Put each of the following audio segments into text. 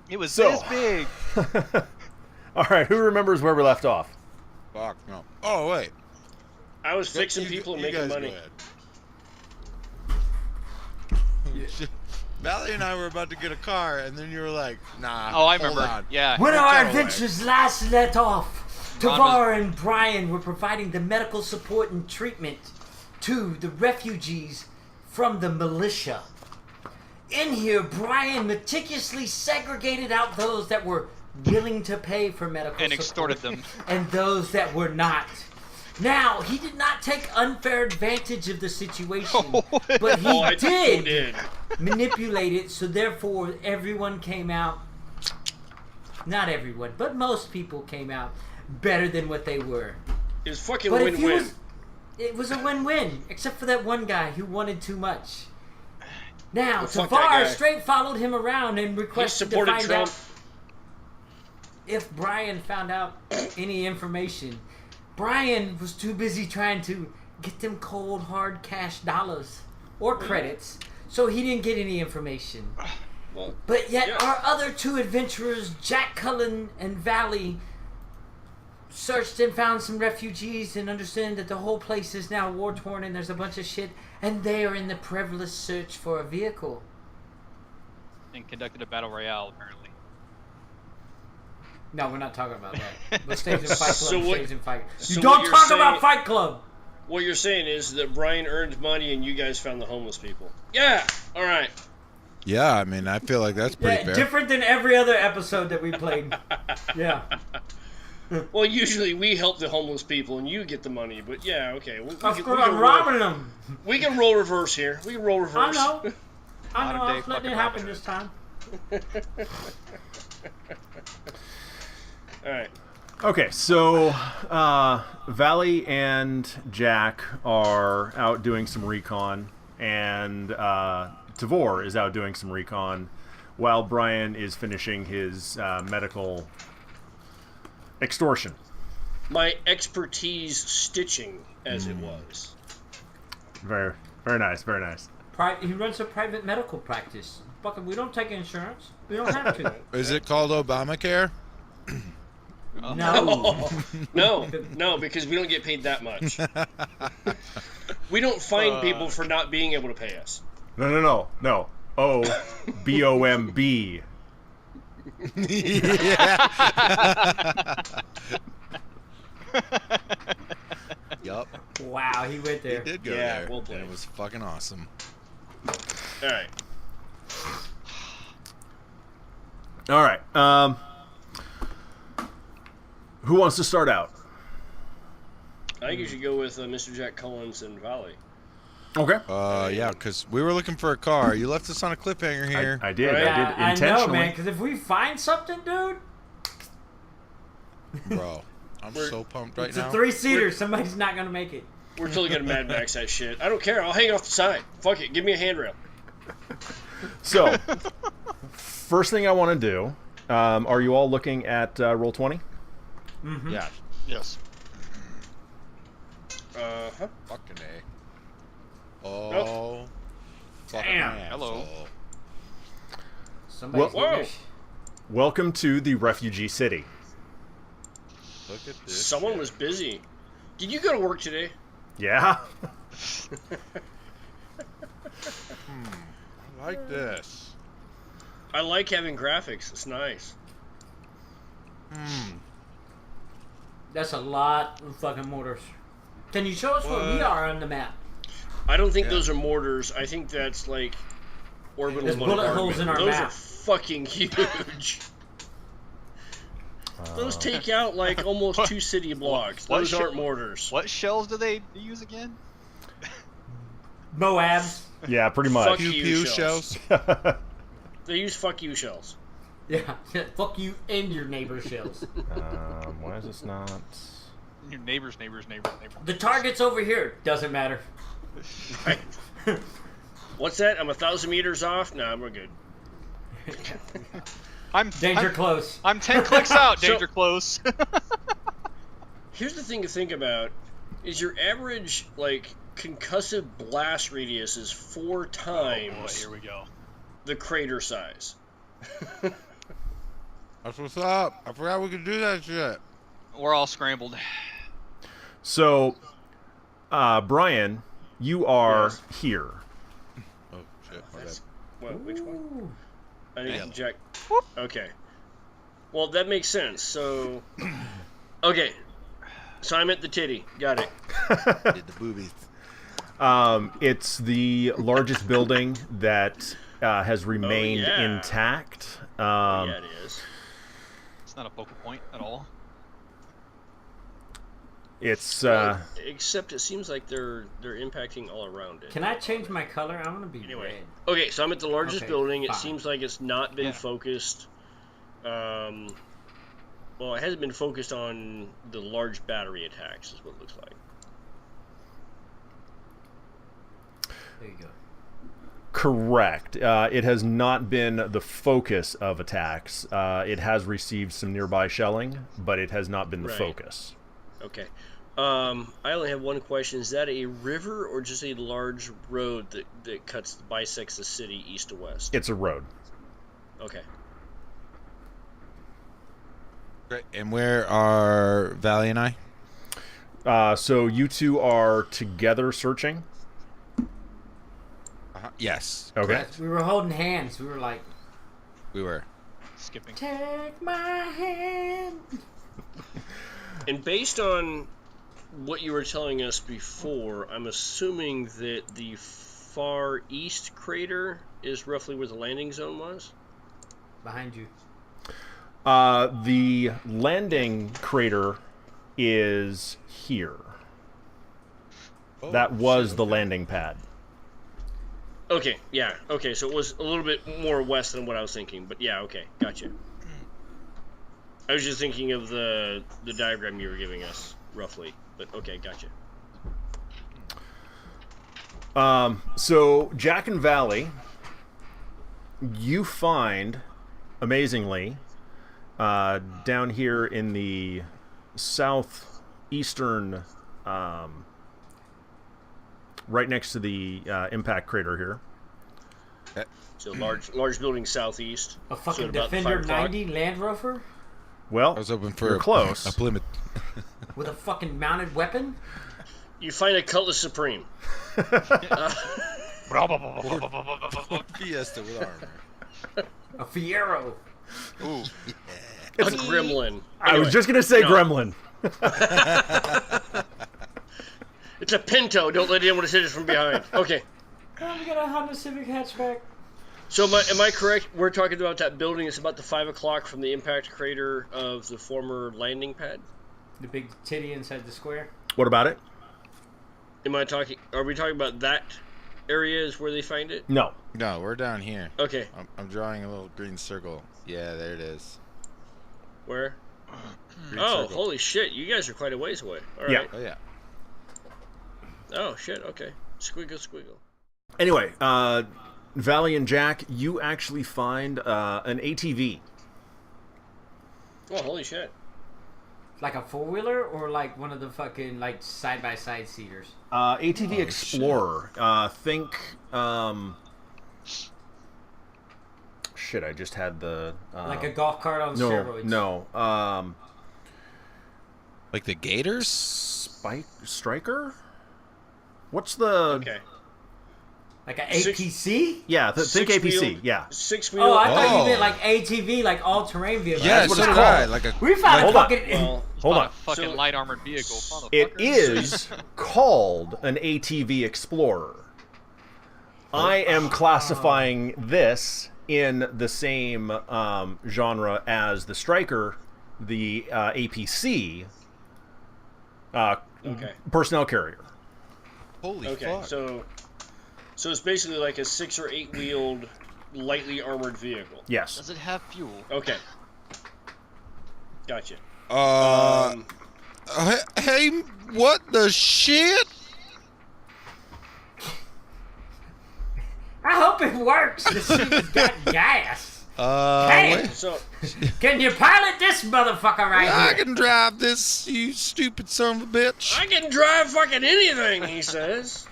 It was this big. All right, who remembers where we left off? Fuck, no. Oh, wait. I was fixing people and making money. Valley and I were about to get a car, and then you were like, nah. Oh, I remember. Yeah. When our adventures last let off, Tavar and Brian were providing the medical support and treatment to the refugees from the militia. In here, Brian meticulously segregated out those that were willing to pay for medical And support extorted them. and those that were not. Now, he did not take unfair advantage of the situation, but he did manipulate it, so therefore everyone came out, not everyone, but most people came out better than what they were. It was fucking win-win. It was a win-win, except for that one guy who wanted too much. Now, Well, fuck that Tavar guy. straight followed him around and requested to supported find Trump. out if Brian found out any information. Brian was too busy trying to get them cold, hard cash dollars or credits, so he didn't get any information. Well, But yet yeah. our other two adventurers, Jack Cullen and Valley, searched and found some refugees and understand that the whole place is now war-torn and there's a bunch of shit, and they are in the perilous search for a vehicle. And conducted a battle royale, apparently. No, we're not talking about that. But stays in Fight Club, So what- stays in Fight Club. so You what don't you're talk saying- about Fight Club! What you're saying is that Brian earned money and you guys found the homeless people. Yeah, all right. Yeah, I mean, I feel like that's pretty fair. Different than every other episode that we played. Yeah. Well, usually we help the homeless people and you get the money, but yeah, okay. We That's can- good, we I'm can robbing them. We can roll reverse here. We can roll I reverse. know. I know, I was Modern-day letting it fucking happen Robin this time. All right. Okay, so Valley and Jack are out doing some recon, and Tavor is out doing some recon, while Brian is finishing his medical extortion. My expertise stitching, as it was. Very, very nice, very nice. He runs a private medical practice. Fucking, we don't take insurance. We don't have to. Is it called Obamacare? No. No, because we don't get paid that much. We don't fine people for not being able to pay us. No. OBOMB. Yup. Wow, he went He there. did go Yeah, there. well played. And it was fucking awesome. All right. All right. Who wants to start out? I think you should go with Mr. Jack Collins and Valley. Okay. Yeah, because we were looking for a car. You left us on a cliffhanger here. I did. Right. I did I intentionally. know, man, because if we find something, dude, Bro, I'm so pumped right it's now. a three-seater. Somebody's not going to make it. We're totally gonna Mad Max that shit. I don't care. I'll hang off the side. Fuck it. Give me a handrail. So, first thing I want to do, are you all looking at Roll20? Mm-hmm. Yeah. Yes. Uh-huh. Fucking A. Oh. Fucking Damn. Hello. asshole. Somebody's Well- getting Whoa. their Welcome to the refugee city. Look at this. Someone shit. was busy. Did you go to work today? Yeah. I like this. I like having graphics. It's nice. That's a lot of fucking mortars. Can you show us where we are on the map? I don't think Yeah. those are mortars. I think that's like orbital There's bullet bombardment. holes in our Those map. are fucking huge. Those take out like almost 2 city blocks. What Those shit- aren't mortars. What shells do they use again? Moabs. Yeah, pretty Fuck much. you. Pew-pew shells. shells. They use fuck you shells. Yeah. Fuck you and your neighbor shells. Why is this not... Your neighbors. The target's over here. Doesn't matter. Right. What's that? I'm 1,000 meters off? Nah, we're good. Danger close. I'm 10 clicks out. So- Danger close. Here's the thing to think about: is your average like concussive blast radius is 4 Oh, boy, times here we go. the crater size. That's what's up. I forgot we could do that shit. We're all scrambled. So, Brian, you are Yes. here. Oh shit. My bad. That's, what, which one? Ooh. I need Yeah. to check. Okay. Well, that makes sense. So, okay. So I'm at the titty. Got it. Did the boobies. It's the largest building that has remained yeah. intact. Yeah, it is. It's not a focal point at all. It's Well, except it seems like they're impacting all around it. Can I change my color? I want to be Anyway. red. Okay, so I'm at the largest Okay, building. It fine. seems like it's not been Yeah. focused. Well, it hasn't been focused on the large battery attacks, is what it looks like. There you go. correct. It has not been the focus of attacks. It has received some nearby shelling, but it has not been the Right. focus. Okay. I only have one question. Is that a river or just a large road that bisects the city east to west? It's a road. Okay. Great. And where are Valley and I? So you two are together searching. Yes. Okay. correct. We were holding hands. We were like, We were. Skipping. take my hand. And based on what you were telling us before, I'm assuming that the far east crater is roughly where the landing zone was? Behind you. The landing crater is here. Oh, That was shit, the okay. landing pad. Okay, yeah. Okay, so it was a little bit more west than what I was thinking, but yeah, okay, gotcha. I was just thinking of the diagram you were giving us, roughly. But okay, gotcha. So Jack and Valley, you find, amazingly, down here in the southeastern, right next to the impact crater here. So large building southeast. A fucking about Defender 5 o'clock? 90 Land Rover Well, I was hoping for you're close. a Plymouth. with a fucking mounted weapon? You find a Cutlass Supreme. Fiesta with armor. A Fiero. Ooh. A Gremlin. I was Anyway, just gonna say no. Gremlin. It's a Pinto. Don't let anyone hit us from behind. Okay. Oh, we got a Honda Civic hatchback. So am I correct? We're talking about that building. It's about the 5 o'clock from the impact crater of the former landing pad. The big titty inside the square. What about it? Are we talking about that area is where they find it? No. No, we're down here. Okay. I'm drawing a little green circle. Yeah, there it is. Where? Green Oh, circle. holy shit. You guys are quite a ways away. All Yeah. right. Oh, yeah. Oh, shit. Okay. Squiggle, squiggle. Anyway, Valley and Jack, you actually find an ATV. Oh, holy shit. Like a four-wheeler or like one of the fucking like side-by-side seaters? ATV Explorer. Think. Shit, I just had the. Like a golf cart on no, steroids. no. Like the Gators? Striker? What's the? Okay. Like an Six- APC? Yeah, think APC. Six-wheeled- Yeah. 6-wheel. Oh, I thought Oh. you meant like ATV, like all-terrain vehicle. Yeah, That's what so it's did I. called. Like a. We found Hold a on. fucking. Well, Hold Not on. a fucking So- light armored vehicle. It motherfucker. is called an ATV Explorer. I am classifying this in the same genre as the Striker, the APC Okay. personnel carrier. Holy Okay. fuck. So it's basically like a 6 or 8 wheeled, lightly armored vehicle. Yes. Does it have fuel? Okay. Gotcha. Hey, what the shit? I hope it works. This thing's got gas. Wait. Hey, So can you pilot this motherfucker right I here? can drive this, you stupid son of a bitch. I can drive fucking anything, he says.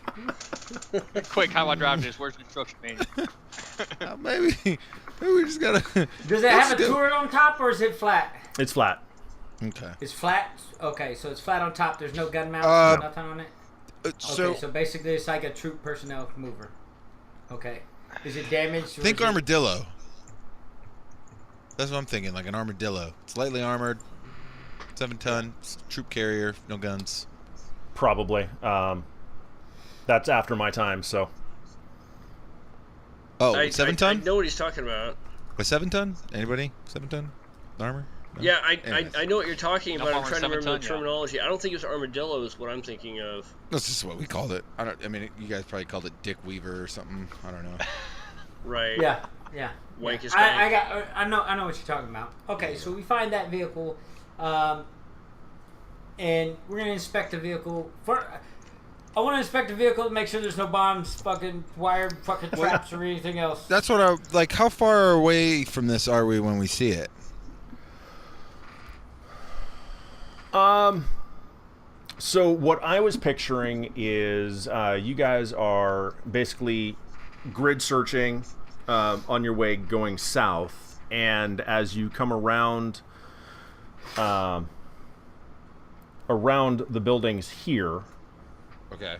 Quick, how do I drive this? Where's the instruction manual? Maybe We just gotta. Does it have a turret on top or is it flat? It's flat. Okay. It's flat? Okay, so it's flat on top. There's no gun mounts, nothing on it? Okay, so basically it's like a troop personnel mover. Okay. Is it damaged? Think armadillo. That's what I'm thinking, like an armadillo. It's lightly armored, 7-ton, troop carrier, no guns. Probably. That's after my time, so. Oh, 7-ton? I know what he's talking about. A 7-ton? Anybody? 7-ton armor? No? Yeah, I know what you're talking Enough about. I'm armor, trying to remember 7-ton, the terminology. I don't think it's armadillo is what I'm thinking of. That's just what we called it. I mean, you guys probably called it Dick Weaver or something. I don't know. Right. Yeah. Wankus I know what you're talking about. Okay, so we find that vehicle, and we're gonna inspect the vehicle. I want to inspect the vehicle to make sure there's no bombs, fucking wired, fucking traps, or anything else. That's what I like. How far away from this are we when we see it? So what I was picturing is you guys are basically grid searching on your way going south, and as you come around the buildings here, Okay.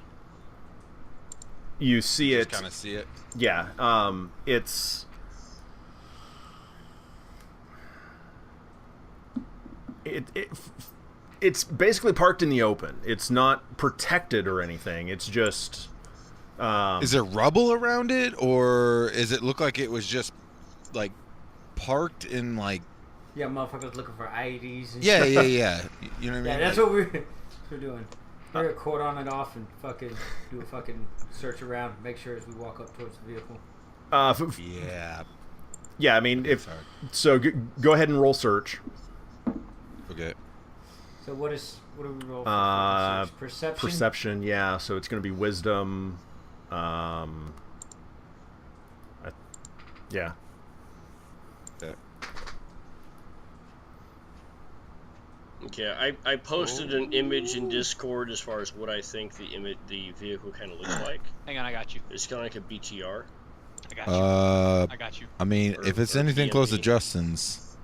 you see Just it. kind of see it. Yeah, it's basically parked in the open. It's not protected or anything. It's just. Is there rubble around it, or does it look like it was just like parked in like? Yeah, motherfuckers looking for IEDs. And Yeah. You know what I mean? Yeah, that's what we're doing. We're gonna cord on it off and fucking do a fucking search around, make sure as we walk up towards the vehicle. Yeah. Yeah, I mean, so go ahead and roll search. Okay. So what do we roll for? Search? Perception. Perception, yeah. So it's going to be wisdom. Yeah. Okay, I posted an image in Discord as far as what I think the vehicle kind of looks like. Hang on, I got you. It's kind of like a BTR. I got you. I got you. I mean, if it's anything close to Justin's.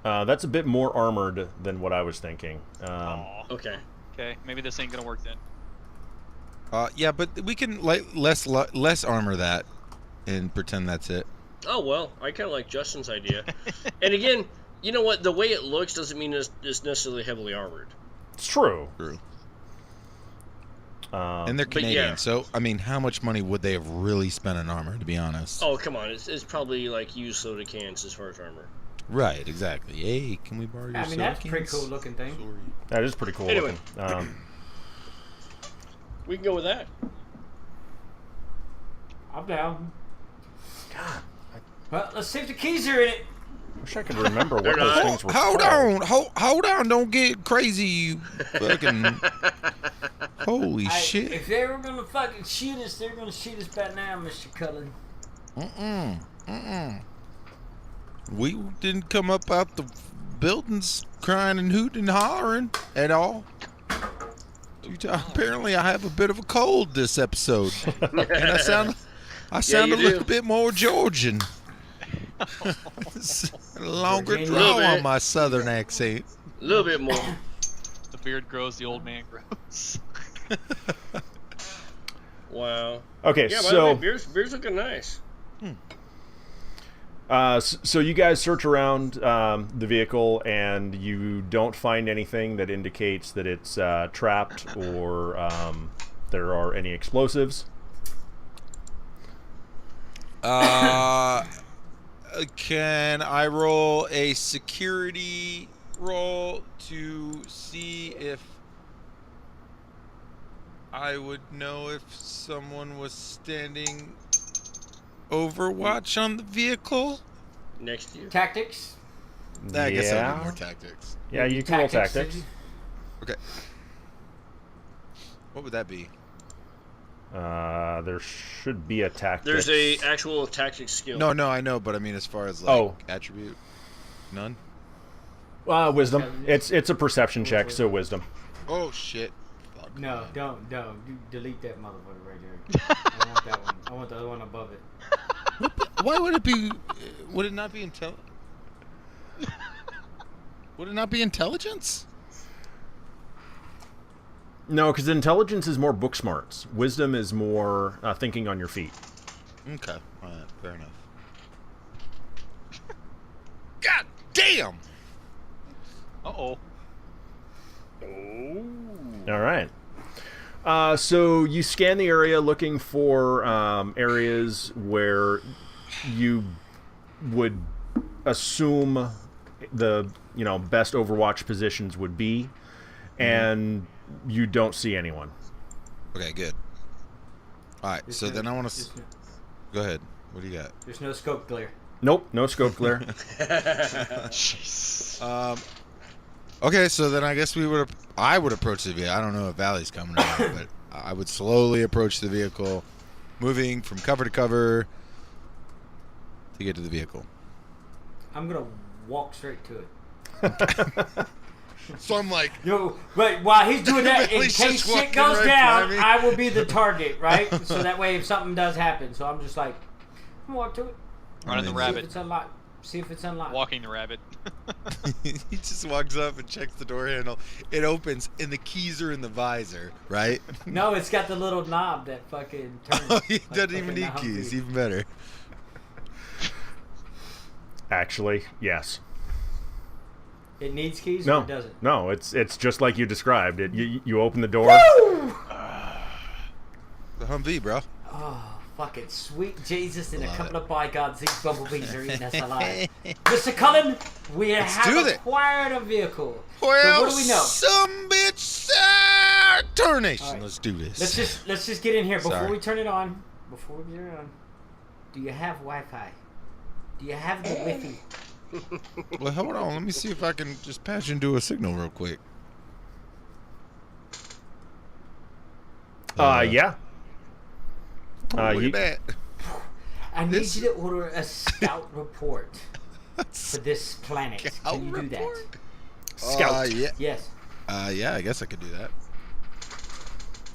That's a bit more armored than what I was thinking. Okay. Okay, maybe this ain't gonna work then. Yeah, but we can less armor that and pretend that's it. Oh, well, I kind of like Justin's idea. And again, you know what? The way it looks doesn't mean it's necessarily heavily armored. It's true. And they're Canadian, so, I mean, how much money would they have really spent on armor, to be honest? Oh, come on. It's probably like used soda cans as far as armor. Right, exactly. Hey, can we borrow your soda that's a cans? pretty cool looking thing. Sorry. That is pretty cool Anyway. looking. We can go with that. I'm down. God. Well, let's see if the keys are in it. I wish I could remember what They're those not. things were Hold called. on, hold on, don't get crazy, you fucking... Holy shit. If they were gonna fucking shoot us, they're gonna shoot us by now, Mr. Cullen. We didn't come up out the buildings crying and hooting and hollering at all. Apparently, I have a bit of a cold this episode, and I sound a little bit more Georgian. A longer draw on my southern accent. A little bit more. The beard grows, the old man grows. Wow. Okay, Yeah, by the so way, beer's looking nice. so you guys search around the vehicle and you don't find anything that indicates that it's trapped or there are any explosives. Can I roll a security roll to see if I would know if someone was standing overwatch on the vehicle? Next to you. Tactics. I guess that would be more tactics. Yeah, you can roll tactics. Okay. What would that be? There should be a tactics. There's a actual tactics skill. No, I know, but I mean as far as like attribute, none. Wisdom. It's a perception check, so wisdom. Oh shit. Fuck. No, don't. You delete that motherfucker right there. I don't want that one. I want the other one above it. Why would it be? Would it not be Would it not be intelligence? No, because intelligence is more book smarts. Wisdom is more thinking on your feet. Okay, all right, fair enough. God damn! Uh-oh. Oh. All right. So you scan the area looking for areas where you would assume the best Overwatch positions would be, and you don't see anyone. Okay, good. All right, so then I want to. Go ahead. What do you got? There's no scope glare. Nope, no scope glare. Okay, so then I guess I would approach the vehicle. I don't know if Valley's coming or not, but I would slowly approach the vehicle, moving from cover to cover to get to the vehicle. I'm gonna walk straight to it. So I'm like, But while he's doing that, in Billy's case just shit walking goes right down, by me. I will be the target, right? So that way, if something does happen, so I'm just like, I'm gonna walk to it. Running the See if rabbit. it's unlocked. See if it's unlocked. Walking the rabbit. he just walks up and checks the door handle. It opens, and the keys are in the visor, right? No, it's got the little knob that fucking turns. Oh, he like doesn't even fucking need keys. Humvee. Even better. Actually, yes. It needs keys or No, it doesn't? no. It's just like you described it. You open the door. Woo! The Humvee, bro. Oh, fucking sweet Jesus and a Love couple it. of bygones. These bumblebees are eating us alive. Mr. Cullen, we do have it. acquired a vehicle. Well, so what do we know? some bitch tarnation. All right. Let's do this. Let's just get in here before Sorry. we turn it on. Do you have Wi-Fi? Do you have the Wi-Fi? Well, hold on. Let me see if I can just patch into a signal real quick. Yeah. Look you- at that. I need This- you to order a scout report for this planet. Scout Can you do report? that? Scout. Yeah. Yes. Yeah, I guess I could do that.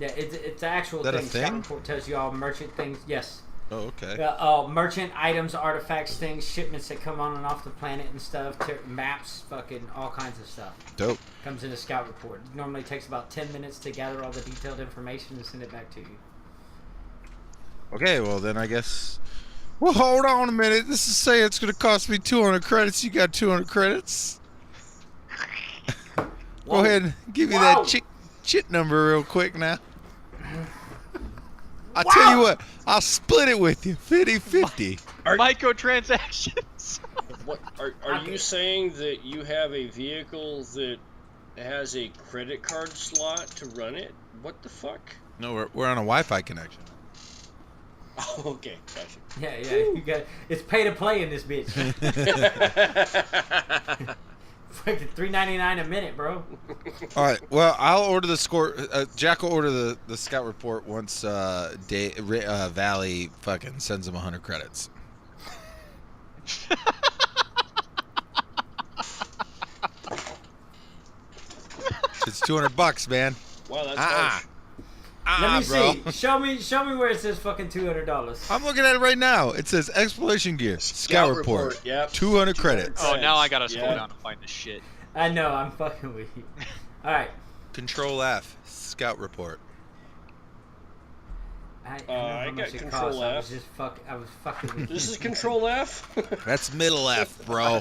Yeah, it's an actual Is that a thing. Scout thing? report tells you all merchant things. Yes. Oh, okay. Merchant items, artifacts, things, shipments that come on and off the planet and stuff, maps, fucking all kinds of stuff. Dope. Comes in a scout report. It normally takes about 10 minutes to gather all the detailed information and send it back to you. Okay, well then I guess. Well, hold on a minute. This is saying it's going to cost me 200 credits. You got 200 credits. Whoa. Go ahead and give me Whoa. that chit number real quick now. I'll tell you what. I'll split it with you. 50-50. Microtransactions. What are you saying that you have a vehicle that has a credit card slot to run it? What the fuck? No, we're on a Wi-Fi connection. Oh, okay, gotcha. Yeah, you got it's pay to play in this bitch. Fucking $3.99 a minute, bro. All right. Well, I'll order the score. Jack will order the scout report once Valley fucking sends him 100 credits. It's $200, man. Wow, that's harsh. Let me bro. see. Show me where it says fucking $200. I'm looking at it right now. It says exploration gear, scout report, Yep. 200 credits. Oh, now I gotta scroll Yeah. down to find this shit. I know, I'm fucking with you. All right. Control F, scout report. I know how I much got it Control costs. I was F. just I was fucking with This you. is Control F. That's middle F, bro.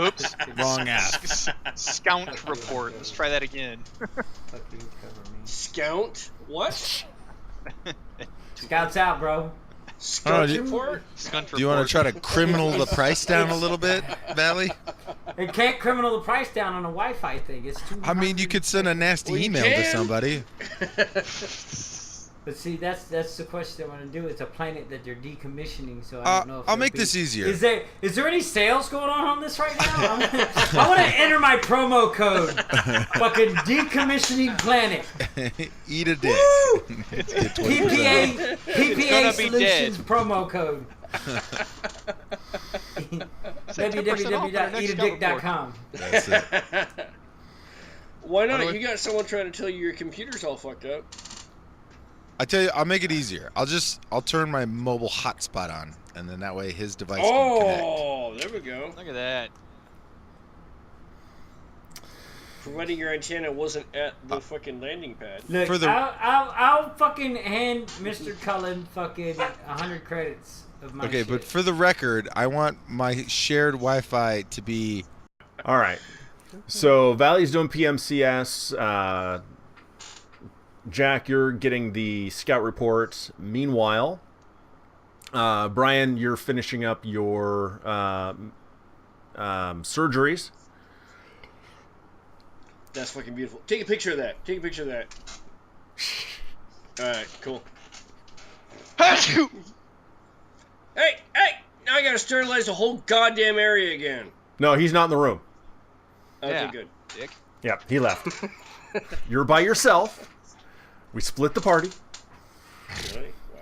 Oops. Wrong F. Scout report. Let's try that again. Fucking cover me. Scout? What? Scouts out, bro. Scout do- report? Skunt Do you want to try to criminal the price down a little bit, Valley? It can't criminal the price down on a Wi-Fi thing. It's too. I mean, you could send a nasty Well, you email to can. somebody. But see, that's the question I want to do. It's a planet that they're decommissioning, so I don't know. If I'll it'll make be- this easier. Is there any sales going on this right now? I want to enter my promo code. Fucking decommissioning planet. Eat a dick. Woo! Get 20%. PPA gonna be Solutions dead. promo code. Say 10% off on the next www.eatadick.com. That's it. Why not? How do I- You got someone trying to tell you your computer's all fucked up. I tell you, I'll make it easier. I'll turn my mobile hotspot on, and then that way his device can connect. Oh, there we go. Look at that. Providing your antenna wasn't at the fucking landing pad. Look, For the- I'll fucking hand Mr. Cullen fucking 100 credits of my Okay, shit. but for the record, I want my shared Wi-Fi to be... All right. So Valley's doing PMCS. Jack, you're getting the scout report. Meanwhile, Brian, you're finishing up your surgeries. That's fucking beautiful. Take a picture of that. Take a picture of that. Alright, cool. Hey! Now I gotta sterilize the whole goddamn area again. No, he's not in the room. Okay, Yeah. good. Dick. Yep, he left. You're by yourself. We split the party. Really? Wow.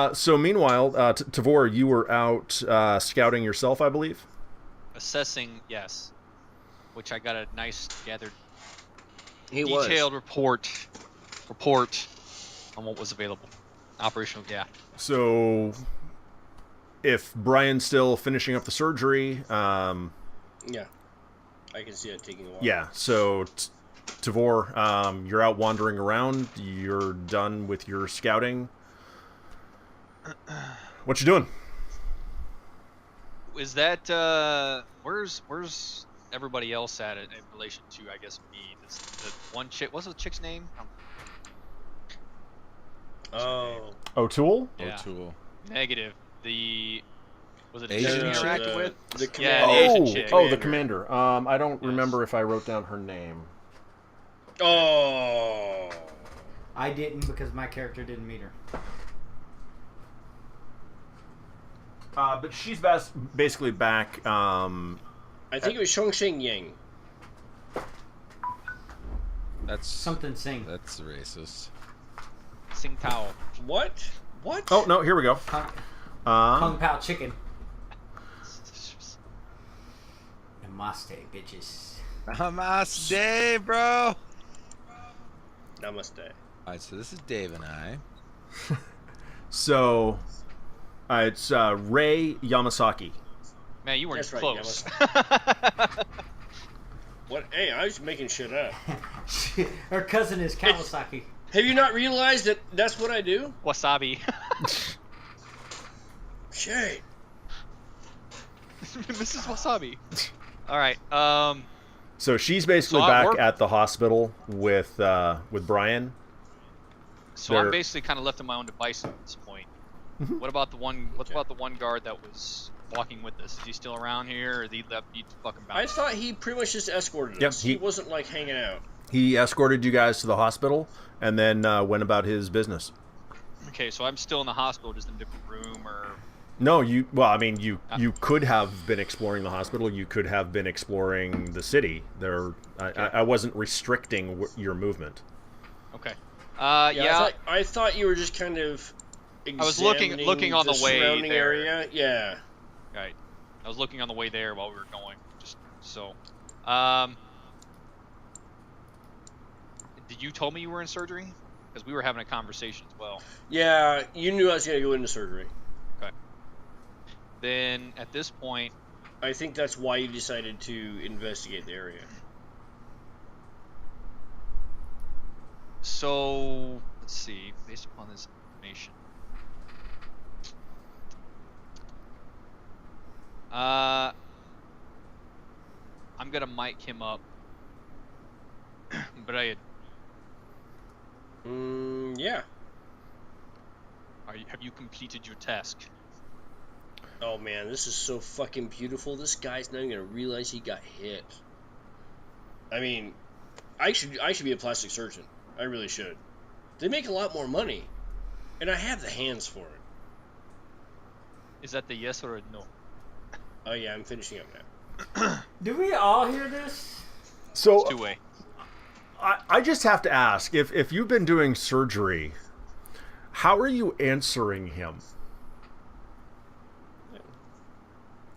Alright. So meanwhile, Tavor, you were out scouting yourself, I believe. Assessing, yes. Which I got a nice gathered He detailed report on what was available. Operational, yeah. So, if Brian's still finishing up the surgery, Yeah. I can see it taking a while. yeah. So, Tavor, you're out wandering around. You're done with your scouting. What you doing? Is that where's everybody else at it in relation to, I guess, me? The one chick. What's the chick's name? Oh. O'Toole? Yeah. O'Toole. Negative. Was it a Asian chick you chick? interacted with? The Yeah, commander. the Asian chick. Oh, the commander. I don't Yes. remember if I wrote down her name. Oh. I didn't because my character didn't meet her. But she's basically back. I think it was Shongsheng Yang. That's Something sing. That's racist. Sing Tao. What? What? Oh no, here we go. Kung Pao chicken. Namaste, bitches. Namaste, bro. Namaste. All right, so this is Dave and I. So, it's Ray Yamasaki. Man, you weren't That's right, close. What? Hey, I was making shit up. Her cousin is Kawasaki. Have you not realized that that's what I do? Wasabi. Shit. Mrs. Wasabi. All right. So she's basically So I back work- at the hospital with Brian. So I'm They're- basically kind of left to my own device at this point. Mhm. What about the one? What about the one guard that was walking with us? Is he still around here, or is he left beat fucking I bounce? thought he pretty much just escorted Yep, us. he- He wasn't like hanging out. He escorted you guys to the hospital and then went about his business. Okay, so I'm still in the hospital, just in a different room, or No, you could have been exploring the hospital. You could have been exploring the city. I wasn't restricting your movement. okay. I thought you were just kind of. I was looking on the way surrounding there. area. Yeah. Right. I was looking on the way there while we were going. Just so. Did you told me you were in surgery? Because we were having a conversation as well. Yeah, you knew I was gonna go into surgery. Okay. Then at this point, I think that's why you decided to investigate the area. so let's see. Based upon this information, I'm gonna mic him up. But Yeah. have you completed your task? Oh man, this is so fucking beautiful. This guy's not even gonna realize he got hit. I mean, I should be a plastic surgeon. I really should. They make a lot more money, and I have the hands for it. Is that the yes or a no? Oh yeah, I'm finishing up now. Do we all hear this? So It's two-way. I just have to ask, if you've been doing surgery, how are you answering him?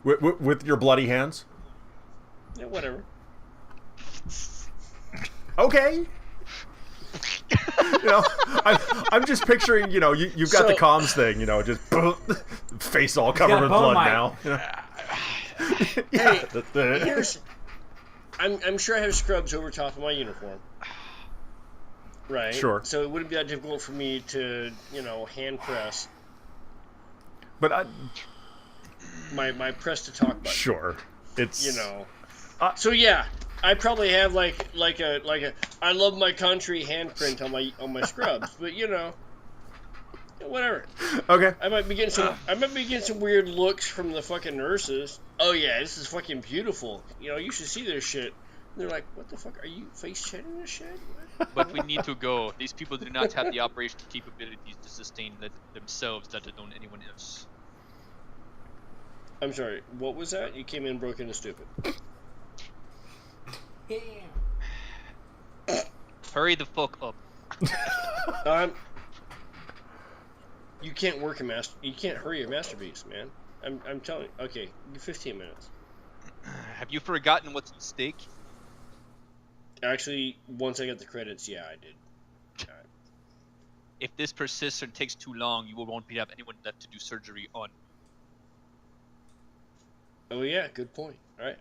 With your bloody hands? Yeah, whatever. Okay. You know, I'm just picturing, you've got the comms thing, just face all covered with blood now. Hey, I'm sure I have scrubs over top of my uniform. Right. Sure. So it wouldn't be that difficult for me to, hand press. But my press to talk button. Sure. It's So yeah, I probably have like a I love my country handprint on my scrubs, but whatever. Okay. I might be getting some weird looks from the fucking nurses. Oh yeah, this is fucking beautiful. You should see this shit. And they're like, what the fuck? Are you face chatting this shit? But we need to go. These people do not have the operational capabilities to sustain themselves, let alone anyone else. I'm sorry, what was that? You came in broken and stupid. Hurry the fuck up. You can't you can't hurry a masterpiece, man. I'm telling you. Okay, 15 minutes. Have you forgotten what's at stake? Actually, once I get the credits, yeah, I did. If this persists and takes too long, you won't have anyone left to do surgery on. Oh yeah, good point. All right,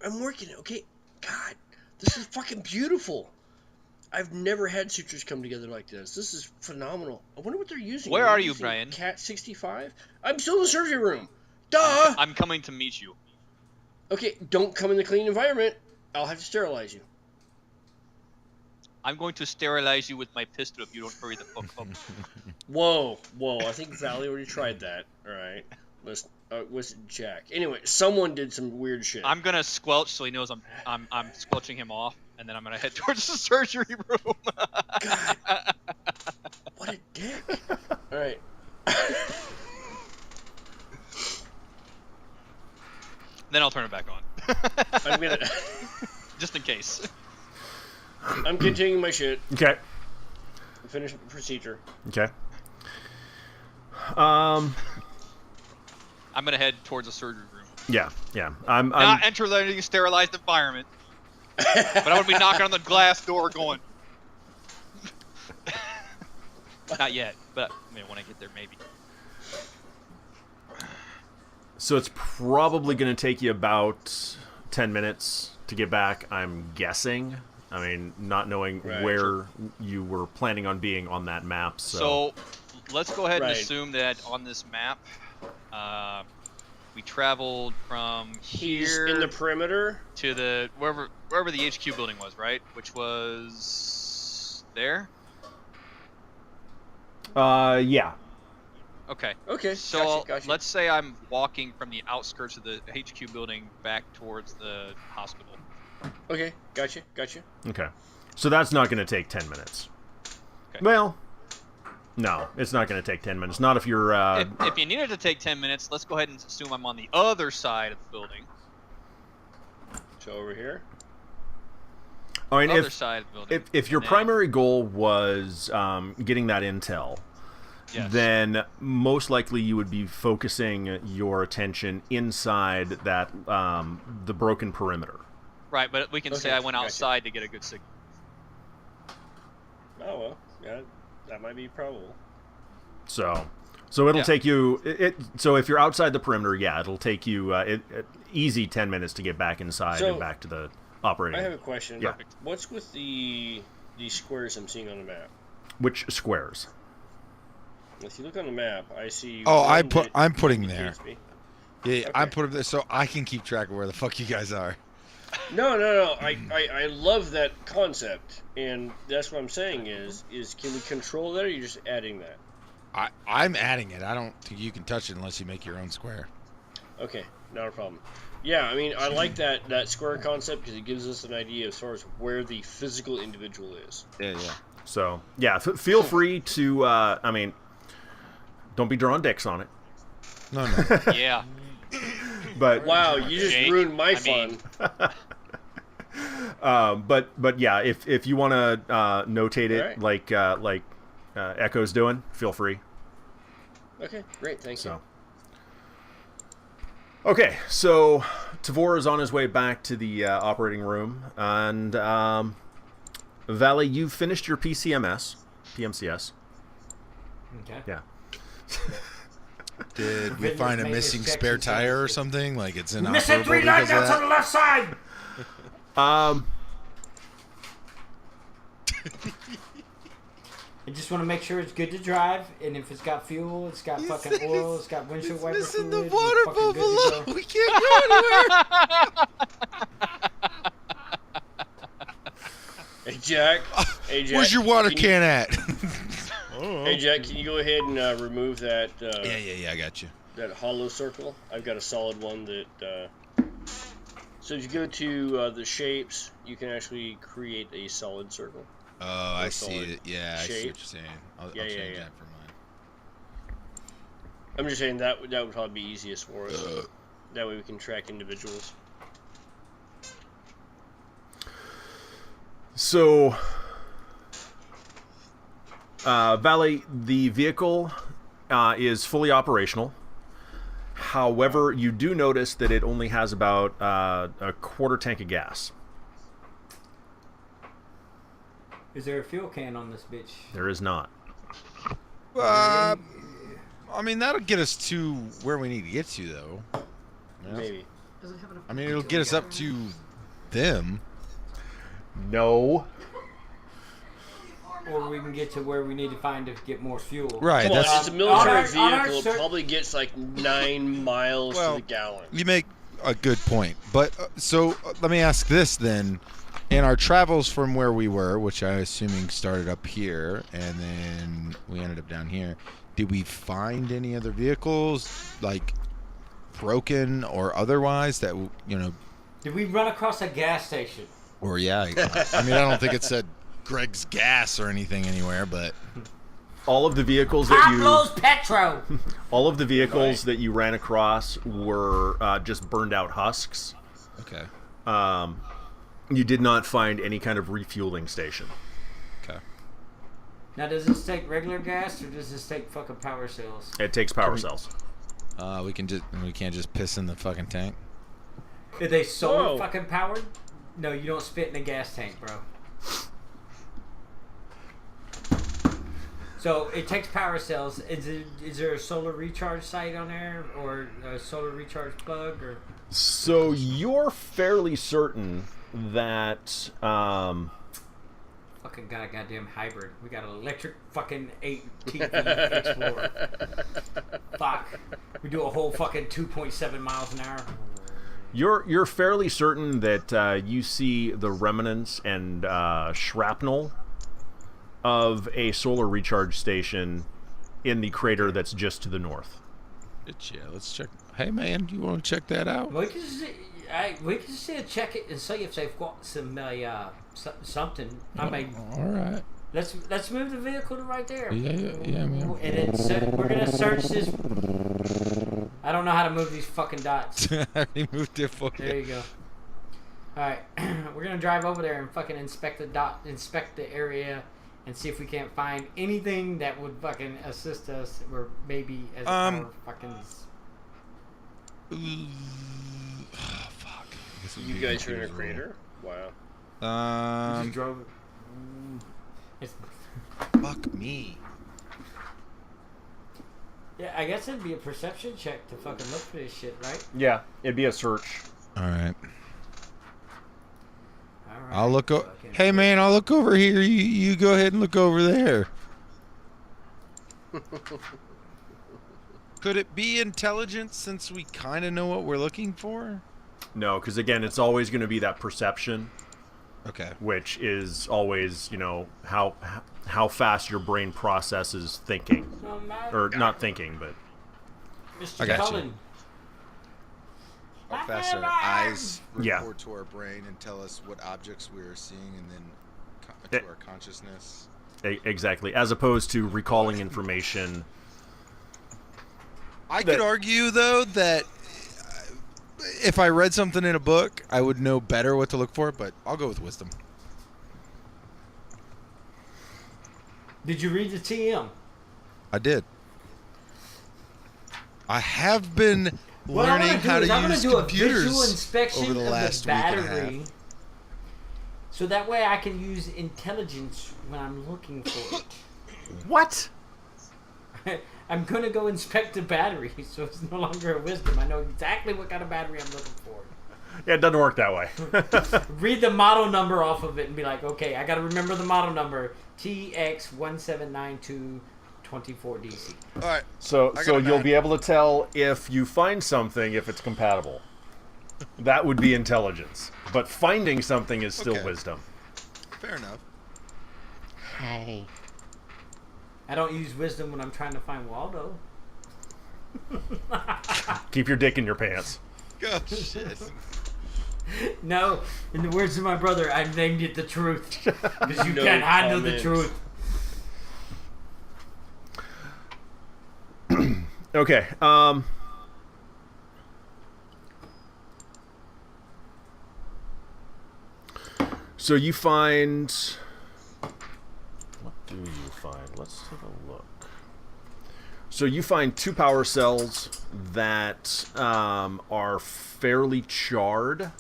I'm working it. Okay, God, this is fucking beautiful. I've never had sutures come together like this. This is phenomenal. I wonder what they're using. Where are you, Brian? Cat 65. I'm still in the surgery room. Duh. I'm coming to meet you. Okay, don't come in the clean environment. I'll have to sterilize you. I'm going to sterilize you with my pistol if you don't hurry the fuck up. Whoa. I think Valley already tried that. All right. Was Jack? Anyway, someone did some weird shit. I'm gonna squelch so he knows I'm squelching him off, and then I'm gonna head towards the surgery room. God, what a dick! All right. Then I'll turn it back on. I'm gonna just in case. I'm continuing my shit. Okay. Finish the procedure. Okay. I'm gonna head towards the surgery room. Yeah. I'm not enter the sterilized environment, but I would be knocking on the glass door, going. Not yet, but when I get there, maybe. So it's probably going to take you about 10 minutes to get back, I'm guessing. I mean, not knowing where you were planning on being on that map. So let's go ahead and assume that on this map, we traveled from here in the perimeter to the wherever the HQ building was, right? Which was there. Yeah. Okay. So gotcha. Let's say I'm walking from the outskirts of the HQ building back towards the hospital. Okay, gotcha. Okay. So that's not going to take 10 minutes. Okay. Well, no, it's not going to take 10 minutes. Not if you're... If you need it to take 10 minutes, let's go ahead and assume I'm on the other side of the building. So over here? I mean, other side of the building. If your primary goal was getting that intel, yes, then most likely you would be focusing your attention inside that the broken perimeter. Right, but we can say I went outside to get a good signal. Oh, well, yeah, that might be probable. So it'll take you... So if you're outside the perimeter, it'll take you easy 10 minutes to get back inside and back to the operating. I have a question. Yeah. What's with the squares I'm seeing on the map? Which squares? If you look on the map, I see... I'm putting there. Yeah, okay. I'm putting there so I can keep track of where the fuck you guys are. No. I love that concept, and that's what I'm saying is can we control that, or are you just adding that? I'm adding it. I don't think you can touch it unless you make your own square. Okay, not a problem. Yeah, I mean, I like that square concept because it gives us an idea as far as where the physical individual is. Yeah. So, feel free to, I mean, don't be drawing dicks on it. No. Yeah. But wow, you just ruined my fun. But yeah, if you want to notate it like Echo's doing, feel free. Okay, great, thank you. Okay, so Tavor is on his way back to the operating room, and Valley, you've finished your PCMS. PMCS. Okay. Yeah. Did we find a missing spare tire or something? Like it's inoperable Missing 3 lights because of out to the that? left side. I just want to make sure it's good to drive, and if it's got fuel, it's got fucking oil, it's got windshield wiper Missing fluid. the water fucking good to buffalo. go. We can't go anywhere. Hey Jack. Hey Jack. Where's your water can you- can at? Hey Jack, can you go ahead and remove that Yeah, I got you. that hollow circle? I've got a solid one that. So if you go to the shapes, you can actually create a solid circle. Oh, I see solid it. Yeah, I see what shape. you're saying. I'll Yeah, change yeah. that for mine. I'm just saying that would probably be easiest for us. That way we can track individuals. So, Valley, the vehicle is fully operational. However, you do notice that it only has about a quarter tank of gas. Is there a fuel can on this bitch? There is not. I mean, that'll get us to where we need to get to, though. Yeah. Maybe. I mean, it'll get us up to them. No. Or we can get to where we need to find to get more fuel. Right. Come on, That's it's a military on our vehicle. It probably gets like 9 miles Well, to the gallon. you make a good point. But so let me ask this then: in our travels from where we were, which I assuming started up here, and then we ended up down here, did we find any other vehicles, like broken or otherwise, that Did we run across a gas station? Or yeah, I mean, I don't think it said Greg's Gas or anything anywhere, but All of the vehicles that Pablo's Petro! all of the vehicles that you ran across were just burned out husks. okay, You did not find any kind of refueling station. okay. Now, does this take regular gas or does this take fucking power cells? It takes power cells. We can't just piss in the fucking tank. Are they solar Whoa. fucking powered? No, you don't spit in a gas tank, bro. So it takes power cells. Is there a solar recharge site on there, or a solar recharge plug, or? So you're fairly certain that Fucking got a goddamn hybrid. We got an electric fucking 8 TV Explorer. Fuck. We do a whole fucking 2.7 miles an hour. you're fairly certain that you see the remnants and shrapnel of a solar recharge station in the crater that's just to the north. Yeah, let's check. Hey man, you want to check that out? We can just check it and see if they've got some something. I mean, All right. let's move the vehicle to right there. Yeah, man. And then we're gonna search this. I don't know how to move these fucking dots. I already moved it for There you. you go. All right, we're gonna drive over there and fucking inspect the area, and see if we can't find anything that would fucking assist us, or maybe as our fucking. Oh, fuck. I guess it would You be guys are in a computer's rule. crater? Wow. Just drove it. It's, Fuck me. yeah, I guess it'd be a perception check to fucking look for this shit, right? Yeah, it'd be a search. All right. All right. I'll look. Fucking- Hey man, I'll look over here. You go ahead and look over there. Could it be intelligence since we kind of know what we're looking for? No, because again, it's always going to be that perception, Okay. which is always, how fast your brain processes thinking, No matter. or not thinking, but Mr. I got you. Cullen. How fast our eyes Yeah. report to our brain and tell us what objects we are seeing, and then Eh. to our consciousness. exactly, as opposed to recalling information. I could argue though that if I read something in a book, I would know better what to look for. But I'll go with wisdom. Did you read the TM? I did. I have been What I'm learning gonna do how is to I'm gonna use do a visual computers inspection over the of last the week and a battery, half. so that way I can use intelligence when I'm looking for it. What? I'm gonna go inspect the battery, so it's no longer a wisdom. I know exactly what kind of battery I'm looking for. Yeah, it doesn't work that way. Read the model number off of it and be like, okay, I gotta remember the model number. TX179224DC. All right. So I got a you'll 9. be able to tell if you find something if it's compatible. That would be intelligence. But finding something is still Okay. wisdom. Fair enough. Hey. I don't use wisdom when I'm trying to find Waldo. Keep your dick in your pants. Oh, shit. No, in the words of my brother, I named it the truth. Because you No can't handle the comment. truth. Okay. So you find... What do you find? Let's take a look. So you find 2 power cells that are fairly charred.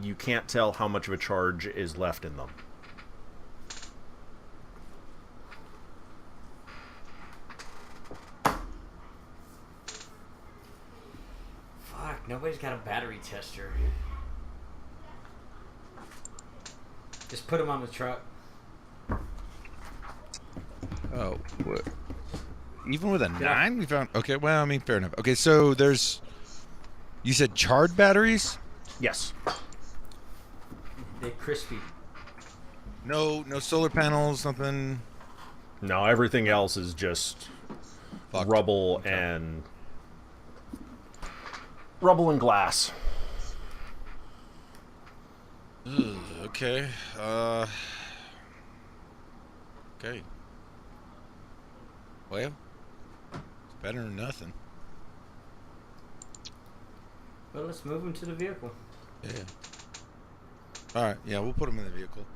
You can't tell how much of a charge is left in them. Fuck, nobody's got a battery tester. Just put them on the truck. Oh, what? Even with a 9, we found... Okay, well, I mean, fair enough. Okay, so there's... You said charred batteries? Yes. They're crispy. No solar panels, nothing... No, everything else is just Fucked. rubble and glass. Ugh, okay. Okay. Well, it's better than nothing. Well, let's move them to the vehicle. Yeah. All right. Yeah, we'll put them in the vehicle.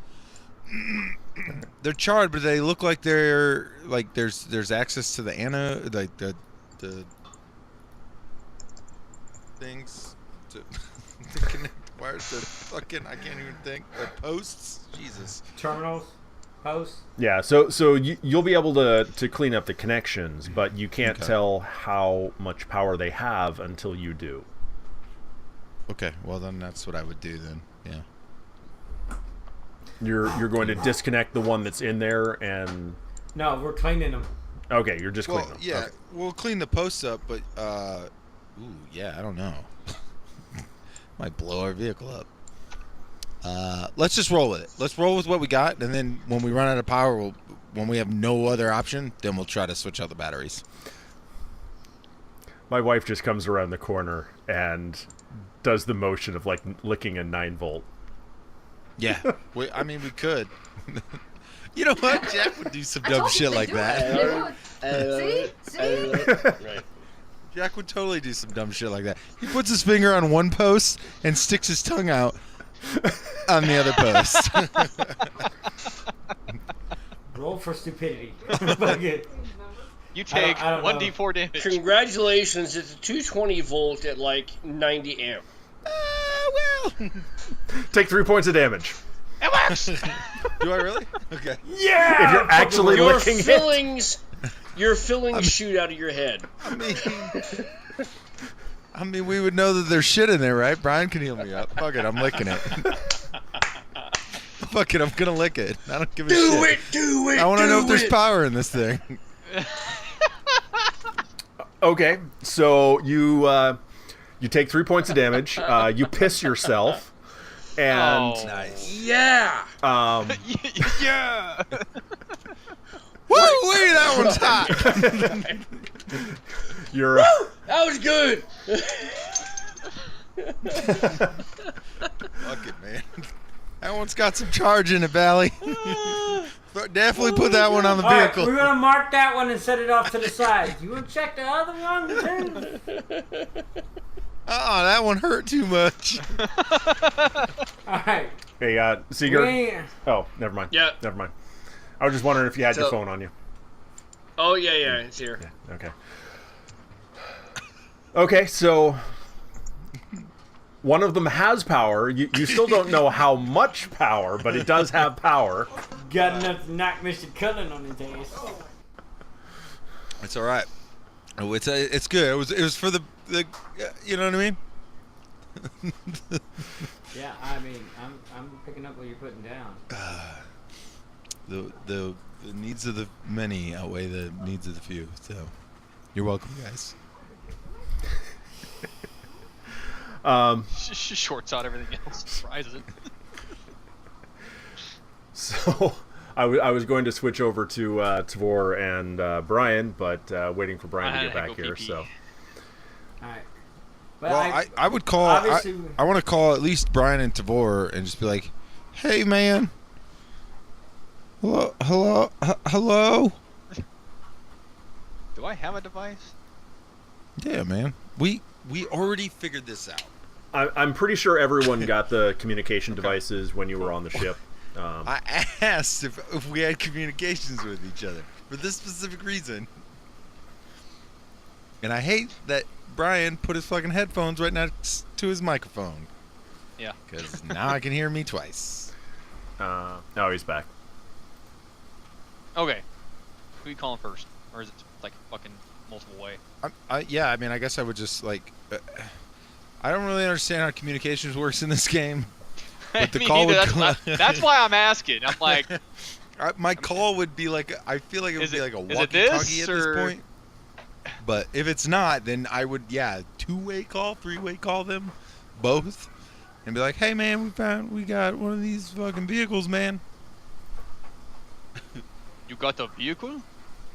They're charred, but they look like they're like there's access to the like the things to, to connect wires to fucking I can't even think the posts. Jesus. Terminals? Posts? Yeah, so you'll be able to clean up the connections, but you can't Okay. tell how much power they have until you do. Okay. Well, then that's what I would do then. Yeah. You're going to disconnect the one that's in there and... No, we're cleaning them. Okay, you're just Well, cleaning them. yeah, Okay. we'll clean the posts up, but yeah, I don't know. Might blow our vehicle up. Let's just roll with it. Let's roll with what we got, and then when we run out of power, when we have no other option, then we'll try to switch out the batteries. My wife just comes around the corner and does the motion of, like, licking a 9-volt. Yeah, I mean, we could. You know what? Jack would do some dumb shit like that. See? Right. Jack would totally do some dumb shit like that. He puts his finger on one post and sticks his tongue out on the other post. Roll for stupidity. Fuck it. You take I don't know. 1d4 damage. Congratulations, it's a 220 volt at like 90 amp. Well. Take 3 points of damage. It works! Do I really? Okay. Yeah! If you're actually Your licking it. fillings shoot out of your head. I mean, we would know that there's shit in there, right? Brian can heal me up. Fuck it, I'm licking it. Fuck it, I'm gonna lick it. I don't give a shit. Do it! I want to know if there's power in this thing. Okay, so you take 3 points of damage. You piss yourself. And... Oh. Nice. Yeah! Yeah! Woo! Wait, that one's hot. you're... That was good! Fuck it, man. That one's got some charge in it, Valley. But definitely put that one on the All right, vehicle. we're gonna mark that one and set it off to the side. You wanna check the other one too? That one hurt too much. All right. Hey, Seiger. We- Oh, never mind. Yeah. Never mind. I was just wondering if you had your So- phone on you. Oh, yeah, it's here. Yeah, okay. Okay, so... One of them has power. You still don't know how much power, but it does have power. Got enough to knock Mr. Cullen on his ass. It's all right. Oh, it's good. It was for the you know what I mean? Yeah, I mean, I'm picking up what you're putting down. The needs of the many outweigh the needs of the few. So, you're welcome, guys. Shorts out everything else. Surprises it. So I was going to switch over to Tavor and Brian, but waiting for Brian to get back here. pee-pee. So All right. But Well, I would call. obviously- I want to call at least Brian and Tavor and just be like, "Hey, man. Hello. Do I have a device? Yeah, man. We already figured this out. I'm pretty sure everyone got the communication devices when you were on the ship. I asked if we had communications with each other for this specific reason, and I hate that Brian put his fucking headphones right next to his microphone. Yeah. Because now I can hear me twice. Oh, he's back. Okay. Who you calling first? Or is it like fucking multiple way? Yeah, I mean, I guess I would just like. I don't really understand how communications works in this game. But the Me call neither. would That's why I'm asking. I'm like, my call would be like, I feel like it would be like a is it this, walkie-talkie at this or- point. But if it's not, then I would, two-way call, three-way call them, both, and be like, hey man, we got one of these fucking vehicles, man. you got the vehicle?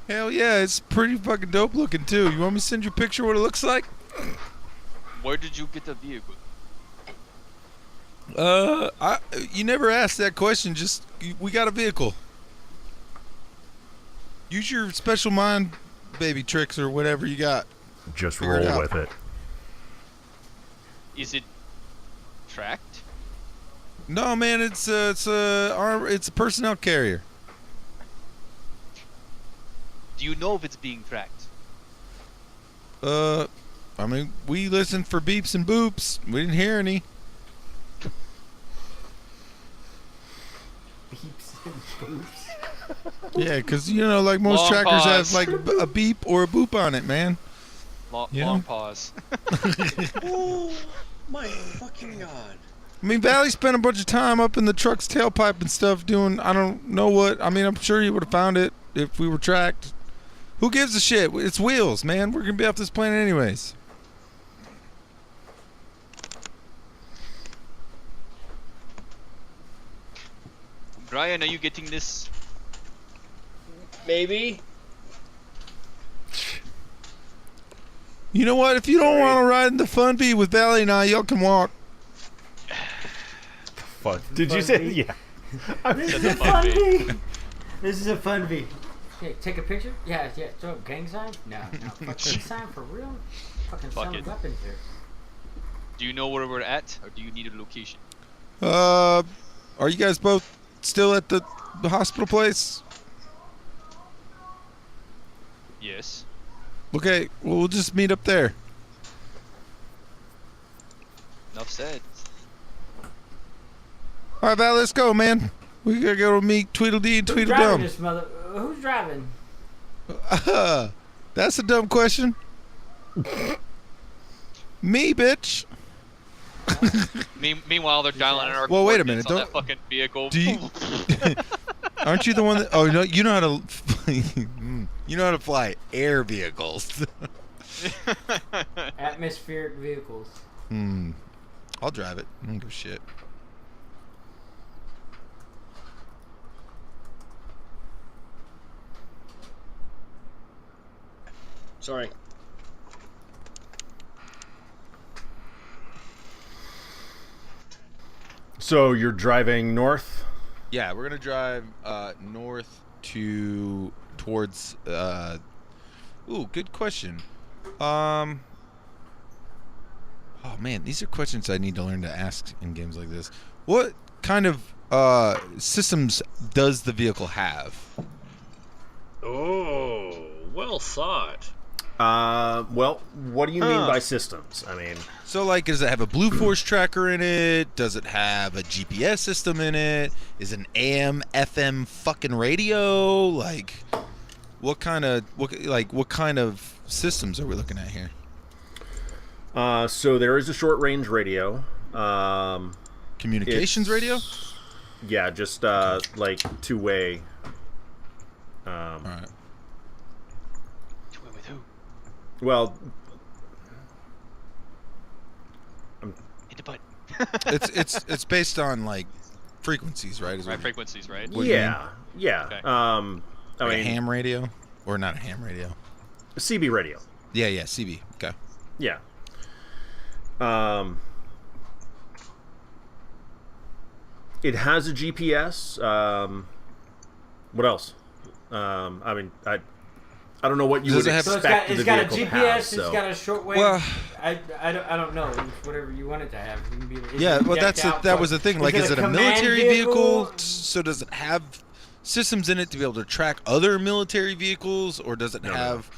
Hell yeah, it's pretty fucking dope looking too. You want me to send you a picture of what it looks like? Where did you get the vehicle? You never asked that question. Just we got a vehicle. Use your special mind, baby tricks or whatever you got. Just Figure it roll out. with it. Is it tracked? No, man, it's a personnel carrier. Do you know if it's being tracked? I mean, we listened for beeps and boops. We didn't hear any. Beeps and boops. Yeah, because, like most Long trackers pause. have, like, a beep or a boop on it, man. Yeah. Long pause. Oh my fucking god. I mean, Valley spent a bunch of time up in the truck's tailpipe and stuff doing, I don't know what. I mean, I'm sure he would have found it if we were tracked. Who gives a shit? It's wheels, man. We're going to be off this planet anyways. Brian, are you getting this? Maybe. You know what? If you don't Sorry. want to ride in the Fun Bee with Valley and I, y'all can walk. Fun. Did you Fun say? bee. Yeah. This is That's a a fun fun V. This is a fun V. Yeah, take a picture? Yeah. Throw up gang sign? No. Fucking sign for real? Fucking Fuck selling it. weapons here. Do you know where we're at, or do you need a location? Are you guys both still at the hospital place? Yes. Okay, well, we'll just meet up there. Enough said. All right, Val, let's go, man. We gotta go meet Tweedledee and Who's driving Tweedledum. this mother? Who's driving? That's a dumb question. Me, bitch. Meanwhile, they're dialing in our Well, wait a coordinates minute, on that fucking vehicle. Do you? Aren't you the one that? Oh no, you know how to. You know how to fly air vehicles. Atmospheric vehicles. I'll drive it. I don't give a shit. Sorry. So you're driving north? Yeah, we're gonna drive north towards. Ooh, good question. Oh man, these are questions I need to learn to ask in games like this. What kind of systems does the vehicle have? Oh, well thought. Well, what do you mean Huh. by systems? I mean, So, like, does it have a Blue Force tracker in it? Does it have a GPS system in it? Is it an AM, FM fucking radio? Like, what kind of systems are we looking at here? So there is a short range radio. Communications radio? Yeah, just like two-way. All right. Two-way with who? Well, Hit the button. It's based on like frequencies, right? Right, frequencies, right? What do you mean? yeah. Okay. I Like mean, a ham radio, or not a ham radio? CB radio. Yeah, CB. Okay. Yeah. It has a GPS. What else? I mean, I don't know what you Does would it have- So expect it's the got a vehicle to GPS. have, so. It's got a shortwave. Well- I don't know. It's whatever you want it to have. It can be, is Yeah, it well, decked out that for- was the thing. Like, is it a command military vehicle? So does it have systems in it to be able to track other military vehicles, or does it No. have?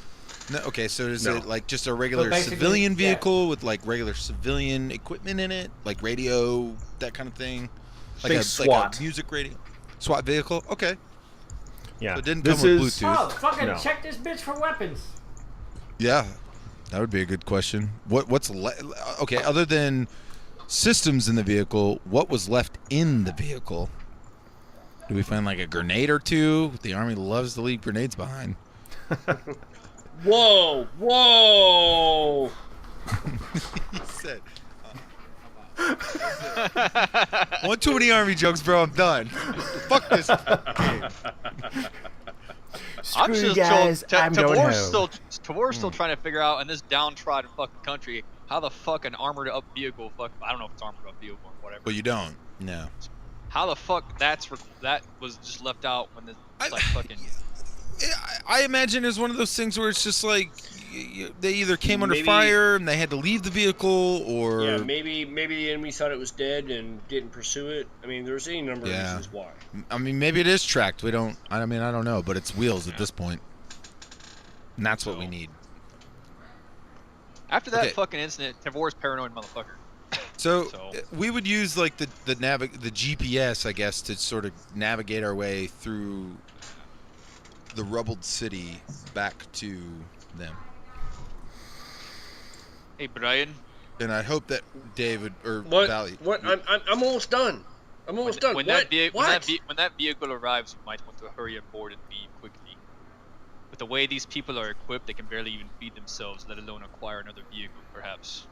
No. Okay, so is No. it like just a regular basically, civilian yeah. vehicle with like regular civilian equipment in it, like radio, that kind of thing? Like Think a SWAT. music radio, SWAT vehicle. Okay, Yeah. so it didn't This come with is- Bluetooth. Oh, fucking No. check this bitch for weapons. Yeah, that would be a good question. Okay, other than systems in the vehicle, what was left in the vehicle? Do we find like a grenade or two? The Army loves to leave grenades behind. Whoa! Whoa! He said, one too many Army jokes, bro. I'm done. Fuck this game. I'm Screw you just guys, I'm going Tavor's home. still trying to figure out in this downtrodden fucking country how the fuck an armored up vehicle I don't know if it's armored up vehicle or whatever. But you don't. No. How the fuck that was just left out when it's like fucking I imagine it's one of those things where it's just like they either came under Maybe- fire and they had to leave the vehicle, or Yeah, maybe the enemy thought it was dead and didn't pursue it. I mean, there's any number of Yeah. reasons why. I mean, maybe it is tracked. We don't. I mean, I don't know, but it's wheels at this point, and that's what we need. after that Okay. fucking incident, Tavor's paranoid motherfucker. So, So- we would use like the GPS, I guess, to sort of navigate our way through the rubbled city back to them. Hey Brian, And I hope that David or What? Valley. What? I'm almost done. I'm almost done. when What? that vehicle arrives, you might want to hurry aboard and leave quickly. With the way these people are equipped, they can barely even feed themselves, let alone acquire another vehicle, perhaps.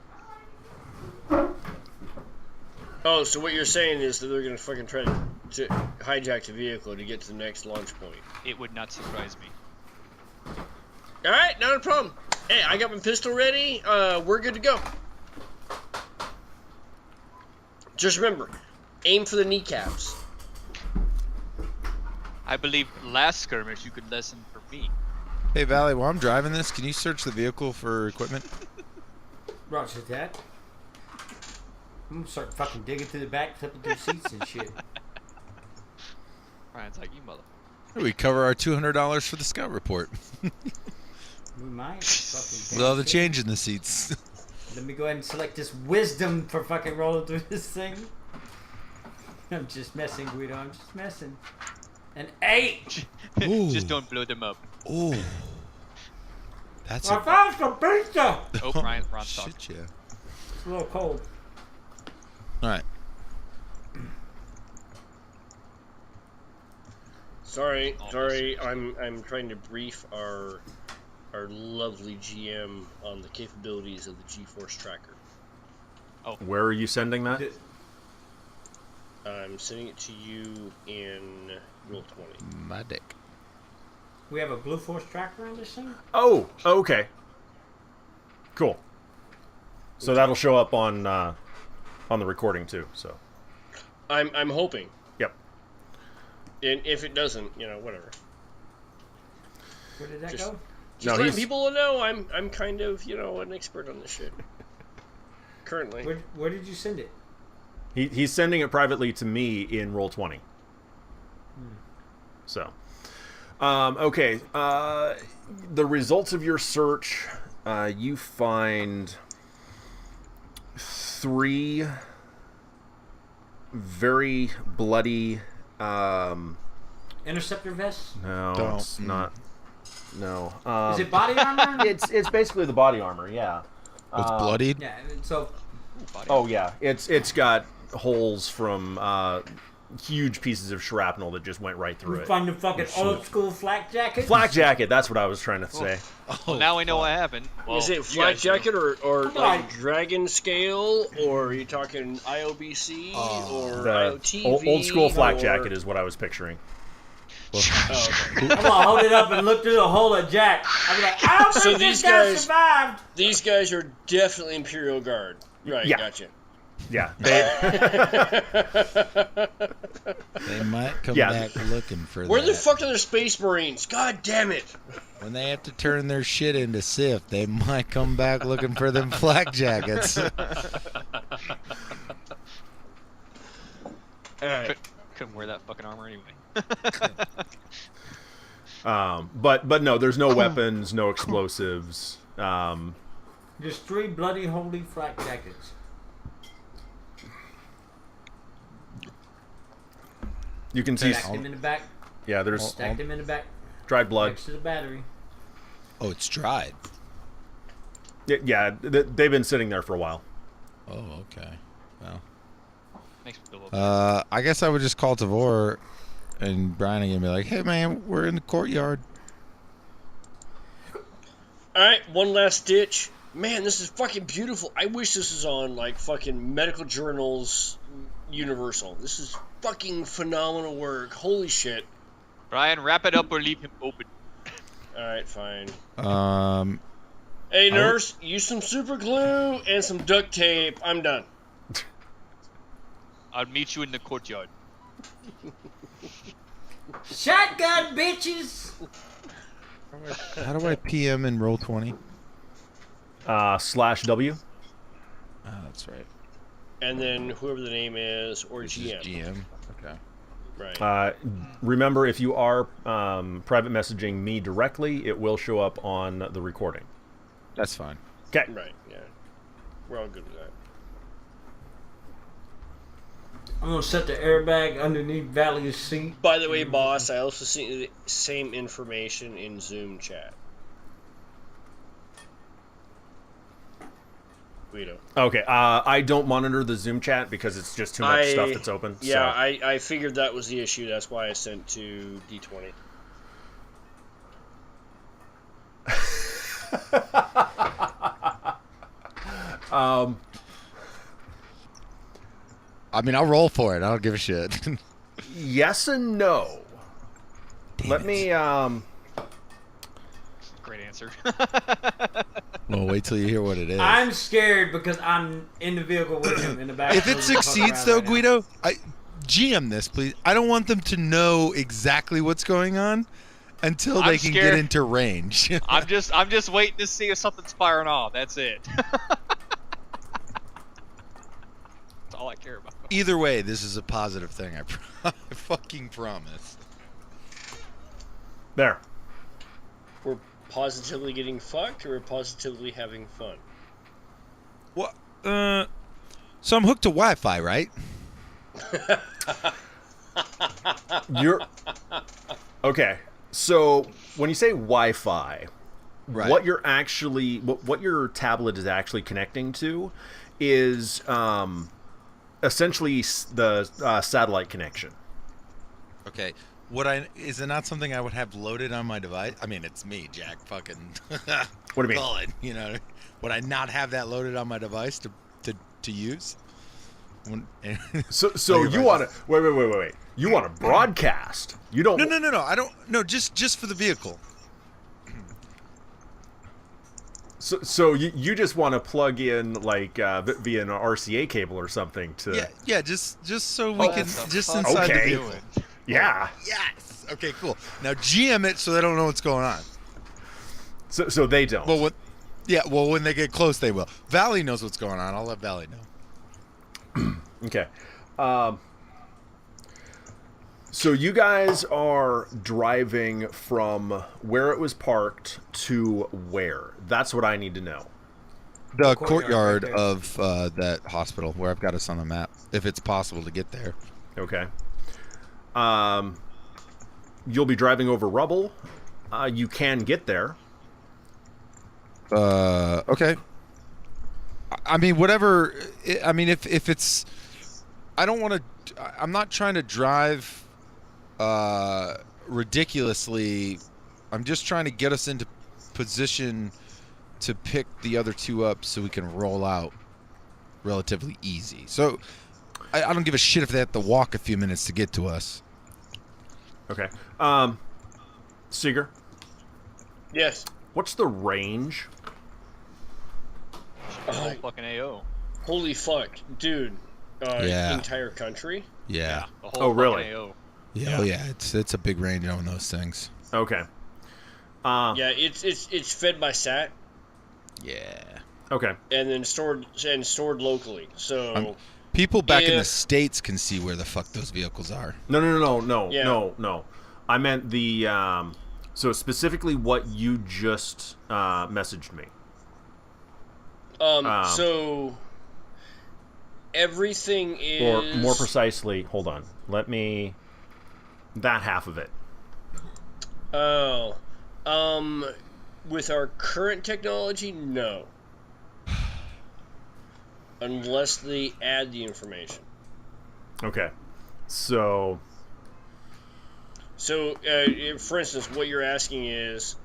Oh, so what you're saying is that they're gonna fucking try to hijack the vehicle to get to the next launch point. It would not surprise me. All right, not a problem. Hey, I got my pistol ready. We're good to go. Just remember, aim for the kneecaps. I believe last skirmish you could lesson for me. Hey Valley, while I'm driving this, can you search the vehicle for equipment? Roger that. I'm gonna start fucking digging through the back, flipping through seats and shit. Brian's like, you mother. We cover our $200 for the scout report We might fucking. with all the change in the seats. Let me go ahead and select this wisdom for fucking rolling through this thing. I'm just messing, Guido. I'm just messing. An 8. Ooh. Just don't blow them up. Oh, that's I found some pizza. Oh, Ron's talking. shit, yeah. It's a little cold. All right. Sorry, Almost. sorry. I'm trying to brief our lovely GM on the capabilities of the G-Force tracker. Where are you sending that? I'm sending it to you in Roll 20. My dick. We have a Blue Force tracker on this thing? Oh, okay. Cool. So that'll show up on the recording too. So. I'm hoping, Yep. and if it doesn't, whatever. Where did that Just- go? Just No, letting he's- people know I'm kind of an expert on this shit. Currently. Where did you send it? He's sending it privately to me in Roll20. So. Okay. The results of your search, you find 3 very bloody. Interceptor vest? No, Don't. it's not. No. Is it body armor? It's basically the body armor. Yeah. It's bloodied. Yeah. So Oh yeah. It's got holes from huge pieces of shrapnel that just went right through you it. find the fucking old school flak jacket. Flak jacket. That's what I was trying to say. Well, now we know what happened. Well, Is it you flak guys know. jacket or Come like on. dragon scale, or are you talking IOBC or The IOTV? old school flak or- jacket is what I was picturing. Oh, okay. I'm gonna hold it up and look through the hole of Jack. I'm like, I don't So think these this guy guys- survived. These guys are definitely Imperial Guard. Right, Yeah. gotcha. Yeah. They might come Yeah. back looking for Where that. the fuck are their Space Marines? God damn it! When they have to turn their shit into Sith, they might come back looking for them flak jackets. Alright. Couldn't wear that fucking armor anyway. But no, there's no weapons, no explosives. Just 3 bloody holy flak jackets. You can see. Stacked him in the back. Yeah, there's Stacked him in the back dried blood. next to the battery. Oh, it's dried. Yeah, they've been sitting there for a while. Oh, okay. Well, Makes me feel a little bad. I guess I would just call Tavor and Brian and be like, "Hey, man, we're in the courtyard." Alright, one last ditch. Man, this is fucking beautiful. I wish this was on, like, fucking medical journals Universal. This is fucking phenomenal work. Holy shit. Brian, wrap it up or leave him open. Alright, fine. I Hey, would- nurse, use some super glue and some duct tape. I'm done. I'll meet you in the courtyard. Shotgun, bitches! How do I PM in Roll20? /W. Oh, that's right. And then whoever the name is, or This is GM. GM. Okay. Right. Remember, if you are private messaging me directly, it will show up on the recording. That's fine. Okay. Right, yeah. We're all good with that. I'm gonna set the airbag underneath Valley's seat. By the way, boss, I also see the same information in Zoom chat. Guido. Okay. I don't monitor the Zoom chat because it's just too much stuff that's open. Yeah, so. I figured that was the issue. That's why I sent to D20. I mean, I'll roll for it. I don't give a shit. Yes and no. Let me. Great answer. Well, wait till you hear what it is. I'm scared because I'm in the vehicle with him in the back. If it succeeds, though, Guido, GM this, please. I don't want them to know exactly what's going on until they I'm can scared. get into range. I'm just waiting to see if something's firing off. That's it. That's all I care about. Either way, this is a positive thing. I fucking promise. There. We're positively getting fucked, or we're positively having fun? What? So I'm hooked to Wi-Fi, right? You're. Okay. So when you say Wi-Fi, Right. what you're actually, what your tablet is actually connecting to, is essentially the satellite connection. Okay. Is it not something I would have loaded on my device? I mean, it's me, Jack. Fucking. What do you mean? Call it, you know, would I not have that loaded on my device to use? So you're you right. want to wait. You want to broadcast? You don't. No. I don't. No, just for the vehicle. So you just want to plug in like via an RCA cable or something to. Yeah. Just so we can That's just a inside Okay. the vehicle. Yeah. Yes. Okay. Cool. Now GM it so they don't know what's going on. So they don't. Well, when they get close, they will. Valley knows what's going on. I'll let Valley know. Okay. So you guys are driving from where it was parked to where? That's what I need to know. The Courtyard courtyard right there. of that hospital, where I've got us on the map, if it's possible to get there. Okay. You'll be driving over rubble, You can get there. Okay. I mean, whatever. I mean, if it's, I don't want to. I'm not trying to drive ridiculously. I'm just trying to get us into position to pick the other two up so we can roll out relatively easy. So I don't give a shit if they have to walk a few minutes to get to us. Okay. Seiger, Yes. what's the range? Oh, fucking AO. Holy fuck, dude. Yeah. Entire country? Yeah. The whole Oh, really? fucking AO. Yeah. Oh, yeah. It's a big range on those things. Okay. Yeah, it's fed by SAT Yeah. Okay. and then stored locally. So People back in the If- States can see where the fuck those vehicles are. No. Yeah. No. I meant the so specifically what you just messaged me. so everything is Or more precisely, hold on. That half of it. Oh. With our current technology, no. Unless they add the information. Okay. So, So, for instance, what you're asking is,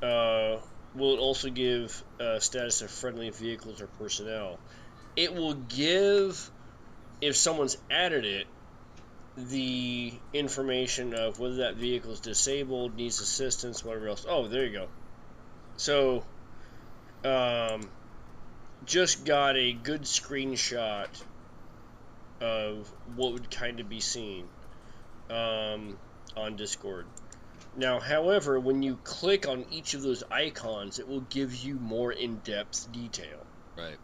will it also give status of friendly vehicles or personnel? It will give, if someone's added it, the information of whether that vehicle is disabled, needs assistance, whatever else. Oh, there you go. So, just got a good screenshot of what would kind of be seen on Discord. Now, however, when you click on each of those icons, it will give you more in-depth detail. Right.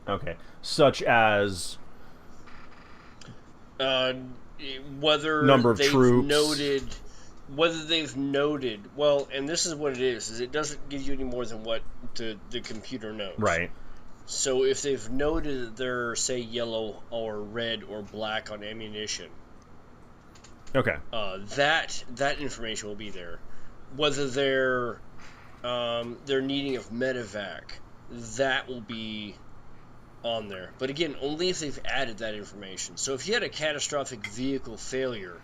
okay. Such as Whether Number of they've troops. whether they've noted, well, and this is what it is it doesn't give you any more than what the computer knows. right. So if they've noted that they're, say, yellow or red or black on ammunition, Okay. that information will be there. Whether they're needing of medevac, that will be on there. But again, only if they've added that information. So if you had a catastrophic vehicle failure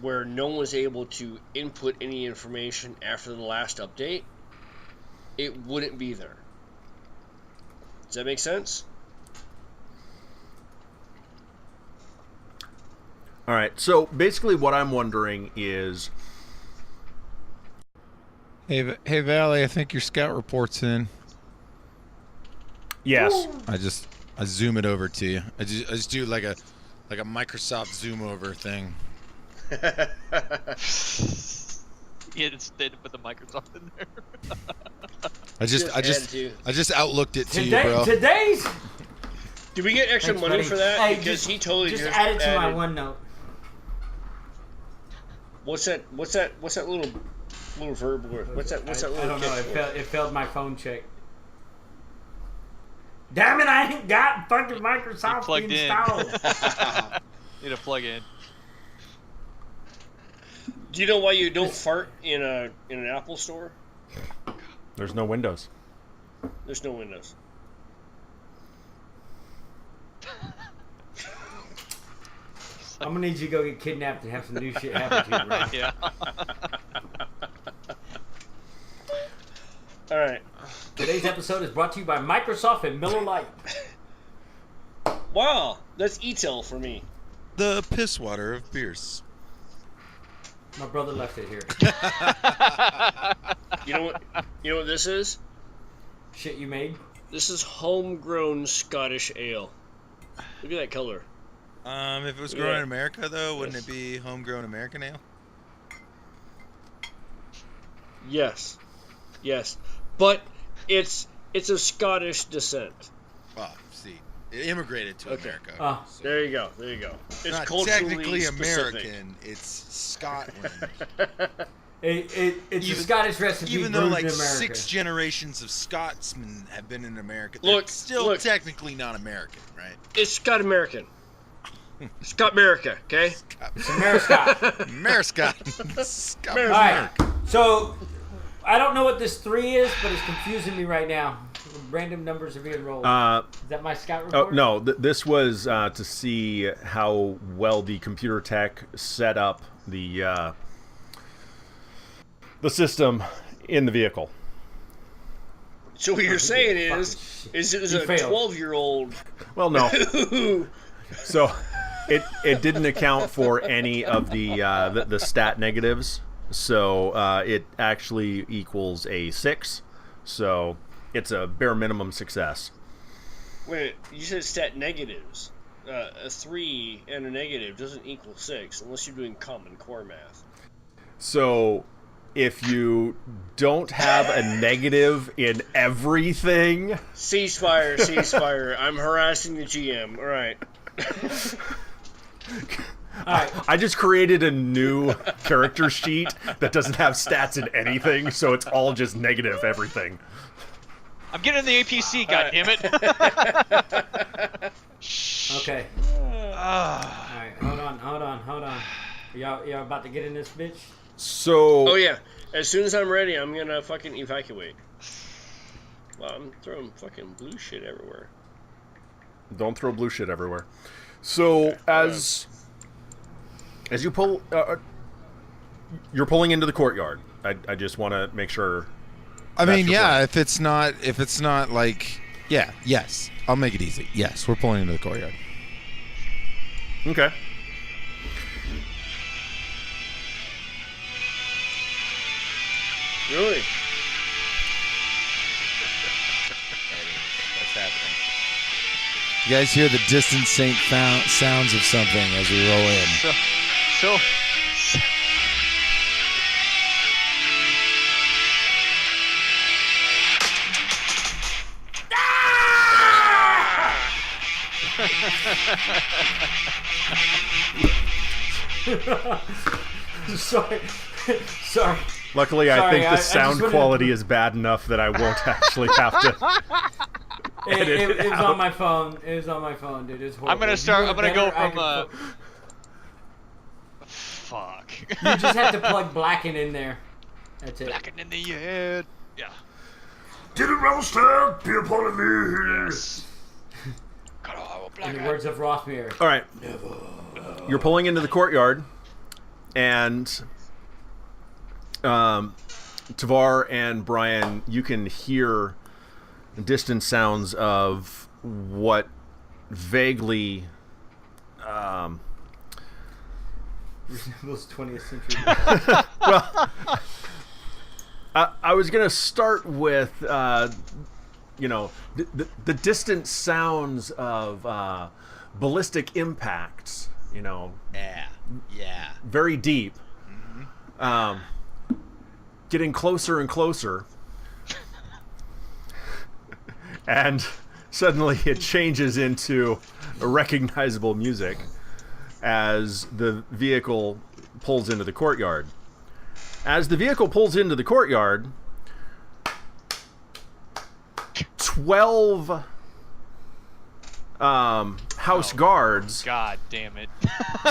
where no one was able to input any information after the last update, it wouldn't be there. Does that make sense? All right. So basically, what I'm wondering is, Hey, Valley, I think your scout report's in. yes. I zoom it over to you. I just do like a Microsoft zoom over thing. Yeah, instead put the Microsoft in there. I just outlooked it to you, bro. Today's. Did we get extra Thanks, money buddy. for that? Hey, Because he totally just add it to my added- OneNote. What's that little verb word? What's that little? I don't know. kick word? It failed my phone check. Damn it! I ain't got fucking Microsoft plugged in. installed. Need to plug in. Do you know why you don't fart in an Apple store? There's no windows. There's no windows. I'm gonna need you to go get kidnapped and have some new shit happen to you, bro. Yeah. All right. Today's episode is brought to you by Microsoft and Miller Lite. Wow, that's ETEL for me. The piss water of beers. My brother left it here. You know what this is? Shit you made? This is homegrown Scottish ale. Look at that color. If it was grown Yeah. in America, though, wouldn't it be homegrown American ale? Yes, but it's of Scottish descent. Well, see, it immigrated to Okay. America. Oh. so There you go. It's not culturally technically specific. American. It's Scotland. It's a Scottish recipe Even though brewed like in America. 6 generations of Scotsmen have been in America, Look, they're still look. technically not American, right? It's Scott American. Scott America, okay? America. Ameriscot. Scott All right. So, I don't know what this 3 is, but it's confusing me right now. Random numbers are being rolled. Is that my scout report? Oh no, this was to see how well the computer tech set up the system in the vehicle. So what you're saying is it was a 12-year-old. Well, no. So it didn't account for any of the stat negatives. So it actually equals a 6. So it's a bare minimum success. Wait, you said stat negatives. A 3 and a negative doesn't equal 6 unless you're doing Common Core math. So if you don't have a negative in everything... Ceasefire. I'm harassing the GM. All right. I just created a new character sheet that doesn't have stats in anything, so it's all just negative everything. I'm getting the APC, goddammit. Okay. Alright, hold on. Y'all about to get in this bitch? So... Oh, yeah. As soon as I'm ready, I'm gonna fucking evacuate. Well, I'm throwing fucking blue shit everywhere. Don't throw blue shit everywhere. So, Okay. as you pull... you're pulling into the courtyard. I just want to make sure... I mean, your yeah, plan. if it's not like, yeah, yes, I'll make it easy. Yes, we're pulling into the courtyard. Okay. Really? What's happening? You guys hear the distant sounds of something as we roll in. So Sorry. Luckily, I Sorry, think I the just sound wanted- quality is bad enough that I won't actually have to... It was on my phone. It was on my phone, dude. It's horrible. I'm gonna You start. were I'm gonna go better, I from. could Fuck. You just have to plug Blacken in there. That's it. Blackened in the head. Yeah. Did it roster be upon me? Yes. God, oh, In the Blackened. words of Rothmere. All right. You're pulling into the courtyard, and Tavar and Brian, you can hear distant sounds of what vaguely Resembles 20th century. well, I was gonna start with the distant sounds of ballistic impacts, Yeah. very deep, getting closer and closer, and suddenly it changes into a recognizable music as the vehicle pulls into the courtyard. As the vehicle pulls into the courtyard, 12 house guards God damn it.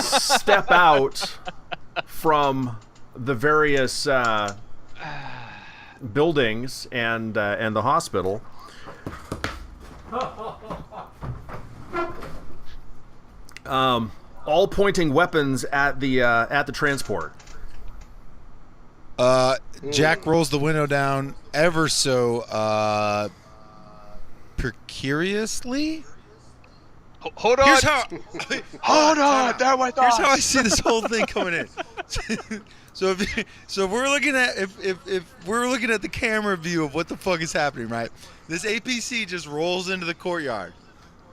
step out from the various buildings and the hospital. All pointing weapons at the transport. Jack rolls the window down ever so precariously. Hold on. Here's how. Hold on. There my Here's thoughts. how I see this whole thing coming in. So if we're looking at if we're looking at the camera view of what the fuck is happening, right? This APC just rolls into the courtyard.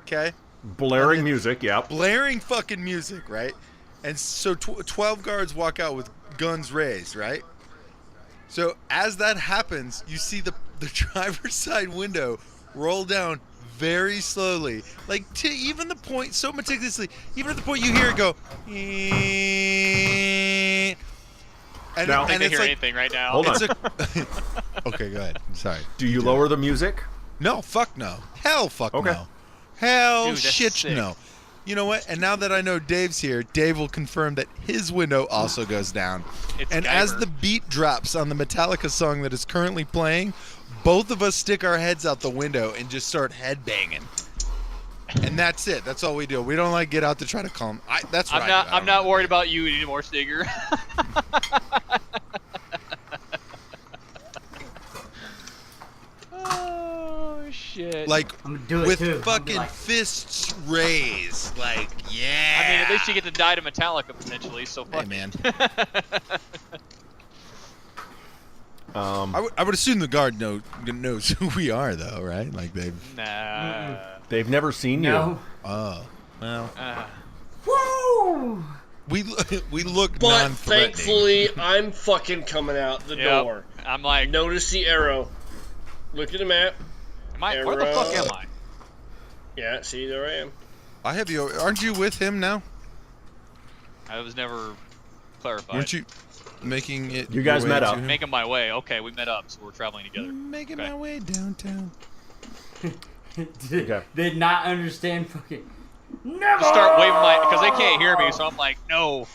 Okay? Blaring music, yep. Blaring fucking music, right? And so 12 guards walk out with guns raised, right? So as that happens, you see the driver's side window roll down very slowly, like to even the point, so meticulously, even at the point you hear it go. And, Now- I don't think and they it's hear like, anything right now. Hold on. Okay, go ahead. I'm sorry. Do you lower the music? No, fuck no. Hell, fuck Okay. no. Hell, Dude, that's shit, sick. no. You know what? And now that I know Dave's here, Dave will confirm that his window also goes down. It's And Guyver. as the beat drops on the Metallica song that is currently playing, both of us stick our heads out the window and just start headbanging. And that's it. That's all we do. We don't like get out to try to calm. That's what I'm not worried about you anymore, Seiger. Oh shit! I'm gonna do it with too. fucking Like, fists raised. Like, yeah. I mean, at least you get to die to Metallica potentially. So fuck Hey, man. Um, I would assume the guard knows who we are, though, right? Like Nah. they've never seen no. oh, well, Woo! we look But non-threatening. thankfully, I'm fucking coming out the Yep. door. I'm like, Notice the arrow. Look at the map. where the fuck am I? Yeah, see, there I am. I have you. Aren't you with him now? I was never clarified. Weren't you making it? You guys your way met to up. him? Making my way. Okay, we met up, so we're traveling together. Making Okay. my way downtown. Okay. Did not understand fucking. Never. Just start waving because they can't hear me, so I'm like, no,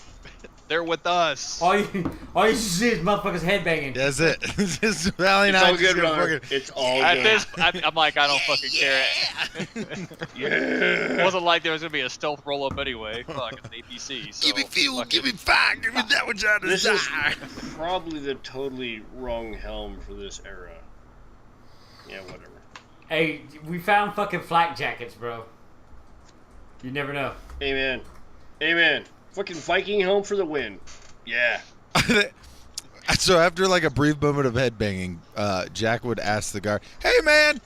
they're with us. All you see is motherfuckers headbanging. That's it. Just Valley and It's I all just good, gonna brother. fucking- It's all At good. this, I'm like, I don't fucking care. It wasn't like there was gonna be a stealth roll up anyway. Fuck, it's an APC. So Give me fuel, fuck give it. me fire, give me that which I This is desire. probably the totally wrong helm for this era. Yeah, whatever. Hey, we found fucking flak jackets, bro. You never know. Amen. Amen. Fucking Viking helm for the win. Yeah. So after like a brief moment of headbanging, Jack would ask the guard, "Hey man,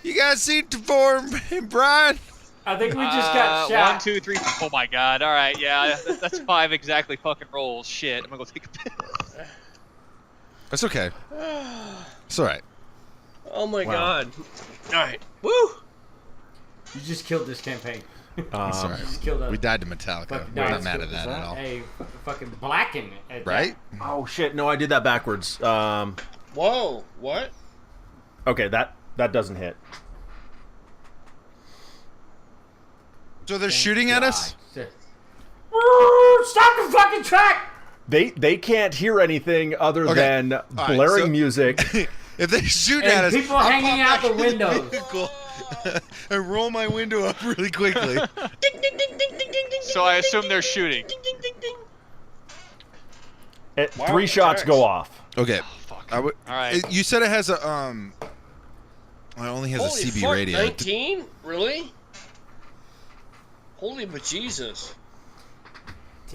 you guys seen Tavor and Brian?" I think we just got shot. 1, 2, 3. Oh my god! All right, yeah, that's 5 exactly fucking rolls. Shit, I'm gonna go take a piss. That's okay. It's all right. Oh my Wow. god. Alright. Woo! You just killed this campaign. It's all You right. just killed us. We died to Metallica. Fucking We're not nice. mad at that at all. Hey, fucking blacken at Right? Oh shit! No, I did that backwards. Whoa. What? Okay, that doesn't hit. So they're shooting at us? that. Woo! Stop the fucking track! They can't hear anything other Okay. than All right, blaring so- music. If they shoot And at us, people I'll hanging pop out the back in windows. vehicle and roll my window up really quickly. Ding, ding, ding, ding, ding, ding, ding, So I ding, assume ding, they're ding, shooting. ding, ding, ding, ding. Wow, 3 shots attacks. go off. Okay. Fuck. I would. All right. You said it has a Well, it only has Holy a CB fuck, radio. 19? Really? Holy bejesus.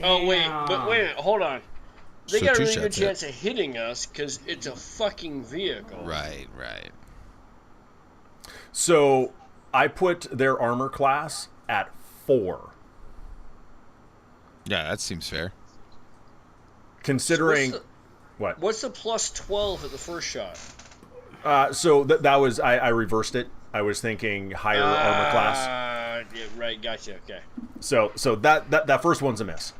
Oh, wait. But wait, hold on. They So got a 2 really good shots hit. chance of hitting us because it's a fucking vehicle. Right, right. So I put their armor class at 4, Yeah, that seems fair. considering what. What's the plus 12 at the first shot? So that was I reversed it. I was thinking higher armor class. Yeah, right, gotcha, okay. So that first one's a miss.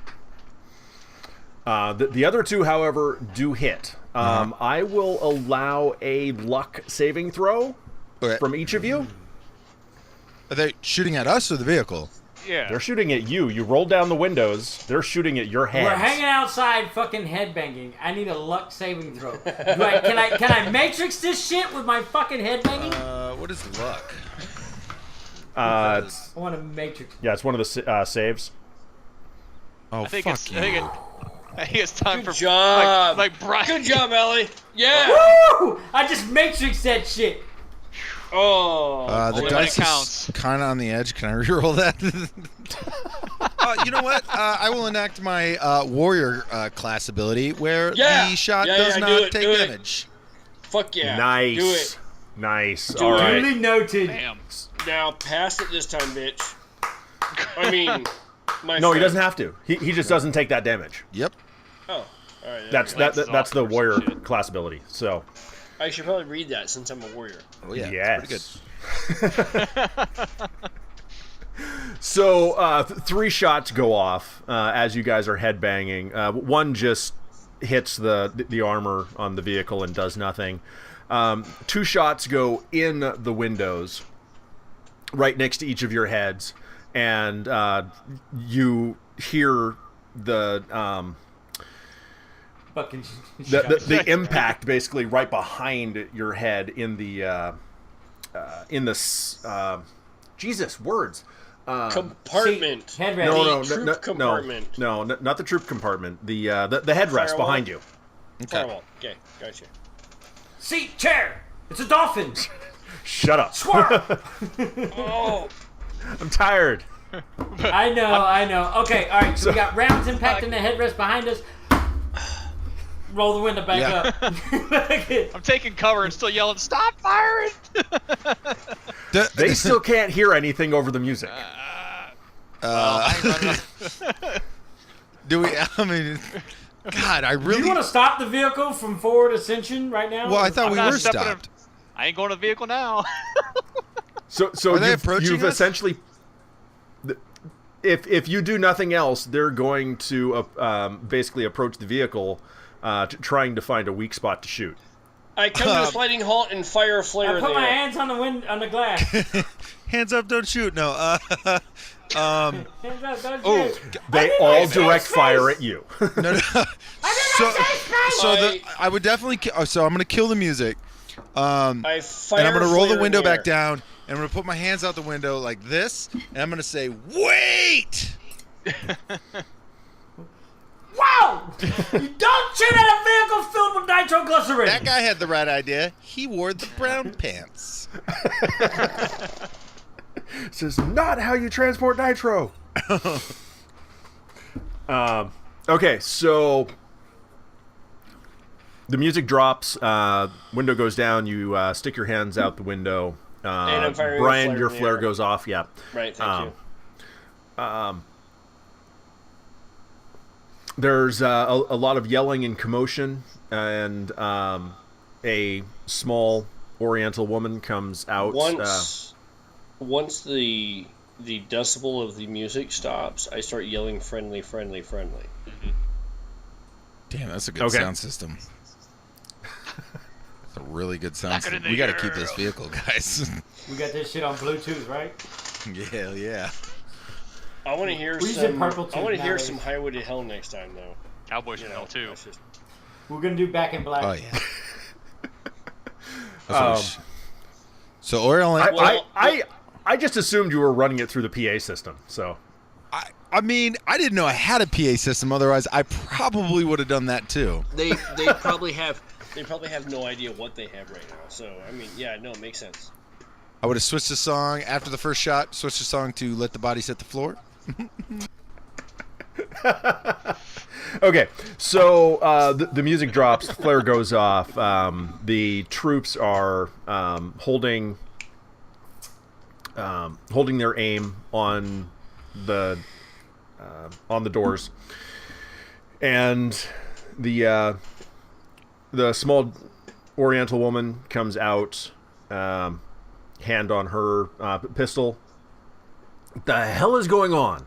The other 2, however, do hit. I will allow a luck saving throw Okay. from each of you. Are they shooting at us or the vehicle? Yeah. They're shooting at you. You roll down the windows. They're shooting at your heads. We're hanging outside fucking headbanging. I need a luck saving throw. Right, can I matrix this shit with my fucking headbanging? What is luck? I want to matrix. Yeah, it's one of the saves. Oh, I think fuck it's. you. I think it's time Good for job. Like Brian. Good job, Ellie. Yeah. Woo! I just matrixed that shit. Oh. The Only when dice it is counts. kind of on the edge. Can I reroll that? You know what? I will enact my warrior class ability where Yeah. the shot Yeah, does yeah, not do it, take do it. damage. Fuck yeah. Nice. Do it. Nice. Do All it. right. Duly noted. Damn. Now, pass it this time, bitch. I mean, my No, he friend. doesn't have to. He just doesn't take that damage. Yep. Oh, all right. That's Lance is that's the off or some warrior shit. class ability. So I should probably read that since I'm a warrior. Oh yeah. yes. Pretty good. So 3 shots go off as you guys are headbanging. One just hits the armor on the vehicle and does nothing. 2 shots go in the windows, right next to each of your heads, and you hear the Fucking the impact basically right behind your head in the Jesus words. Compartment. Headrest. No, Compartment. no, not the troop compartment. The headrest Firewall? behind you. Firewall. Okay, gotcha. Seat, chair. It's a dolphin. Shut up. Swerve. Oh, I'm tired. I know. Okay, all right. So we got rounds impacting the headrest behind us. Roll the window back up. I'm taking cover and still yelling, "Stop firing!" They still can't hear anything over the music. Do we? I mean, God, I Do really. you want to stop the vehicle from forward ascension right now? Well, I thought we not were stepping stopped. I ain't going to the vehicle now. So Are they you've approaching us? essentially, if you do nothing else, they're going to basically approach the vehicle, trying to find a weak spot to shoot. I come to a sliding halt and fire a flare I in put the my air. hands on the glass. Hands up, don't shoot. No. Hands up, don't Oh, shoot. They all direct fire at you. no. I would definitely. So I'm gonna kill the music. I fire And I'm gonna roll the flare window in the air. back down, and I'm gonna put my hands out the window like this, and I'm gonna say, "Wait!" Wow! You don't shoot at a vehicle filled with nitroglycerin. That guy had the right idea. He wore the brown pants. This is not how you transport nitro. Okay, so the music drops, window goes down, you stick your hands out the window. And I'm firing a Brian, flare your in the flare air. goes off, yeah. Right, thank you. There's a lot of yelling and commotion, and a small Oriental woman comes out. Once the decibel of the music stops, I start yelling friendly, friendly, friendly. Damn, that's a good Okay. sound system. That's a really good sound Knock it in system. the We got to keep girl. this vehicle, guys. We got this shit on Bluetooth, right? yeah. I want to hear We said some. purple I want to tube hear nowadays. some Highway to Hell next time, though. Cowboys You should know, know too. that's just- We're gonna do Back in Black. Oh yeah. So Oriole. I just assumed you were running it through the PA system, so. I mean, I didn't know I had a PA system. Otherwise, I probably would have done that too. They probably have no idea what they have right now. So I mean, yeah, no, it makes sense. I would have switched the song after the first shot. Switched the song to "Let the Bodies Hit the Floor." Okay, so the music drops, flare goes off. The troops are holding their aim on the doors, and the small Oriental woman comes out, hand on her pistol. What the hell is going on?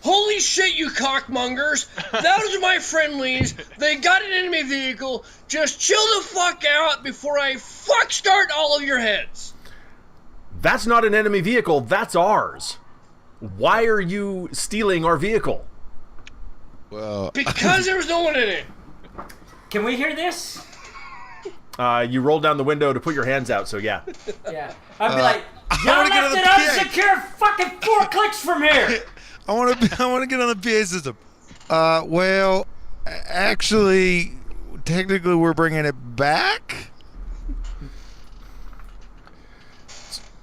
Holy shit, you cockmongers! Those are my friendlies. They got an enemy vehicle. Just chill the fuck out before I fuck start all of your heads. That's not an enemy vehicle. That's ours. Why are you stealing our vehicle? Well, Because there was no one in it. Can we hear this? You roll down the window to put your hands out, so yeah. Yeah. I'd be like, y'all wanna get on left the it PA. unsecure fucking 4 clicks from here. I want to get on the PA system. Well, actually, technically, we're bringing it back.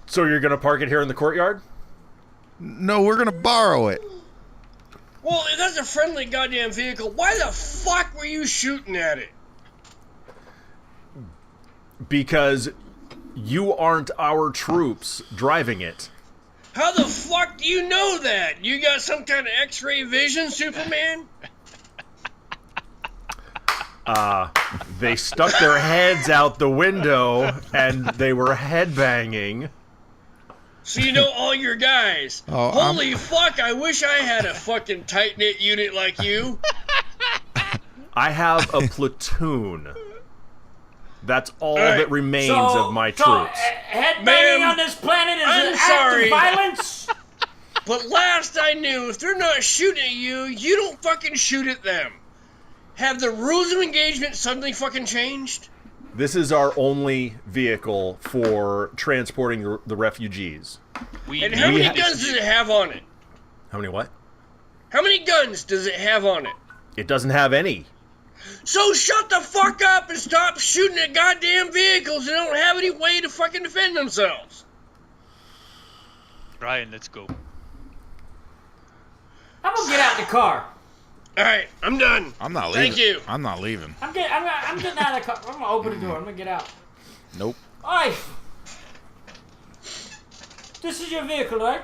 So you're gonna park it here in the courtyard? No, we're gonna borrow it. Well, if that's a friendly goddamn vehicle, why the fuck were you shooting at it? Because you aren't our troops driving it. How the fuck do you know that? You got some kind of X-ray vision, Superman? They stuck their heads out the window and they were headbanging. So you know all your guys. Oh, Holy fuck, I wish I had a fucking tight-knit unit like you. I have a platoon. That's all right. that remains of my troops. Headbanging Ma'am, on this planet is I'm an sorry. act of violence. But last I knew, if they're not shooting at you, you don't fucking shoot at them. Have the rules of engagement suddenly fucking changed? This is our only vehicle for transporting the refugees. And how many guns does it have on it? How many what? How many guns does it have on it? It doesn't have any. So shut the fuck up and stop shooting at goddamn vehicles that don't have any way to fucking defend themselves. Brian, let's go. I'm gonna get out the car. Alright, I'm done. I'm not leaving. Thank you. I'm not leaving. I'm getting out of the car. I'm gonna open the door. I'm gonna get out. Nope. Oi! This is your vehicle, right?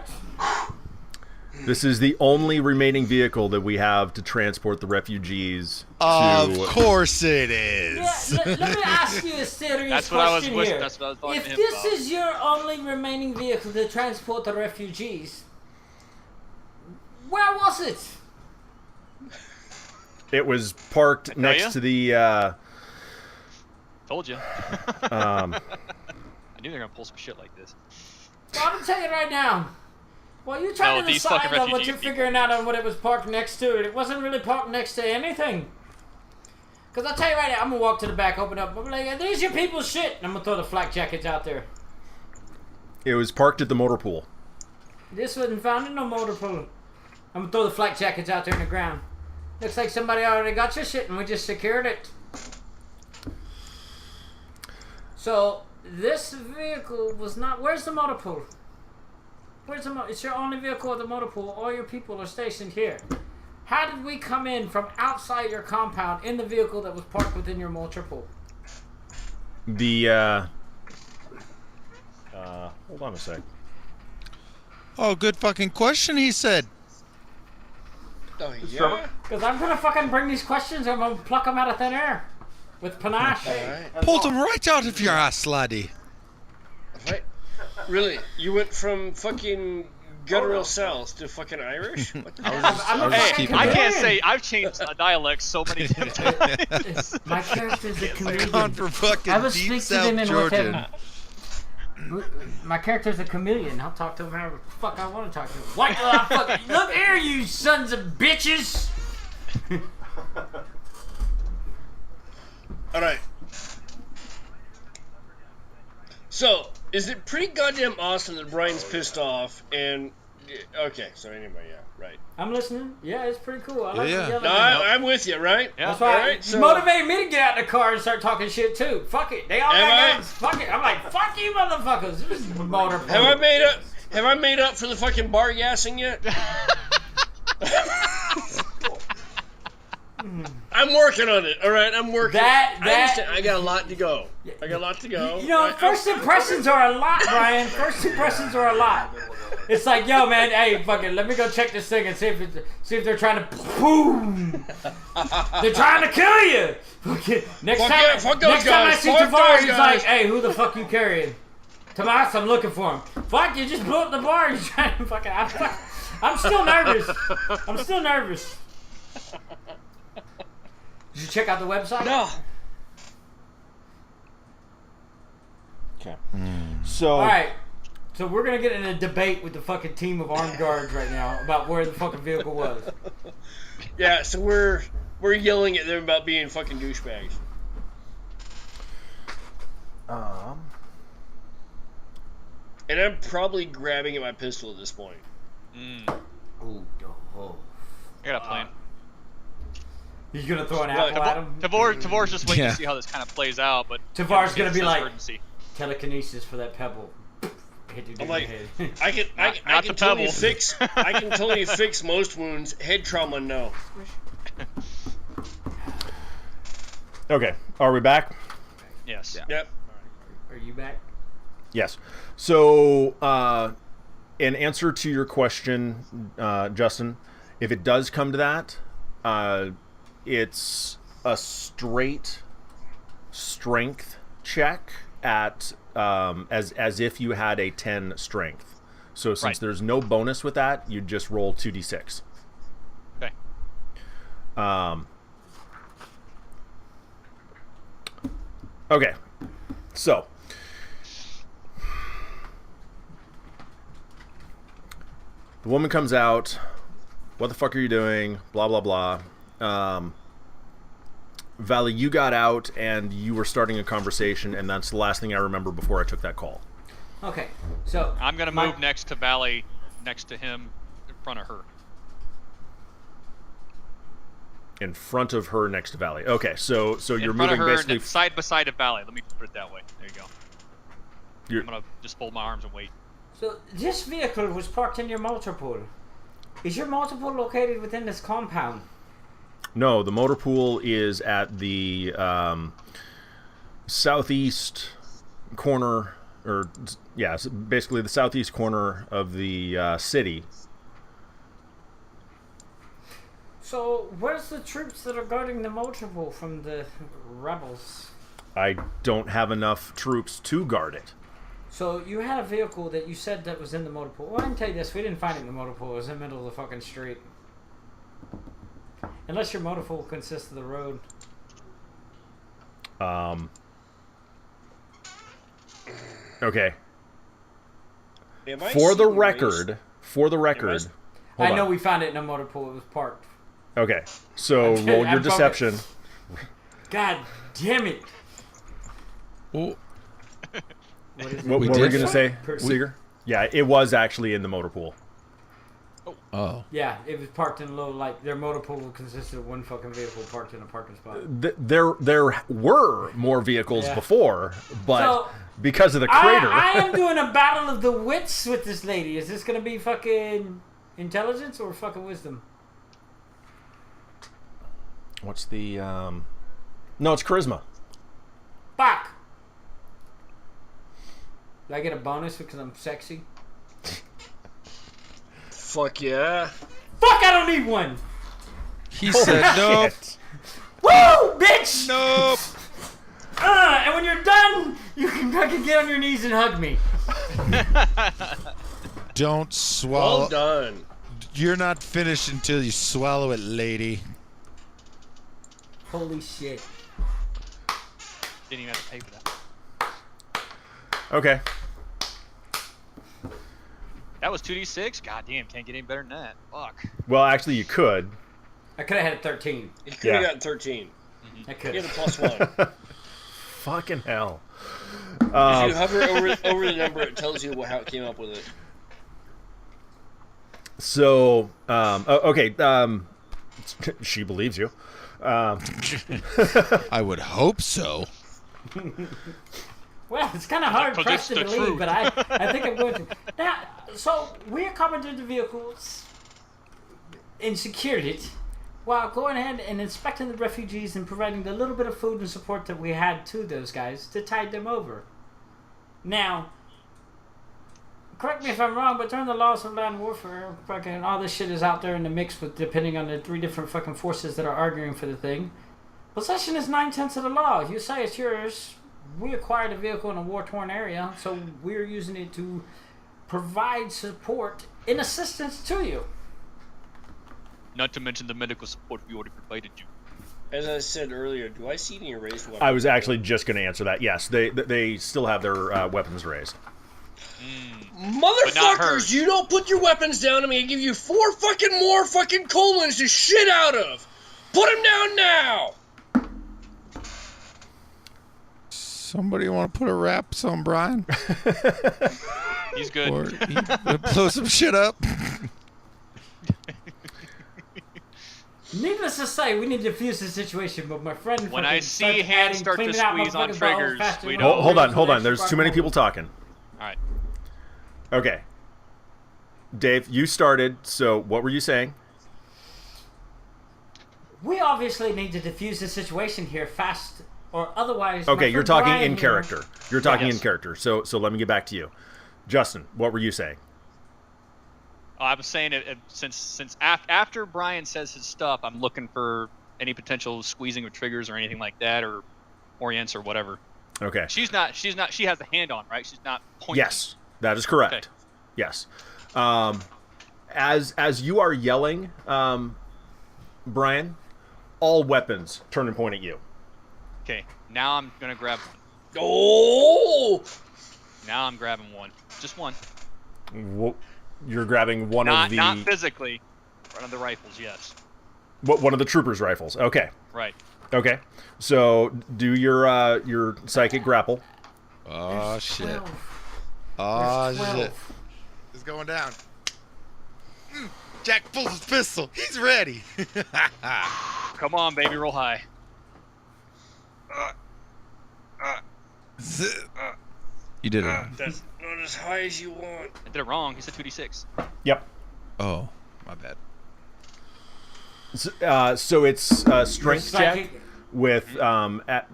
This is the only remaining vehicle that we have to transport the refugees Of to... course it is. Yeah, let me ask you a serious question here. That's what I was talking If to him this about. is your only remaining vehicle to transport the refugees, where was it? It was parked next to the... Told you. I knew they were gonna pull some shit like this. Well, I'm gonna tell you right now. Well, you're trying to these decide fucking on what refugee you're people. figuring out on what it was parked next to. It wasn't really parked next to anything. Because I'll tell you right now, I'm going to walk to the back, open up, I'm like, these your people's shit. And I'm going to throw the flak jackets out there. It was parked at the motor pool. This wasn't found in no motor pool. I'm going to throw the flak jackets out there in the ground. Looks like somebody already got your shit and we just secured it. So, this vehicle was not... Where's the motor pool? It's your only vehicle at the motor pool. All your people are stationed here. How did we come in from outside your compound in the vehicle that was parked within your motor pool? Hold on a sec. Oh, good fucking question, he said. Oh, yeah? Because I'm going to fucking bring these questions and I'm going to pluck them out of thin air. With panache. Pulled him right out of your ass, laddie. Right? Really? You went from fucking guttural South to fucking Irish? What the hell? I'm a Hey, fucking I chameleon. can't say I've changed dialects so many damn times. My character's a Gone chameleon. for fucking I will deep speak to South them in Georgian. My character's a chameleon. I'll talk to him however the fuck I want to talk to him. What the fuck? Look here, you sons of bitches! Alright. So, is it pretty goddamn awesome that Brian's pissed off and... Okay, so anyway, yeah, right. I'm listening. Yeah, it's pretty cool. I like Yeah. the yelling. No, I'm with you, right? Yeah. That's why Alright, you so... motivated me to get out in the car and start talking shit too. Fuck it. They all Am got I? guns. Fuck it. I'm like, fuck you motherfuckers. This is motor pool. Have I made up for the fucking bar gassing yet? I'm working on it, alright? I'm working. I understand. I got a lot to go. I got a lot to go. You know, first impressions are a lot, Brian. First impressions are a lot. It's like, yo, man, hey, fucking, let me go check this thing and see if they're trying to, boom. They're trying to kill you. Okay. Next Fuck time, yeah, fuck those next time I guys, see fuck Tavares, those he's guys. like, hey, who the fuck you carrying? Tomas, I'm looking for him. Fuck, you just blew up the bar. You're trying to fucking, I'm still nervous. I'm still nervous. Did you check out the website? No. Okay. So... All right. So we're gonna get in a debate with the fucking team of armed guards right now about where the fucking vehicle was. Yeah, so we're yelling at them about being fucking douchebags. And I'm probably grabbing at my pistol at this point. Oh, oh. I got a plan. He's gonna throw an What, apple at him. Tavor's just waiting Yeah. to see how this kind of plays out, but Tavar's gonna be sense of like, urgency. telekinesis for that pebble. Hit you in I'm the like, head. I can Not totally the pebble. fix I can totally fix most wounds. Head trauma, no. Okay. Are we back? Yes. Yep. Are you back? Yes. So, in answer to your question, Justin, if it does come to that, it's a straight strength check at as if you had a 10 strength. So since Right. there's no bonus with that, you just roll 2d6. Okay. Okay. So The woman comes out. What the fuck are you doing? Blah, blah, blah. Valley, you got out and you were starting a conversation, and that's the last thing I remember before I took that call. Okay, so I'm gonna move next to Valley, next to him, in front of her. In front of her, next to Valley. Okay, so you're in front moving of her, basically side by side of Valley. Let me put it that way. There you go. You're... I'm gonna just fold my arms and wait. So this vehicle was parked in your motor pool. Is your motor pool located within this compound? No, the motor pool is at the southeast corner, or yeah, basically the southeast corner of the city. So where's the troops that are guarding the motor pool from the rebels? I don't have enough troops to guard it. So you had a vehicle that you said that was in the motor pool. Well, I can tell you this: we didn't find it in the motor pool. It was in the middle of the fucking street. Unless your motor pool consists of the road. Okay. Am I For the seeing record, I know we found it in a motor pool. It was parked. Okay, so roll your deception. God damn it! Well, What were you going to say, Seiger? Yeah, it was actually in the motor pool. oh. Yeah, it was parked in a low, like, their motor pool consisted of one fucking vehicle parked in a parking spot. There were more vehicles before, but So, because of the crater... I am doing a battle of the wits with this lady. Is this going to be fucking intelligence or fucking wisdom? What's the... No, it's charisma. Fuck! Do I get a bonus because I'm sexy? Fuck yeah. Fuck, I don't need one! He said nope. Woo, bitch! Nope. And when you're done, you can fucking get on your knees and hug me. Don't swallow. Well done. You're not finished until you swallow it, lady. Holy shit. Didn't even have to pay for that. Okay. That was 2d6? God damn, can't get any better than that. Fuck. Well, actually, you could. I could have had a 13. You could have Yeah. gotten 13. I could You had a have. +1. Fucking hell. If you hover over the number, it tells you how it came up with it. So, okay. She believes you. I would hope so. Well, it's kind of hard Because pressed it's to the believe, truth. but I think I'm going to. Now, so we accommodated the vehicles and secured it while going ahead and inspecting the refugees and providing the little bit of food and support that we had to those guys to tide them over. Now, correct me if I'm wrong, but during the laws of land warfare, fucking all this shit is out there in the mix with depending on the 3 different fucking forces that are arguing for the thing. Possession is 9/10 of the law. You say it's yours. We acquired a vehicle in a war-torn area, so we're using it to provide support and assistance to you. Not to mention the medical support we already provided you. As I said earlier, do I see any raised weapons? I was actually just going to answer that. Yes, they still have their weapons raised. But not hers. Motherfuckers, you don't put your weapons down on me. I give you 4 fucking more fucking colons to shit out of. Put them down now. Somebody want to put a wraps on Brian? He's good. Or blow some shit up? Needless to say, we need to defuse the situation, but my friend When fucking I see starts hands adding, start to cleaning out squeeze on motherfucking balls triggers, faster we than don't- all Hold on, the hold on. rest There's of too many our people talking. Alright. Okay. Dave, you started, so what were you saying? We obviously need to defuse the situation here fast, or otherwise. my Okay, you're friend talking Brian in here- character. You're talking Yes. in character. So let me get back to you. Justin, what were you saying? I was saying since after Brian says his stuff, I'm looking for any potential squeezing of triggers or anything like that, or orients or whatever. Okay. She has a hand on, right? She's not pointing. Yes, that is correct. Okay. Yes. As you are yelling, Brian, all weapons turn and point at you. Okay, now I'm gonna grab one. Oh! Now I'm grabbing one. Just one. you're grabbing one of the not physically. One of the rifles, yes. one of the troopers' rifles. Okay. Right. Okay. So do your psychic grapple. Oh shit. 12. Oh There's 12. shit. It's going down. Jack pulls his pistol. He's ready. Come on, baby, roll high. You did it. That's not as high as you want. I did it wrong. He said 2d6. Yep. Oh, my bad. So it's strength check Psychic- with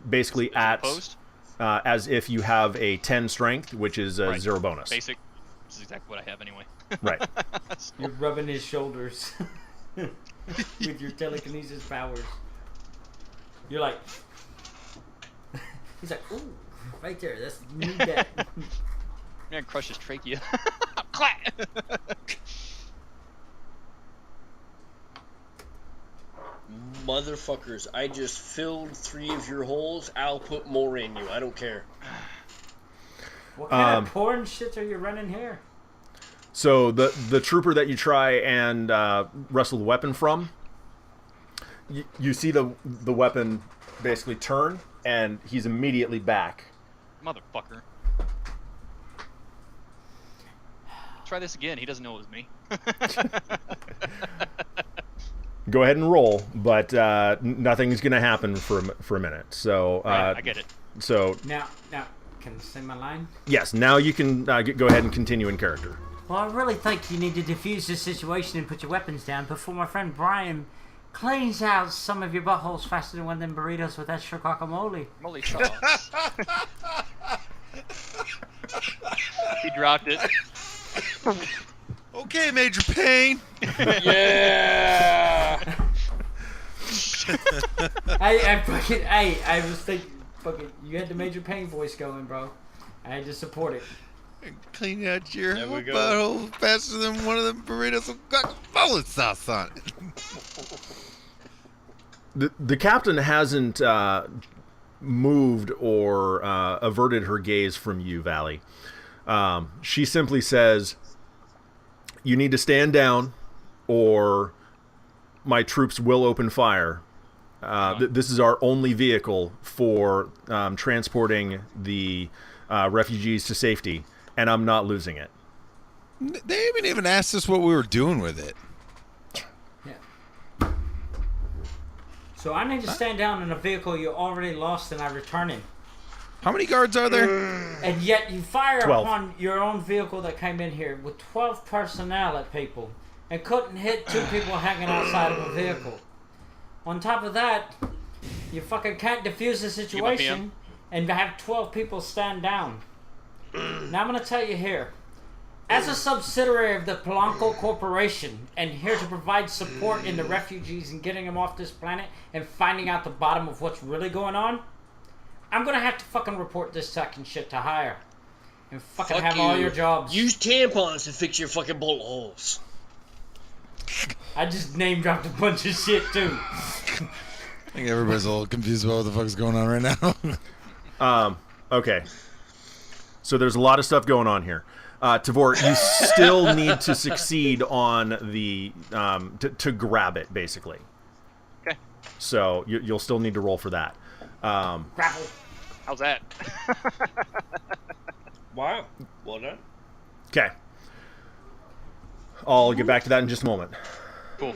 basically Is it at opposed? as if you have a 10 strength, which is a Right. 0 bonus. Basic. This is exactly what I have anyway. Right. You're rubbing his shoulders with your telekinesis powers. You're like, he's like, ooh, right there. That's need that. I'm gonna crush his trachea. Clack! Motherfuckers, I just filled 3 of your holes. I'll put more in you. I don't care. What kind of porn shit are you running here? So the trooper that you try and wrestle the weapon from, you see the weapon basically turn, and he's immediately back. Motherfucker. Try this again. He doesn't know it was me. Go ahead and roll, but nothing's going to happen for a minute. So Right, I get it. So Now, can I say my line? yes, now you can go ahead and continue in character. Well, I really think you need to defuse this situation and put your weapons down before my friend Brian cleans out some of your buttholes faster than one of them burritos with extra guacamole. Moly sauce. He dropped it. Okay, Major Payne. Yeah! I was thinking, fucking, you had the Major Payne voice going, bro. I had to support it. Clean out your There we go. butthole faster than one of them burritos with guacamole sauce on it. The captain hasn't moved or averted her gaze from you, Valley. She simply says, "You need to stand down, or my troops will open fire. This is our only vehicle for transporting the refugees to safety, and I'm not losing it." They haven't even asked us what we were doing with it. Yeah. So I need to stand down in a vehicle you already lost and I return it. How many guards are there? And yet you fire 12. upon your own vehicle that came in here with 12 personnel at people and couldn't hit 2 people hanging outside of a vehicle. On top of that, you fucking can't defuse the situation and have 12 people stand down. Now I'm going to tell you here. As a subsidiary of the Polanco Corporation and here to provide support in the refugees and getting them off this planet and finding out the bottom of what's really going on, I'm going to have to fucking report this second shit to hire. And fucking have all your jobs. Use tampons to fix your fucking bullet holes. I just name dropped a bunch of shit too. I think everybody's a little confused about what the fuck's going on right now. Okay. So there's a lot of stuff going on here. Tavor, you still need to succeed on the to grab it, basically. Okay. So you'll still need to roll for that. Grapple. How's that? Wow. Well done. Okay. I'll get back to that in just a moment. Cool.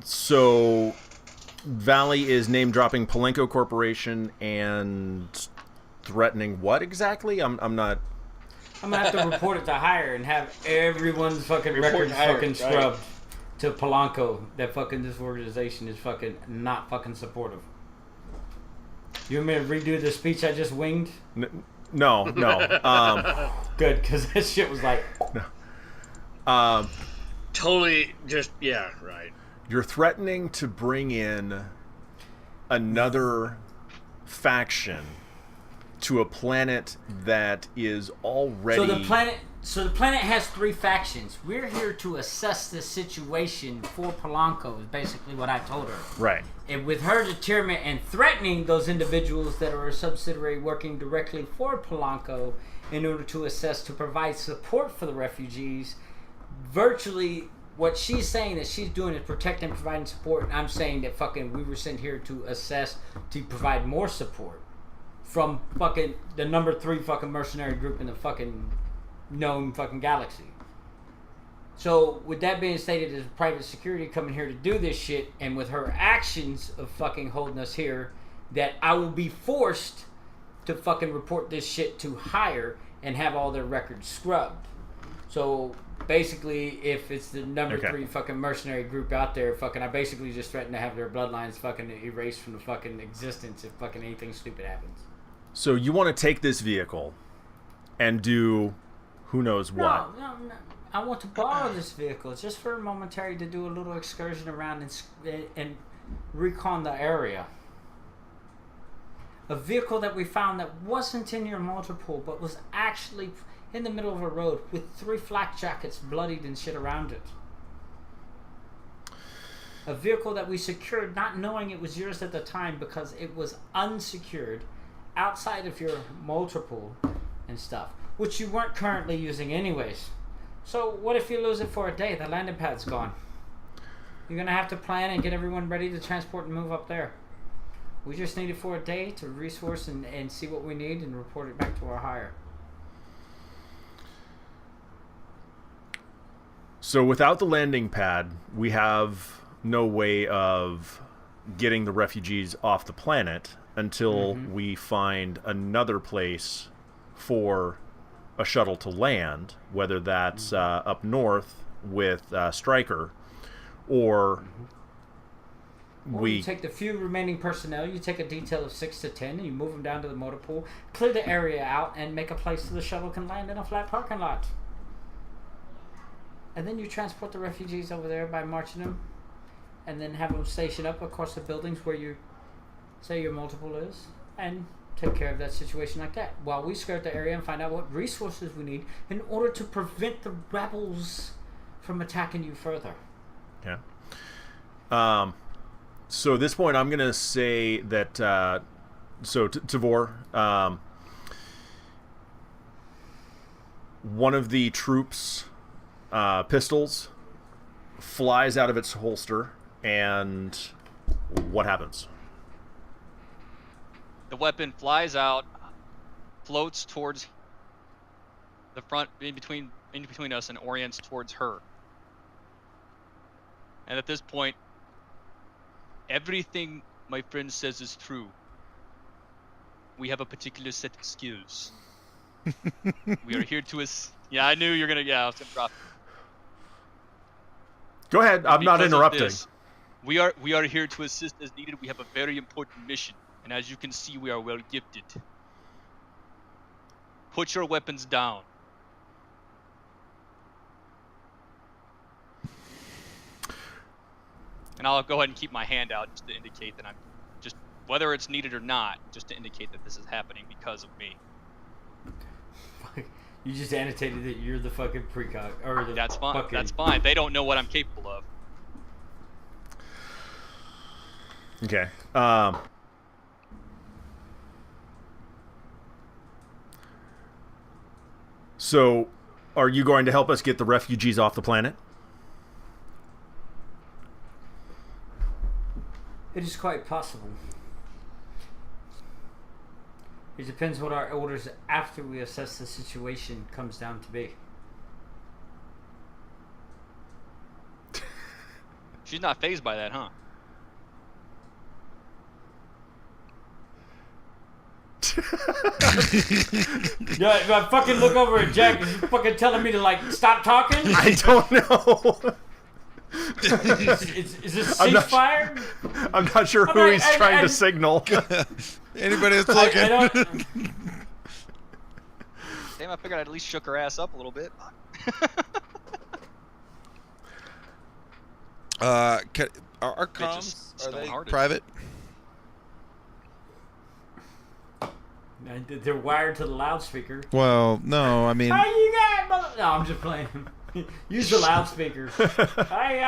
So Valley is name dropping Polanco Corporation and threatening what exactly? I'm not. I'm gonna have to report it to hire and have everyone's fucking Report records to hire, fucking right. scrubbed to Polanco that fucking this organization is fucking not fucking supportive. You want me to redo the speech I just winged? No. Good, because that shit was like, Totally just, yeah, right. You're threatening to bring in another faction to a planet that is already. So the planet has 3 factions. We're here to assess the situation for Polanco, is basically what I told her. Right. And with her determined and threatening those individuals that are a subsidiary working directly for Polanco in order to assess to provide support for the refugees. Virtually, what she's saying that she's doing is protecting, providing support, and I'm saying that fucking we were sent here to assess, to provide more support from fucking the number 3 fucking mercenary group in the fucking known fucking galaxy. So, with that being stated, as private security coming here to do this shit, and with her actions of fucking holding us here, that I will be forced to fucking report this shit to higher and have all their records scrubbed. So, basically, if it's the number 3 fucking mercenary group out there, fucking, I basically just threaten to have their bloodlines fucking erased from the fucking existence if fucking anything stupid happens. So, you want to take this vehicle and do who knows what? No. I want to borrow this vehicle just for a momentary to do a little excursion around and recon the area. A vehicle that we found that wasn't in your motor pool, but was actually in the middle of a road with 3 flak jackets bloodied and shit around it. A vehicle that we secured not knowing it was yours at the time because it was unsecured outside of your motor pool and stuff, which you weren't currently using anyways. So what if you lose it for a day? The landing pad's gone. You're going to have to plan and get everyone ready to transport and move up there. We just need it for a day to resource and see what we need and report it back to our hire. So without the landing pad, we have no way of getting the refugees off the planet until we find another place for a shuttle to land, whether that's up north with Stryker, or you take the few remaining personnel, you take a detail of 6 to 10, and you move them down to the motor pool, clear the area out, and make a place so the shuttle can land in a flat parking lot. And then you transport the refugees over there by marching them, and then have them station up across the buildings where you say your multiple is, and take care of that situation like that, while we skirt the area and find out what resources we need in order to prevent the rebels from attacking you further. Yeah. So at this point, I'm going to say that, Tavor, one of the troops' pistols flies out of its holster, and what happens? The weapon flies out, floats towards the front, in between us, and orients towards her. And at this point, everything my friend says is true. We have a particular set of skills. We are here to Yeah, I knew you were gonna. Yeah, I was gonna drop. Go ahead. I'm not interrupting. This, we are here to assist as needed. We have a very important mission. And as you can see, we are well gifted. Put your weapons down. And I'll go ahead and keep my hand out just to indicate that I'm just, whether it's needed or not, just to indicate that this is happening because of me. You just annotated that you're the fucking precog, or the That's fine. fucking... That's fine. They don't know what I'm capable of. Okay. So, are you going to help us get the refugees off the planet? It is quite possible. It depends what our orders after we assess the situation comes down to be. She's not fazed by that, huh? Yeah, I fucking look over at Jack. Is he fucking telling me to like stop talking? I don't know. Is this ceasefire? I'm not sure who he's trying to signal. Anybody that's looking. I don't. Damn, I figured I'd at least shook her ass up a little bit. Are our They just comms, are they stone-hearted. private? They're wired to the loudspeaker. Well, no, I mean... How you got, mother? No, I'm just playing. Use the loudspeakers. Hey,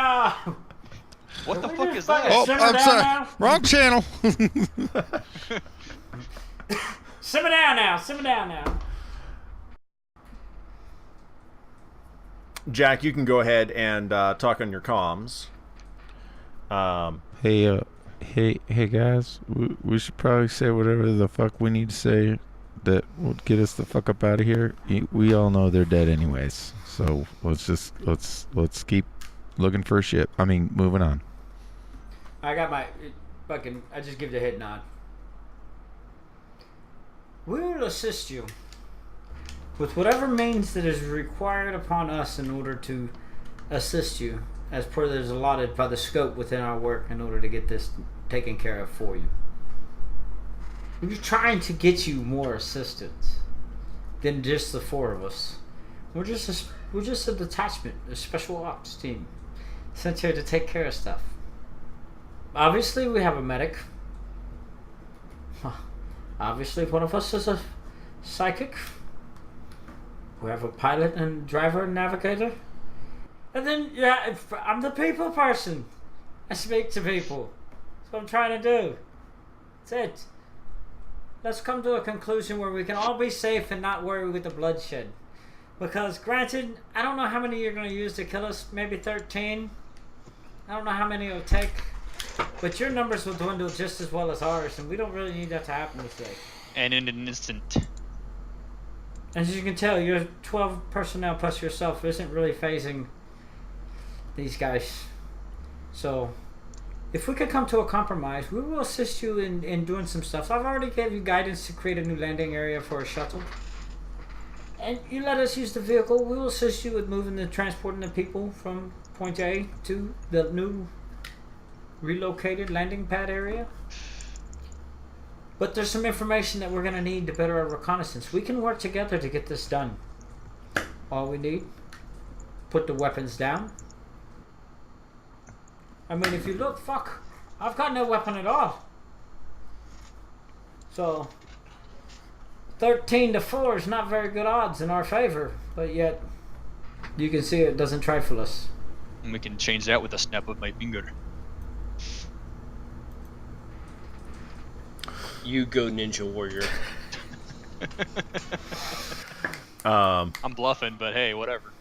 What the we fuck just is that? fucking Oh, simmer I'm down sorry. now? Wrong channel. Simmer down now. Simmer down now. Jack, you can go ahead and talk on your comms. Hey guys, we should probably say whatever the fuck we need to say that will get us the fuck up out of here. We all know they're dead anyways, so let's keep looking for a ship. I mean, moving on. I got my fucking. I just give the head nod. We will assist you with whatever means that is required upon us in order to assist you, as per that is allotted by the scope within our work in order to get this taken care of for you. We're trying to get you more assistance than just the four of us. We're just a detachment, a special ops team, sent here to take care of stuff. Obviously, we have a medic. Obviously, one of us is a psychic. We have a pilot and driver and navigator. And then, yeah, I'm the people person. I speak to people. That's what I'm trying to do. That's it. Let's come to a conclusion where we can all be safe and not worry with the bloodshed. Because, granted, I don't know how many you're going to use to kill us. Maybe 13. I don't know how many it'll take. But your numbers will dwindle just as well as ours, and we don't really need that to happen this day. And in an instant. As you can tell, your 12 personnel plus yourself isn't really phasing these guys. So, if we could come to a compromise, we will assist you in doing some stuff. So I've already gave you guidance to create a new landing area for a shuttle. And you let us use the vehicle, we will assist you with moving and transporting the people from point A to the new relocated landing pad area. But there's some information that we're going to need to better our reconnaissance. We can work together to get this done. All we need, put the weapons down. I mean, if you look, fuck, I've got no weapon at all. So, 13-4 is not very good odds in our favor, but yet, you can see it doesn't trifle us. And we can change that with a snap of my finger. You go, Ninja Warrior. I'm bluffing, but hey, whatever.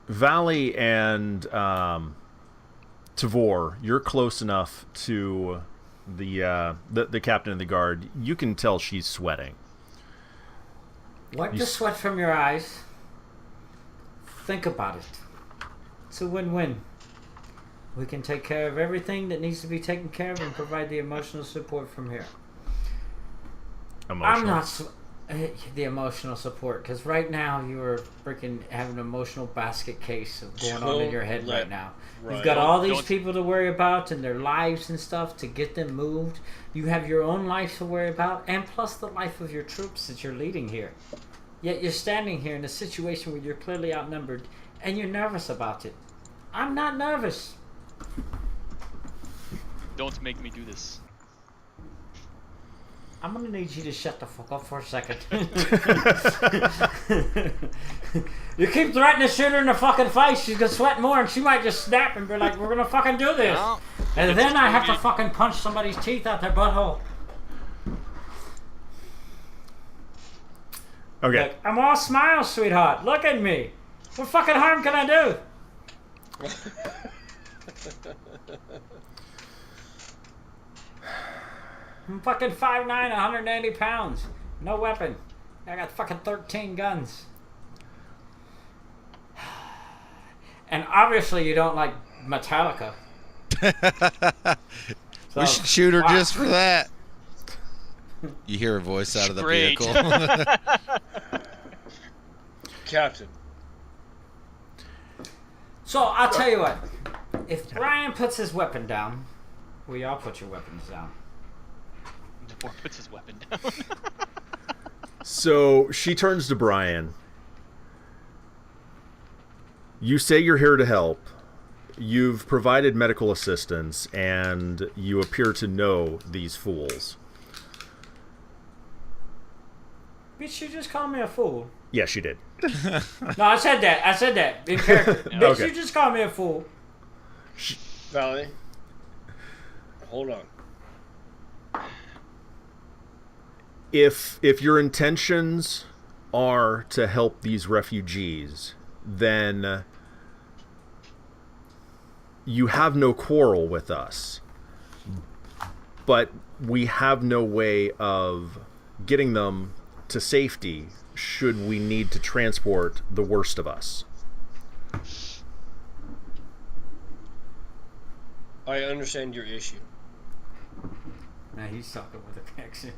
Valley and Tavor, you're close enough to the captain of the guard. You can tell she's sweating. Wipe the sweat from your eyes. Think about it. It's a win-win. We can take care of everything that needs to be taken care of and provide the emotional support from here. Emotional. I'm not the emotional support, because right now you are freaking having an emotional basket case of going on in your head right now. You've got all these people to worry about and their lives and stuff to get them moved. You have your own life to worry about, and plus the life of your troops that you're leading here. Yet you're standing here in a situation where you're clearly outnumbered and you're nervous about it. I'm not nervous. Don't make me do this. I'm gonna need you to shut the fuck up for a second. You keep threatening to shoot her in the fucking face, she's gonna sweat more and she might just snap and be like, we're gonna fucking do this. No, and then I have to fucking punch somebody's teeth out their butthole. Okay. Look, I'm all smiles, sweetheart. Look at me. What fucking harm can I do? I'm fucking 5'9", 180 pounds. No weapon. I got fucking 13 guns. And obviously you don't like Metallica. So, we should shoot her just for that. You hear a voice out of the vehicle. Captain. So I'll tell you what. If Brian puts his weapon down, we all put your weapons down. Or puts his weapon down. So she turns to Brian. You say you're here to help. You've provided medical assistance, and you appear to know these fools. Bitch, you just called me a fool. Yeah, she did. No, I said that. In character. Bitch, Okay. you just called me a fool. Valley. Hold on. If your intentions are to help these refugees, then you have no quarrel with us. But we have no way of getting them to safety should we need to transport the worst of us. I understand your issue. Now he's talking with a accent.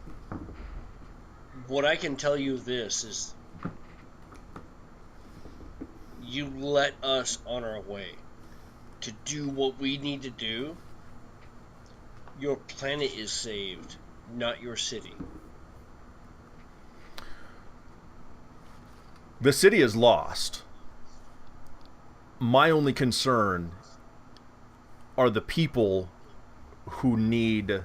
What I can tell you this is, you let us on our way to do what we need to do. Your planet is saved, not your city. The city is lost. My only concern are the people who need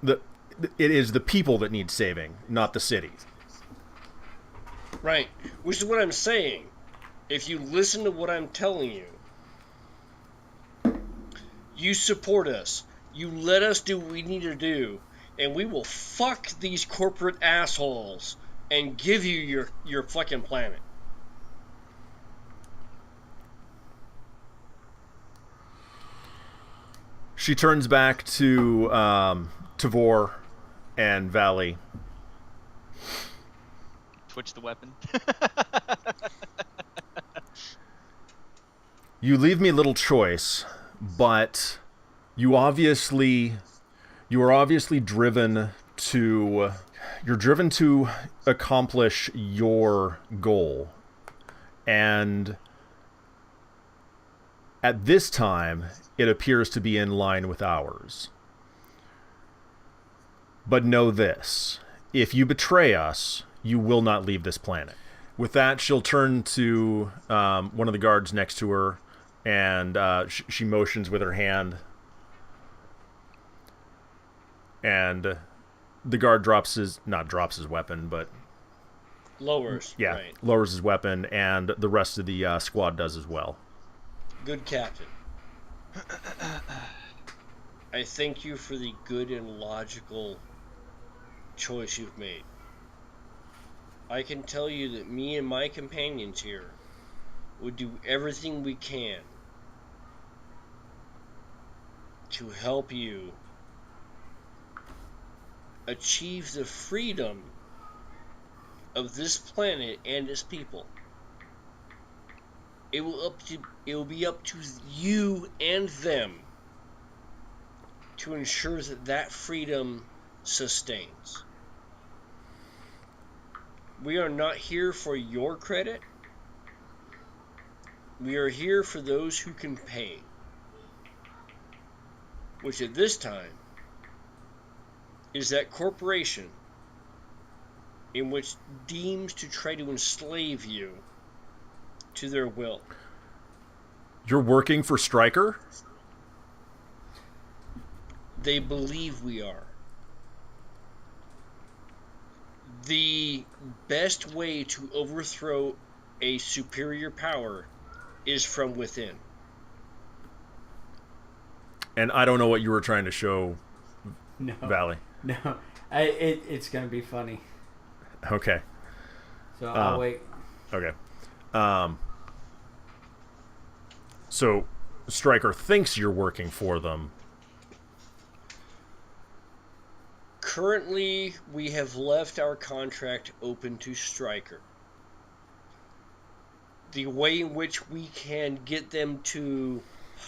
it is the people that need saving, not the city. Right, which is what I'm saying. If you listen to what I'm telling you, you support us, you let us do what we need to do, and we will fuck these corporate assholes and give you your fucking planet. She turns back to Tavor and Valley. Twitch the weapon. You leave me little choice, but you are obviously driven to accomplish your goal. And at this time, it appears to be in line with ours. But know this, if you betray us, you will not leave this planet. With that, she'll turn to one of the guards next to her, and she motions with her hand. And the guard lowers his weapon, and the rest of the squad does as well. Good captain. I thank you for the good and logical choice you've made. I can tell you that me and my companions here would do everything we can to help you achieve the freedom of this planet and its people. It will be up to you and them to ensure that freedom sustains. We are not here for your credit. We are here for those who can pay, which at this time is that corporation in which deems to try to enslave you to their will. You're working for Stryker? They believe we are. The best way to overthrow a superior power is from within. And I don't know what you were trying to show, Valley. No, it's gonna be funny. Okay. So I'll wait. Okay. So Stryker thinks you're working for them. Currently, we have left our contract open to Stryker. The way in which we can get them to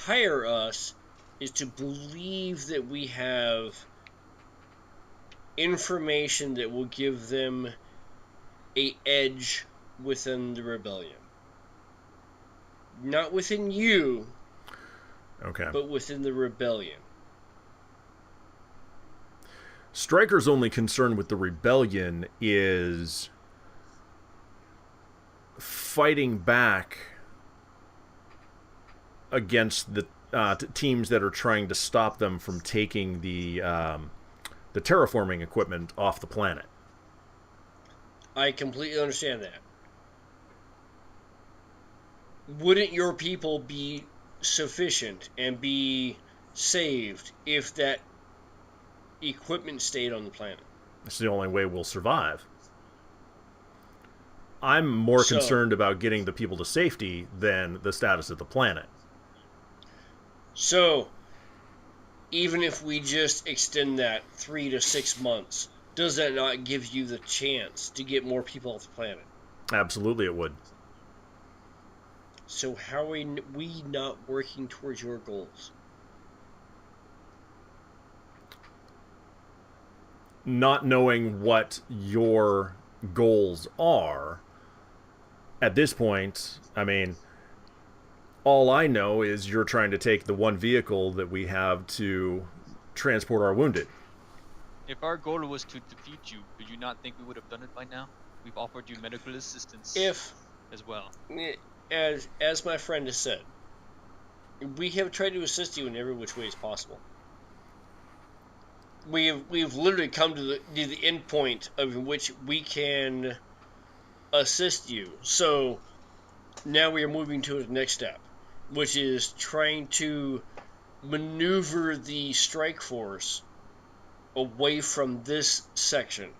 hire us is to believe that we have information that will give them an edge within the rebellion. Not within you, Okay. but within the rebellion. Stryker's only concern with the rebellion is fighting back against the teams that are trying to stop them from taking the terraforming equipment off the planet. I completely understand that. Wouldn't your people be sufficient and be saved if that equipment stayed on the planet? It's the only way we'll survive. I'm more So- concerned about getting the people to safety than the status of the planet. So, even if we just extend that 3 to 6 months, does that not give you the chance to get more people off the planet? Absolutely, it would. So how are we not working towards your goals? Not knowing what your goals are at this point, I mean, all I know is you're trying to take the one vehicle that we have to transport our wounded. If our goal was to defeat you, do you not think we would have done it by now? We've offered you medical assistance If, as well. as my friend has said, we have tried to assist you in every which way as possible. We've literally come to the end point of which we can assist you. So now we are moving to the next step, which is trying to maneuver the strike force away from this section.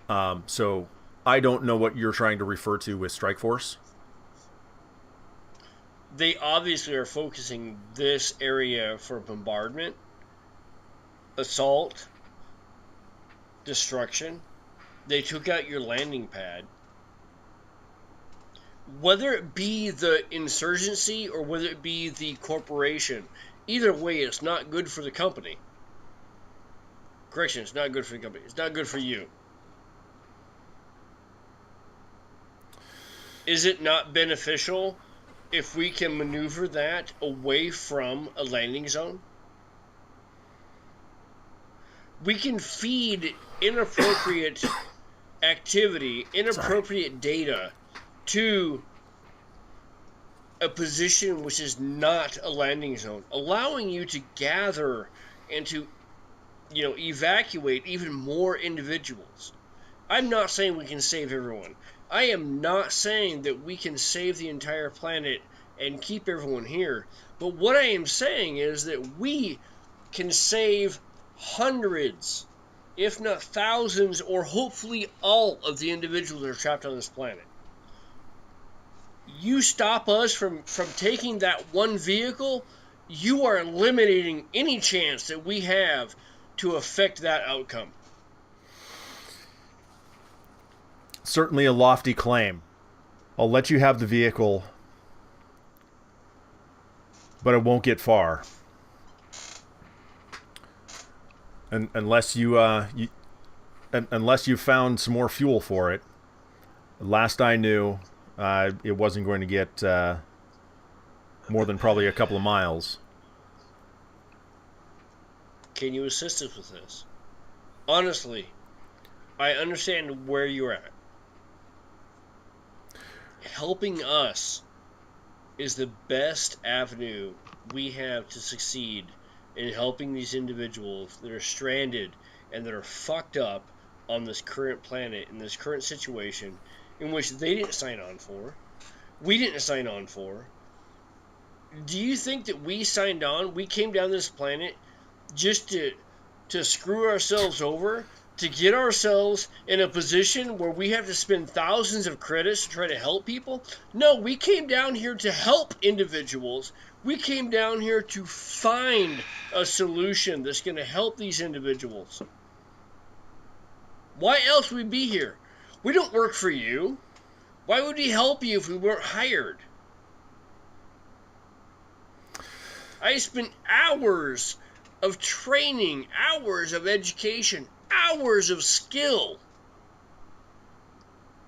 So I don't know what you're trying to refer to with Strike Force. They obviously are focusing this area for bombardment, assault, destruction. They took out your landing pad. Whether it be the insurgency or whether it be the corporation, either way, it's not good for the company. Correction, it's not good for the company. It's not good for you. Is it not beneficial if we can maneuver that away from a landing zone? We can feed inappropriate activity, inappropriate data to a position which is not a landing zone, allowing you to gather and to, evacuate even more individuals. I'm not saying we can save everyone. I am not saying that we can save the entire planet and keep everyone here. But what I am saying is that we can save hundreds, if not thousands, or hopefully all of the individuals that are trapped on this planet. You stop us from taking that one vehicle, you are eliminating any chance that we have to affect that outcome. Certainly a lofty claim. I'll let you have the vehicle, but it won't get far. Unless you found some more fuel for it. Last I knew, it wasn't going to get more than probably a couple of miles. Can you assist us with this? Honestly, I understand where you're at. Helping us is the best avenue we have to succeed in helping these individuals that are stranded and that are fucked up on this current planet, in this current situation, in which they didn't sign on for, we didn't sign on for. Do you think that we signed on? We came down this planet just to screw ourselves over, to get ourselves in a position where we have to spend thousands of credits to try to help people? No, we came down here to help individuals. We came down here to find a solution that's going to help these individuals. Why else would we be here? We don't work for you. Why would we help you if we weren't hired? I spent hours of training, hours of education, hours of skill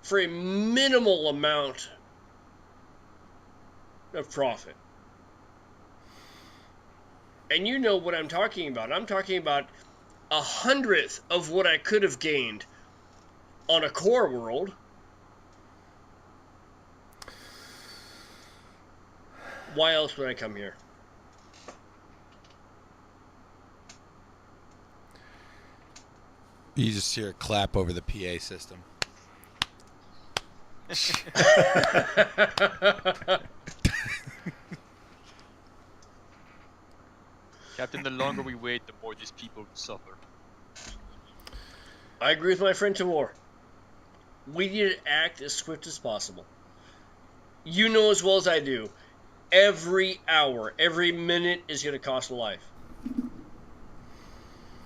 for a minimal amount of profit. And you know what I'm talking about. I'm talking about 100th of what I could have gained on a core world. Why else would I come here? You just hear a clap over the PA system. Captain, the longer we wait, the more these people suffer. I agree with my friend Tavor. We need to act as swift as possible. You know as well as I do, every hour, every minute is going to cost a life.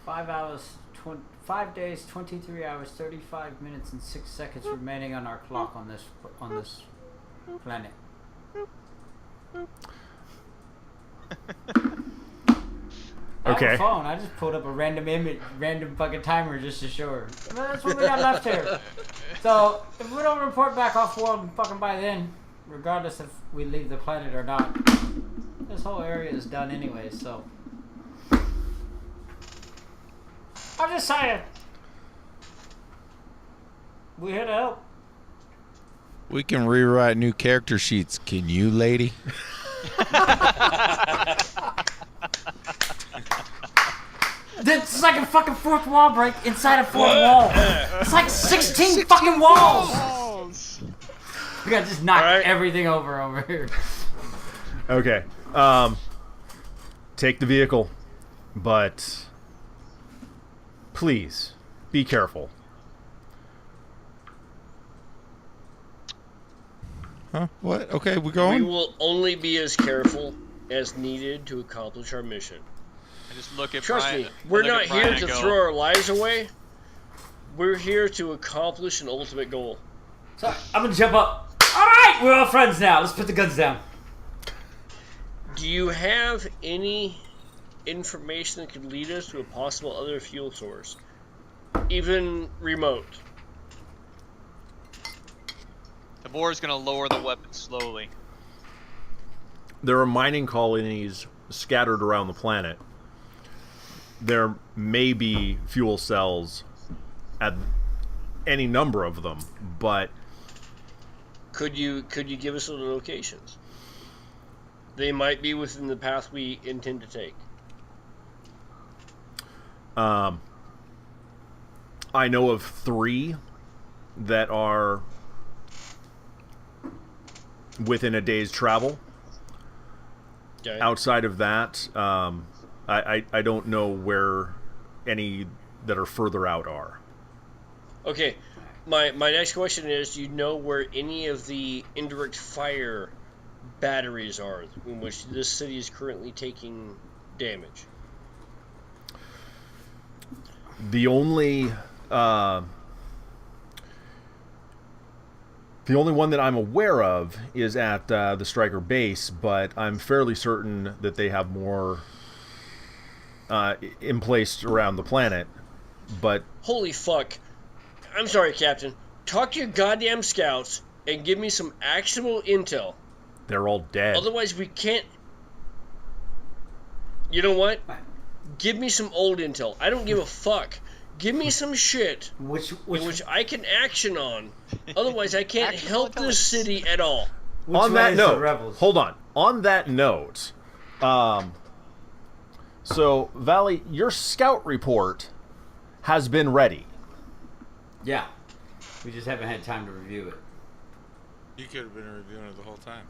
5 days, 23 hours, 35 minutes, and 6 seconds remaining on our clock on this planet. Okay. I have a phone. I just pulled up a random fucking timer just to show her. Well, that's what we got left here. So if we don't report back off world fucking by then, regardless if we leave the planet or not, this whole area is done anyway. So I'm just saying, we here to help. We can rewrite new character sheets. Can you, lady? It's like a fucking fourth wall break inside a fourth wall. It's like 16 fucking walls. We gotta just knock everything over here. Okay. Take the vehicle, but please be careful. Huh? What? Okay, we We going? will only be as careful as needed to accomplish our mission. I just look at Trust Brian. me, we're I look not at Brian here and to go, throw our lives away. We're here to accomplish an ultimate goal. So I'm gonna jump up. Alright, we're all friends now. Let's put the guns down. Do you have any information that could lead us to a possible other fuel source? Even remote? Tavor's gonna lower the weapon slowly. There are mining colonies scattered around the planet. There may be fuel cells at any number of them, but Could you give us the locations? They might be within the path we intend to take. I know of 3 that are within a day's travel. Okay. Outside of that, I don't know where any that are further out are. Okay. My next question is, do you know where any of the indirect fire batteries are in which this city is currently taking damage? The only one that I'm aware of is at the Stryker base, but I'm fairly certain that they have more in place around the planet. But Holy fuck. I'm sorry, Captain. Talk to your goddamn scouts and give me some actionable intel. they're all dead. Otherwise, we can't... You know what? Give me some old intel. I don't give a fuck. Give me some shit which I can action on. Otherwise, I can't help this city at all. On that note, rebels? hold on. On that note, so Valley, your scout report has been ready. Yeah. We just haven't had time to review it. You could have been reviewing it the whole time.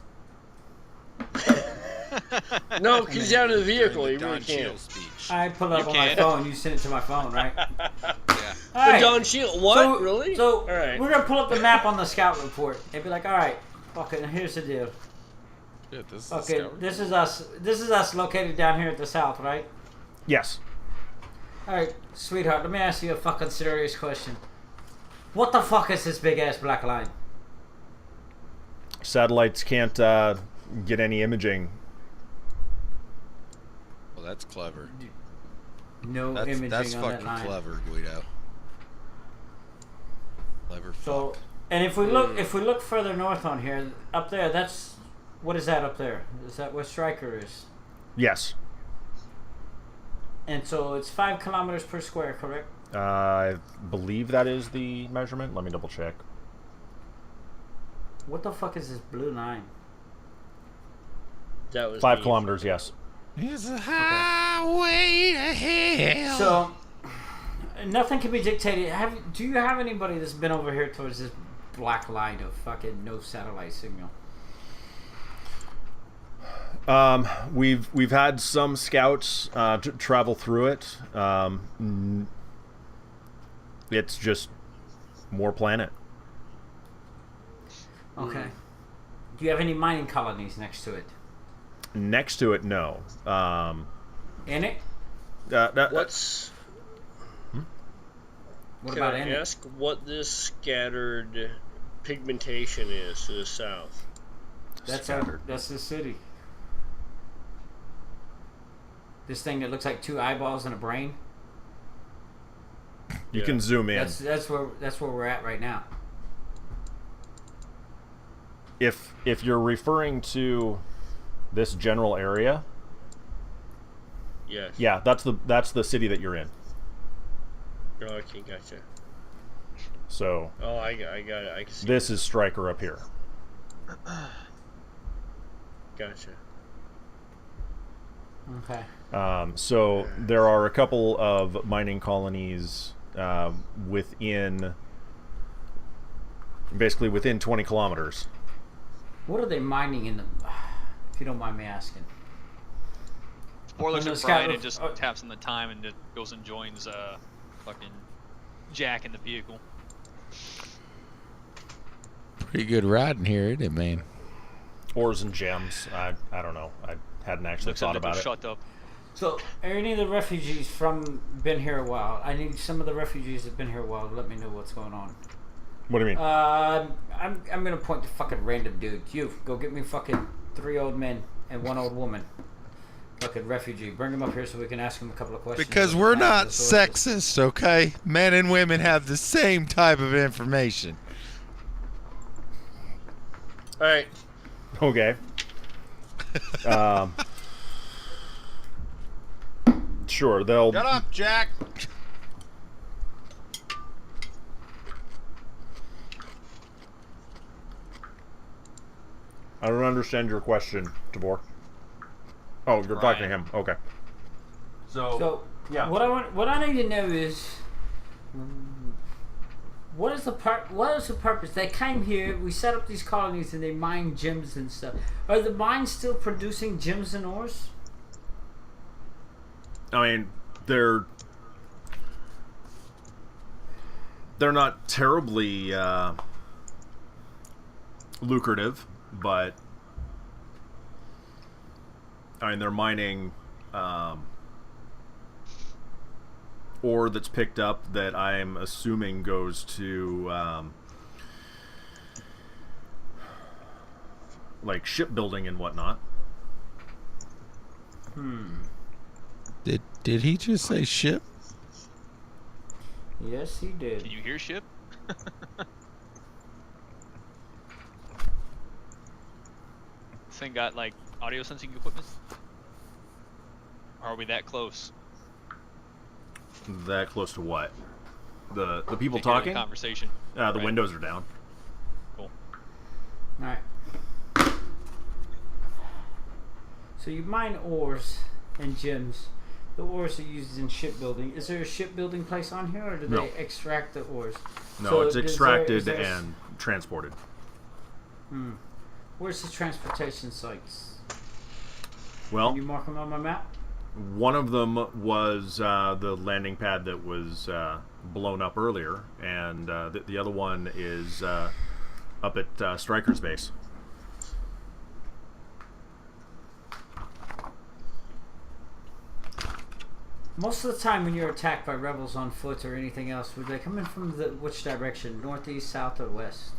No, he's down to the vehicle. He During the really Don can't. Cheadle speech. I pull it up You on my can. phone. You send it to my phone, right? Yeah. The Alright. Don Shield. What? So, Really? So All right. we're gonna pull up the map on the scout report and be like, all right, okay, now here's the deal. Dude, this is Okay, Scout. this is us. This is us located down here at the south, right? Yes. All right, sweetheart. Let me ask you a fucking serious question. What the fuck is this big ass black line? Satellites can't get any imaging. Well, that's clever. No That's imaging on fucking that line. clever, Guido. Clever So, fuck. and if we look further north on here, up there, that's what is that up there? Is that where Stryker is? Yes. And so it's 5 kilometers per square, correct? I believe that is the measurement. Let me double check. What the fuck is this blue line? That was 5 me. kilometers, yes. It's a highway to hell. So nothing can be dictated. Do you have anybody that's been over here towards this black line of fucking no satellite signal? We've had some scouts travel through it. It's just more planet. Okay. Do you have any mining colonies next to it? Next to it, no. In it? What's... What Can about I in it? ask what this scattered pigmentation is to the south? That's the city. This thing that looks like 2 eyeballs and a brain. You can zoom in. That's where we're at right now. If you're referring to this general area, Yes. yeah, that's the city that you're in. Okay, gotcha. So. Oh, I got it. I can see This is Stryker up here. Gotcha. Okay. So there are a couple of mining colonies within 20 kilometers. What are they mining in the... If you don't mind me asking. Or looks No, at Scott, Brian and look- just taps on the time and just goes and joins fucking Jack in the vehicle. Pretty good riding here, isn't it, man? Ores and gems. I don't know. I hadn't actually Looks thought like about it. shut up. So, are any of the refugees been here a while? I need some of the refugees that've been here a while to let me know what's going on. What do you mean? I'm gonna point to fucking random dude. You go get me fucking 3 old men and 1 old woman. Fucking refugee. Bring him up here so we can ask him a couple of questions. Because we're not sexist, okay? Men and women have the same type of information. All right. Okay. Sure, they'll... Shut up, Jack! I don't understand your question, Tabor. Oh, you're talking to him. Okay. So, yeah. what I need to know is, what is the purpose? They came here, we set up these colonies, and they mine gems and stuff. Are the mines still producing gems and ores? I mean, they're not terribly lucrative, but I mean, they're mining ore that's picked up that I'm assuming goes to like shipbuilding and whatnot. Did he just say ship? Yes, he did. Can you hear ship? This thing got like audio sensing equipment? Or are we that close? That close to what? The people To hear the talking? conversation. The Right. windows are down. Cool. Alright. So you mine ores and gems. The ores are used in shipbuilding. Is there a shipbuilding place on here, or do No. they extract the ores? No, So it's extracted is there and transported. Where's the transportation sites? Well, Can you mark them on my map? one of them was the landing pad that was blown up earlier, and the other one is up at Stryker's base. Most of the time when you're attacked by rebels on foot or anything else, would they come in from which direction? Northeast, south, or west?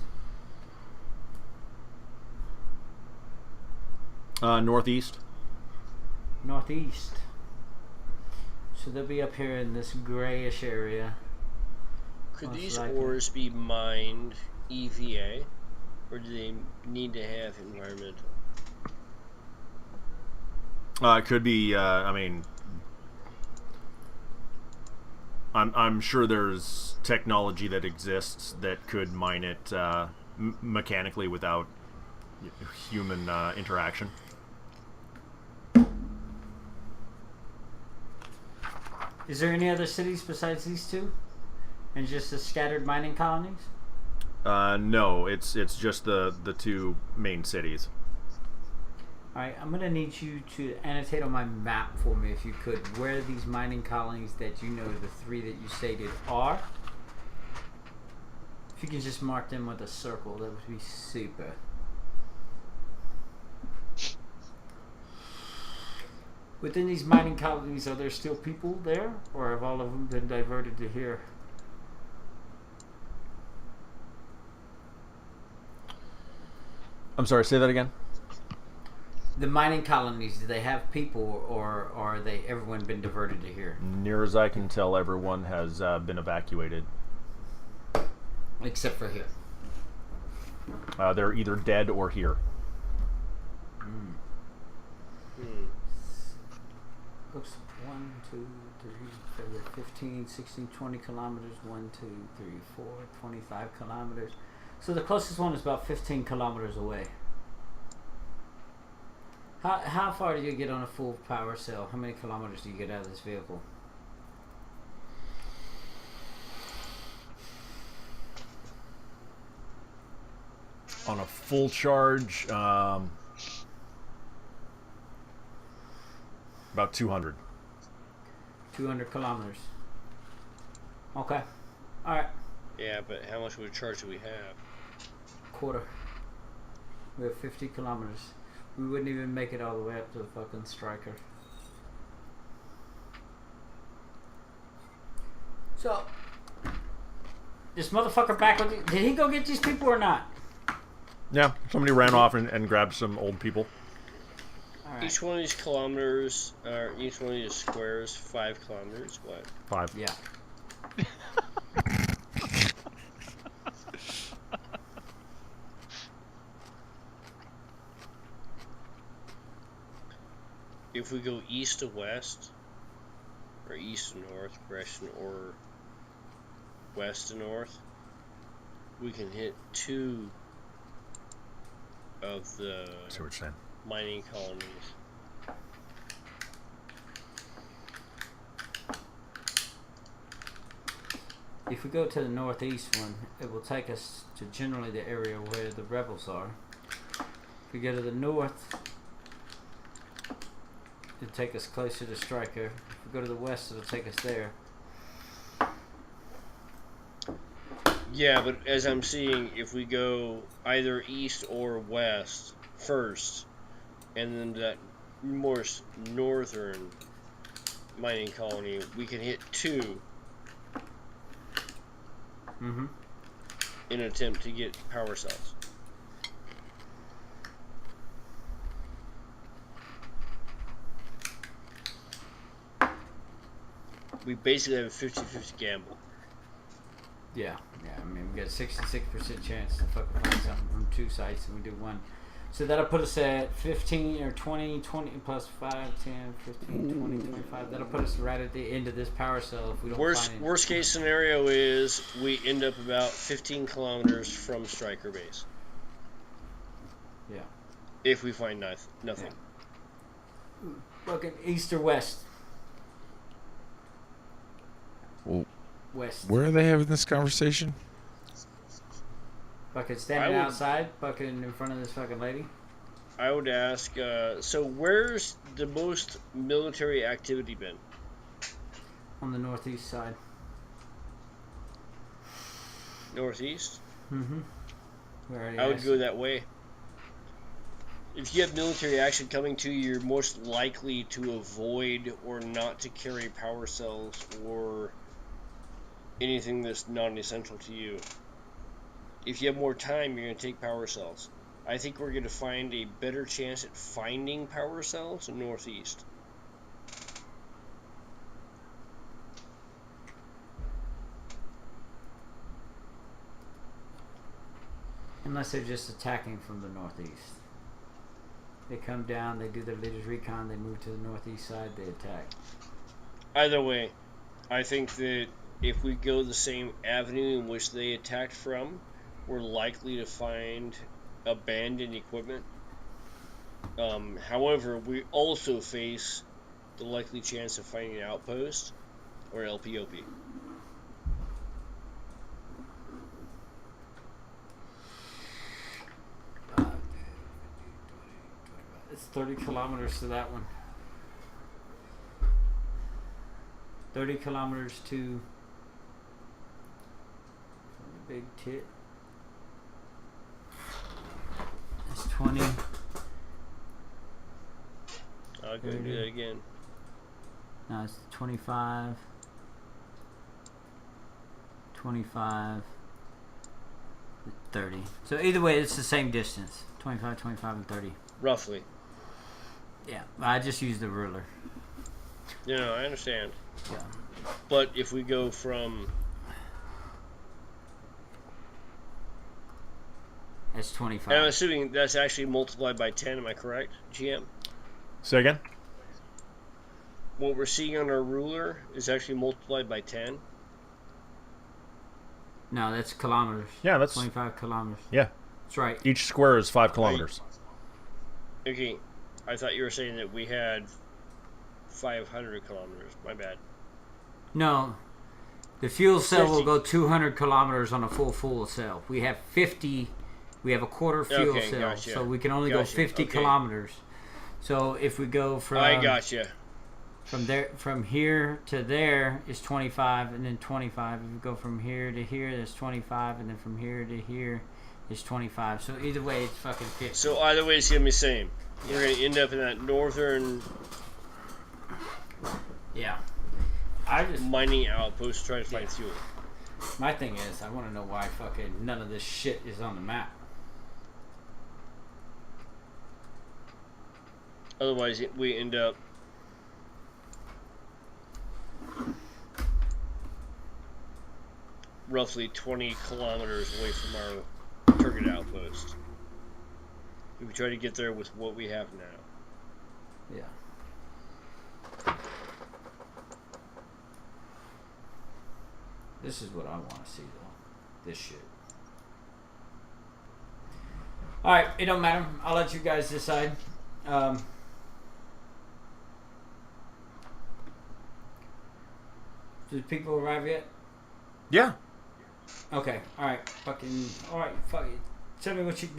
Northeast. Northeast. So they'll be up here in this grayish area. Could Most these likely. ores be mined EVA, or do they need to have environmental? It could be. I mean, I'm sure there's technology that exists that could mine it mechanically without human interaction. Is there any other cities besides these two? And just the scattered mining colonies? No, it's just the 2 main cities. Alright, I'm gonna need you to annotate on my map for me, if you could, where these mining colonies that you know, the 3 that you stated, are. If you can just mark them with a circle, that would be super. Within these mining colonies, are there still people there, or have all of them been diverted to here? I'm sorry, say that again. The mining colonies, do they have people, or are they everyone been diverted to here? Near as I can tell, everyone has been evacuated. Except for here. They're either dead or here. Looks 1, 2, 3, 15, 16, 20 kilometers. 1, 2, 3, 4, 25 kilometers. So the closest one is about 15 kilometers away. How far do you get on a full power cell? How many kilometers do you get out of this vehicle? On a full charge, about 200. 200 kilometers. Okay. Alright. Yeah, but how much of a charge do we have? Quarter. We have 50 kilometers. We wouldn't even make it all the way up to the fucking striker. So, this motherfucker back with you, did he go get these people or not? Yeah, somebody ran off and grabbed some old people. All right. Each one of these kilometers, or each one of these squares, 5 kilometers. What? 5. Yeah. If we go east to west, or east to north, correction, or west to north, we can hit 2 of the See what you're saying. mining colonies. If we go to the northeast one, it will take us to generally the area where the rebels are. If we go to the north, it'll take us closer to Striker. If we go to the west, it'll take us there. Yeah, but as I'm seeing, if we go either east or west first, and then that more northern mining colony, we can hit 2 Mm-hmm. in an attempt to get power cells. We basically have a 50-50 gamble. Yeah. I mean, we got a 66% chance to fucking find something from 2 sites, and we do 1. So that'll put us at 15 or 20 plus 5, 10, 15, 20, 25. That'll put us right at the end of this power cell if we don't find it. Worst case scenario is we end up about 15 kilometers from Striker base. Yeah. If we find nothing. Yeah. Fucking east or west? Well, West. where are they having this conversation? Fucking standing outside, fucking in front of this fucking lady. I would ask, so where's the most military activity been? On the northeast side. Northeast? Mm-hmm. I would go that way. If you have military action coming to you, you're most likely to avoid or not to carry power cells or anything that's non-essential to you. If you have more time, you're going to take power cells. I think we're going to find a better chance at finding power cells in northeast. Unless they're just attacking from the northeast. They come down, they do their leaders recon, they move to the northeast side, they attack. Either way, I think that if we go the same avenue in which they attacked from, we're likely to find abandoned equipment. However, we also face the likely chance of finding an outpost or LPOP. It's 30 kilometers to that one. 30 kilometers to the big tit. Go ahead and do that again. No, it's 25, 25, 30. So either way, it's the same distance. 25, 25, and 30. Roughly. Yeah, I just used the ruler. No, I understand. Yeah. But if we go from... That's 25. And I'm assuming that's actually multiplied by 10, am I correct, GM? Say again? What we're seeing on our ruler is actually multiplied by 10? No, that's kilometers. Yeah, that's 25 kilometers. Yeah. That's right. Each square is 5 kilometers. Okay, I thought you were saying that we had 500 kilometers. My bad. No, the fuel cell will 50. go 200 kilometers on a full cell. We have 50. We have a quarter fuel Okay, cell, gotcha. so we can only go Gotcha, 50 okay. kilometers. So if we go from I gotcha. from here to there is 25, and then 25. If we go from here to here, that's 25, and then from here to here is 25. So either way, it's fucking 50. So either way, it's going to be the same. We're going to end up in that northern Yeah. I just mining outpost to try to find fuel. my thing is, I want to know why fucking none of this shit is on the map. Otherwise, we end up roughly 20 kilometers away from our target outpost. If we try to get there with what we have now. Yeah. This is what I want to see, though. This shit. Alright, it don't matter. I'll let you guys decide. Did people arrive yet? Yeah. Okay, alright. Fucking. Alright, fuck it. Tell me what you.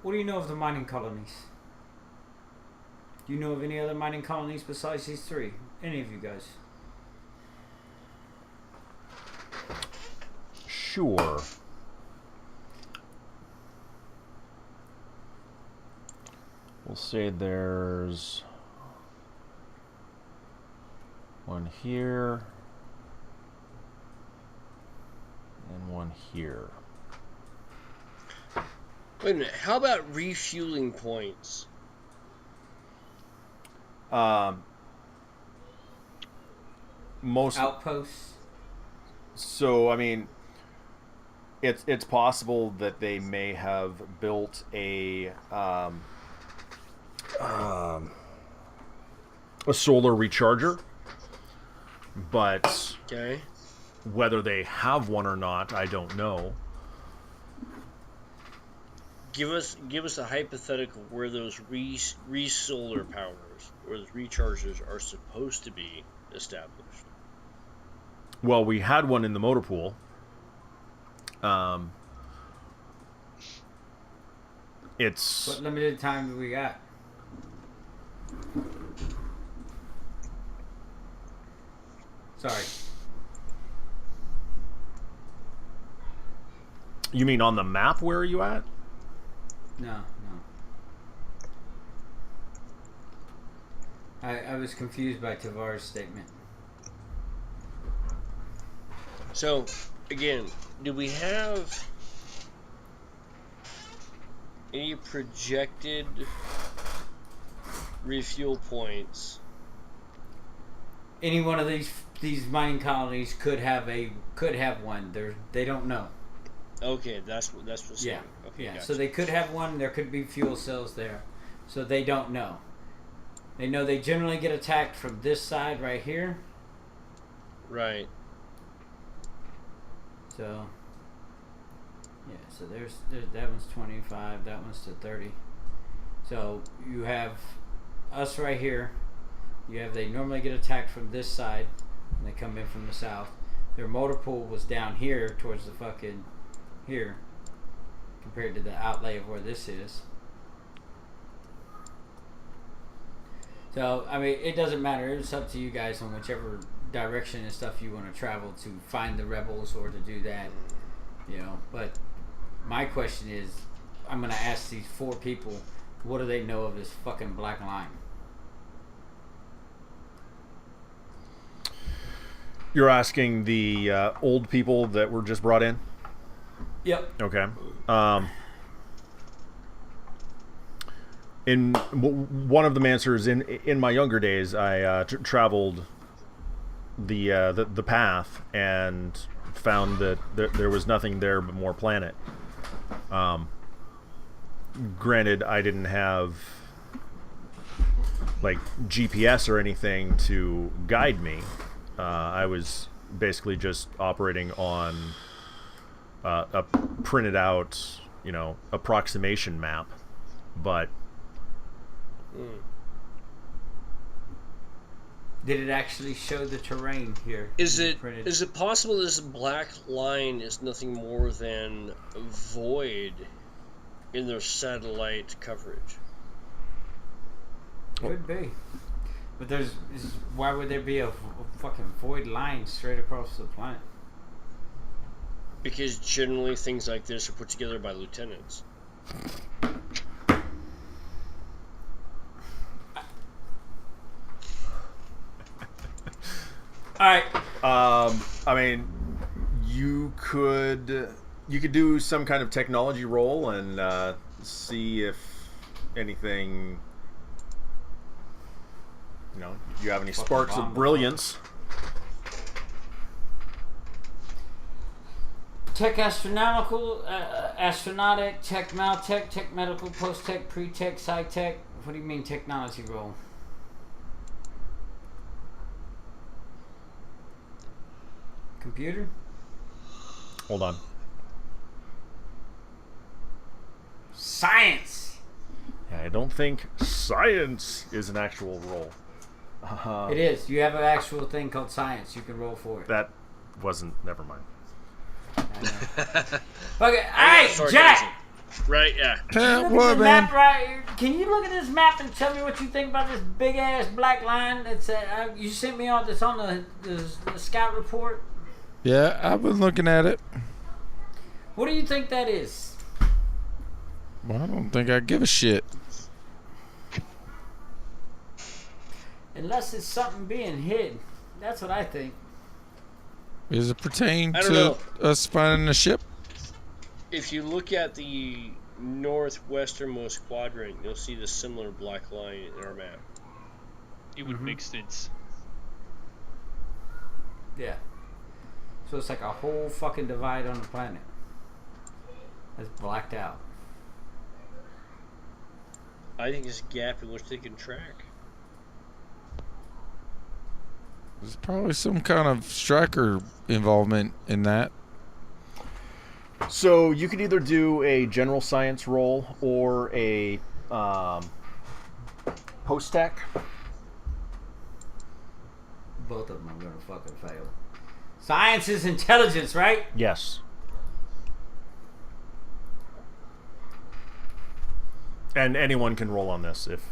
What do you know of the mining colonies? Do you know of any other mining colonies besides these three? Any of you guys? Sure. We'll say there's one here and one here. Wait a minute. How about refueling points? Most Outposts? So, I mean, it's possible that they may have built a solar recharger, but Okay. whether they have one or not, I don't know. Give us a hypothetical where those solar powers, where those rechargers are supposed to be established. Well, we had one in the motor pool. It's What limited time do we got? Sorry. You mean on the map? Where are you at? No. I was confused by Tavar's statement. So, again, do we have any projected refuel points? Any one of these mining colonies could have one. They don't know. Okay, that's what's Yeah. Okay, Yeah. gotcha. So they could have one. There could be fuel cells there. So they don't know. They know they generally get attacked from this side right here. Right. So yeah. So there's that one's 25. That one's to 30. So you have us right here. They normally get attacked from this side, and they come in from the south. Their motor pool was down here towards the fucking here, compared to the outlay of where this is. So I mean, it doesn't matter. It's up to you guys on whichever direction and stuff you want to travel to find the rebels or to do that. But my question is, I'm gonna ask these 4 people, what do they know of this fucking black line? You're asking the old people that were just brought in? Yep. Okay. One of the answers in my younger days, I traveled the path and found that there was nothing there but more planet. Granted, I didn't have like GPS or anything to guide me. I was basically just operating on a printed out, approximation map. But did it actually show the terrain here? Is it possible this black line is nothing more than void in their satellite coverage? Could be. But why would there be a fucking void line straight across the planet? Because generally things like this are put together by lieutenants. Alright. I mean, you could do some kind of technology roll and see if anything, you have any sparks of brilliance. Tech astronomical, astronautic, tech maltech, tech medical, post-tech, pre-tech, sci-tech. What do you mean technology roll? Computer? Hold on. Science! Yeah, I don't think science is an actual roll. It is. You have an actual thing called science. You can roll for it. That wasn't... Never mind. I know. Okay, hey, Jack! Right, yeah. What, map right. Can you look at this map and tell me what you think about this big ass black line that's you sent me on? That's on the scout report. Yeah, I've been looking at it. What do you think that is? Well, I don't think I give a shit. Unless it's something being hid. That's what I think. Does it pertain I don't to know. us finding a ship? If you look at the northwesternmost quadrant, you'll see the similar black line in our map. It would make sense. Yeah. So it's like a whole fucking divide on the planet that's blacked out. I think it's a gap in which they can track. There's probably some kind of striker involvement in that. So you could either do a general science roll or a post-tech. Both of them are gonna fucking fail. Science is intelligence, right? Yes. And anyone can roll on this if...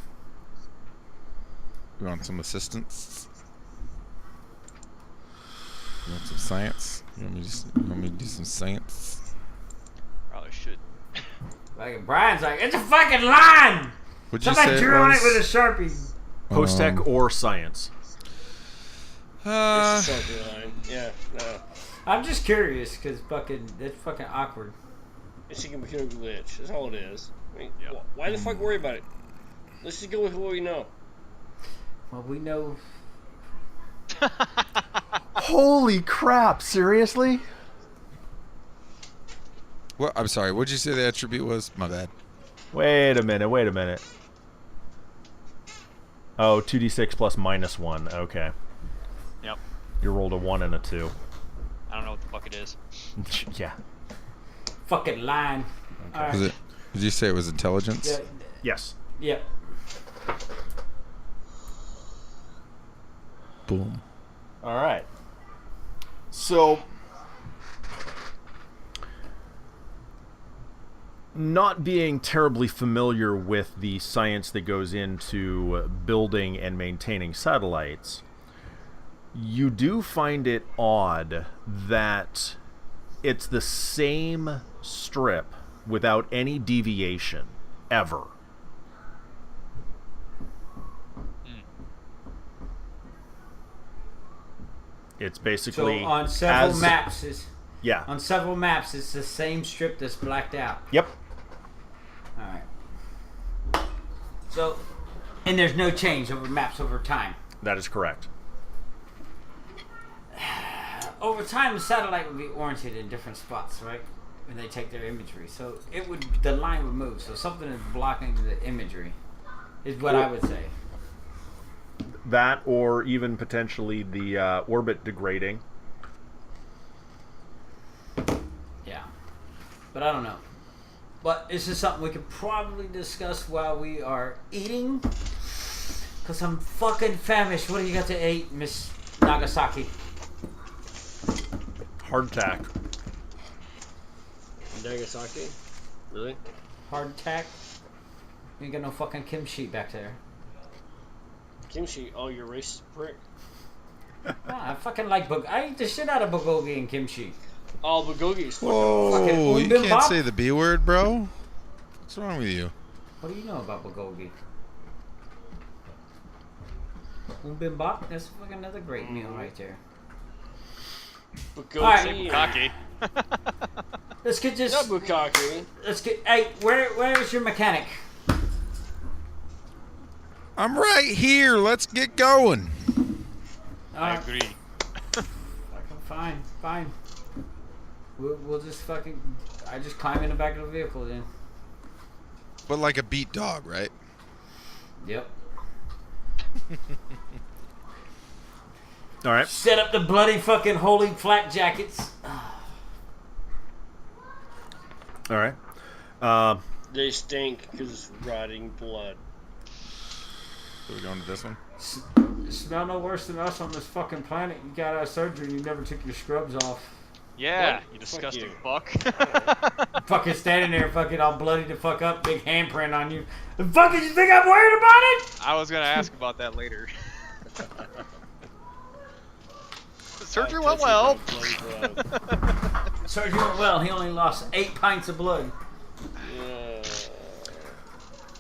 You want some assistance? You want some science? You want me to do some science? Probably should. Like Brian's like, it's a fucking line! What'd you Somebody say drew on it was? with a Sharpie. Post-tech or science. It's a something line. Yeah, no. I'm just curious, because that's fucking awkward. It's a computer glitch. That's all it is. I mean, Yep. why the fuck worry about it? Let's just go with what we know. Well, we know... Holy crap, seriously? What? I'm sorry. What'd you say the attribute was? My bad. Wait a minute. Oh, 2d6 plus -1. Okay. Yep. You rolled a 1 and a 2. I don't know what the fuck it is. Yeah. Fucking line. Okay. All right. Was it? Did you say it was intelligence? Yeah, Yes. yep. Boom. All right. So, not being terribly familiar with the science that goes into building and maintaining satellites, you do find it odd that it's the same strip without any deviation ever. It's basically So on several as- maps, Yeah. on several maps, it's the same strip that's blacked out. Yep. All right. So, and there's no change over maps over time. That is correct. Over time, the satellite would be oriented in different spots, right? When they take their imagery, so the line would move. So something is blocking the imagery, is what I would say. That, or even potentially the orbit degrading. Yeah, but I don't know. But this is something we could probably discuss while we are eating, cause I'm fucking famished. What do you got to eat, Miss Nagasaki? Hardtack. Nagasaki? Really? Hardtack? You ain't got no fucking kimchi back there. Kimchi? Oh, you're racist prick. I fucking like I eat the shit out of bulgogi and kimchi. Oh, bulgogi's fucking Whoa, you bibimbap? can't say the B word, bro. What's wrong with you? What do you know about bulgogi? Bibimbap? That's fucking another great meal right there. Bulgogi. Alright. Cocky. Let's get this. Not bukkake. Let's get. Hey, where is your mechanic? I'm right here. Let's get going. I agree. Fucking fine. We'll just fucking. I just climb in the back of the vehicle then. But like a beat dog, right? Yep. All right. Set up the bloody fucking holy flak jackets. All right. They stink because it's rotting blood. So we're going to this one? You smell no worse than us on this fucking planet. You got out of surgery and you never took your scrubs off. Yeah, What? you disgusting Fuck fuck. Fucking standing there fucking all bloody to fuck up, big handprint on you. The fuck did you think I'm worried about it? I was gonna ask about that later. Surgery went well. Surgery went well. He only lost 8 pints of blood. Yeah.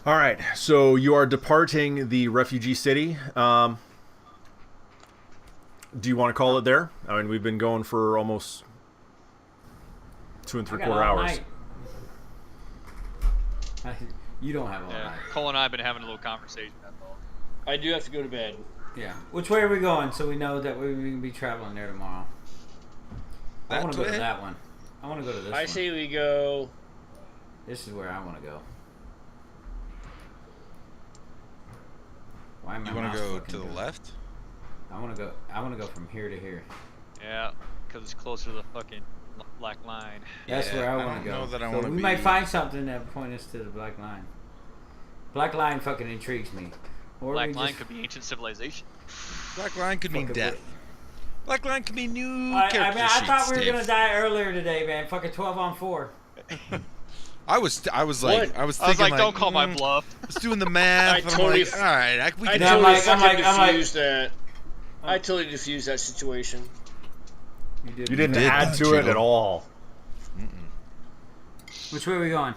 All right. So you are departing the refugee city. Do you want to call it there? I mean, we've been going for almost 2 3/4 hours. You don't have all Yeah, night. Cole and I have been having a little conversation. That's all. I do have to go to bed. Yeah. Which way are we going so we know that we're going to be traveling there tomorrow? I want to go to that one. I want to go to this one. I say we go. This is where I want to go. Why am I You want to go to the left? I want to go from here to here. Yeah, because it's closer to the fucking black line. That's Yeah, where I I want to don't go. know that I So wanna we be- might find something that point us to the black line. Black line fucking intrigues me. Or Black we line just- could be ancient civilization. Black line could mean Fucking death. Black line could mean new I character mean, I thought sheets, we were Dave. gonna die earlier today, man. Fucking 12 on 4. I was like, What? I was I was thinking like, don't call my mm, bluff. I was doing the math. I and totally I'm like, all right, we I can Yeah, do I'm totally like- fucking I'm like- diffused that. I totally diffused that situation. You didn't did, add didn't to you? it at all. Which way are we going?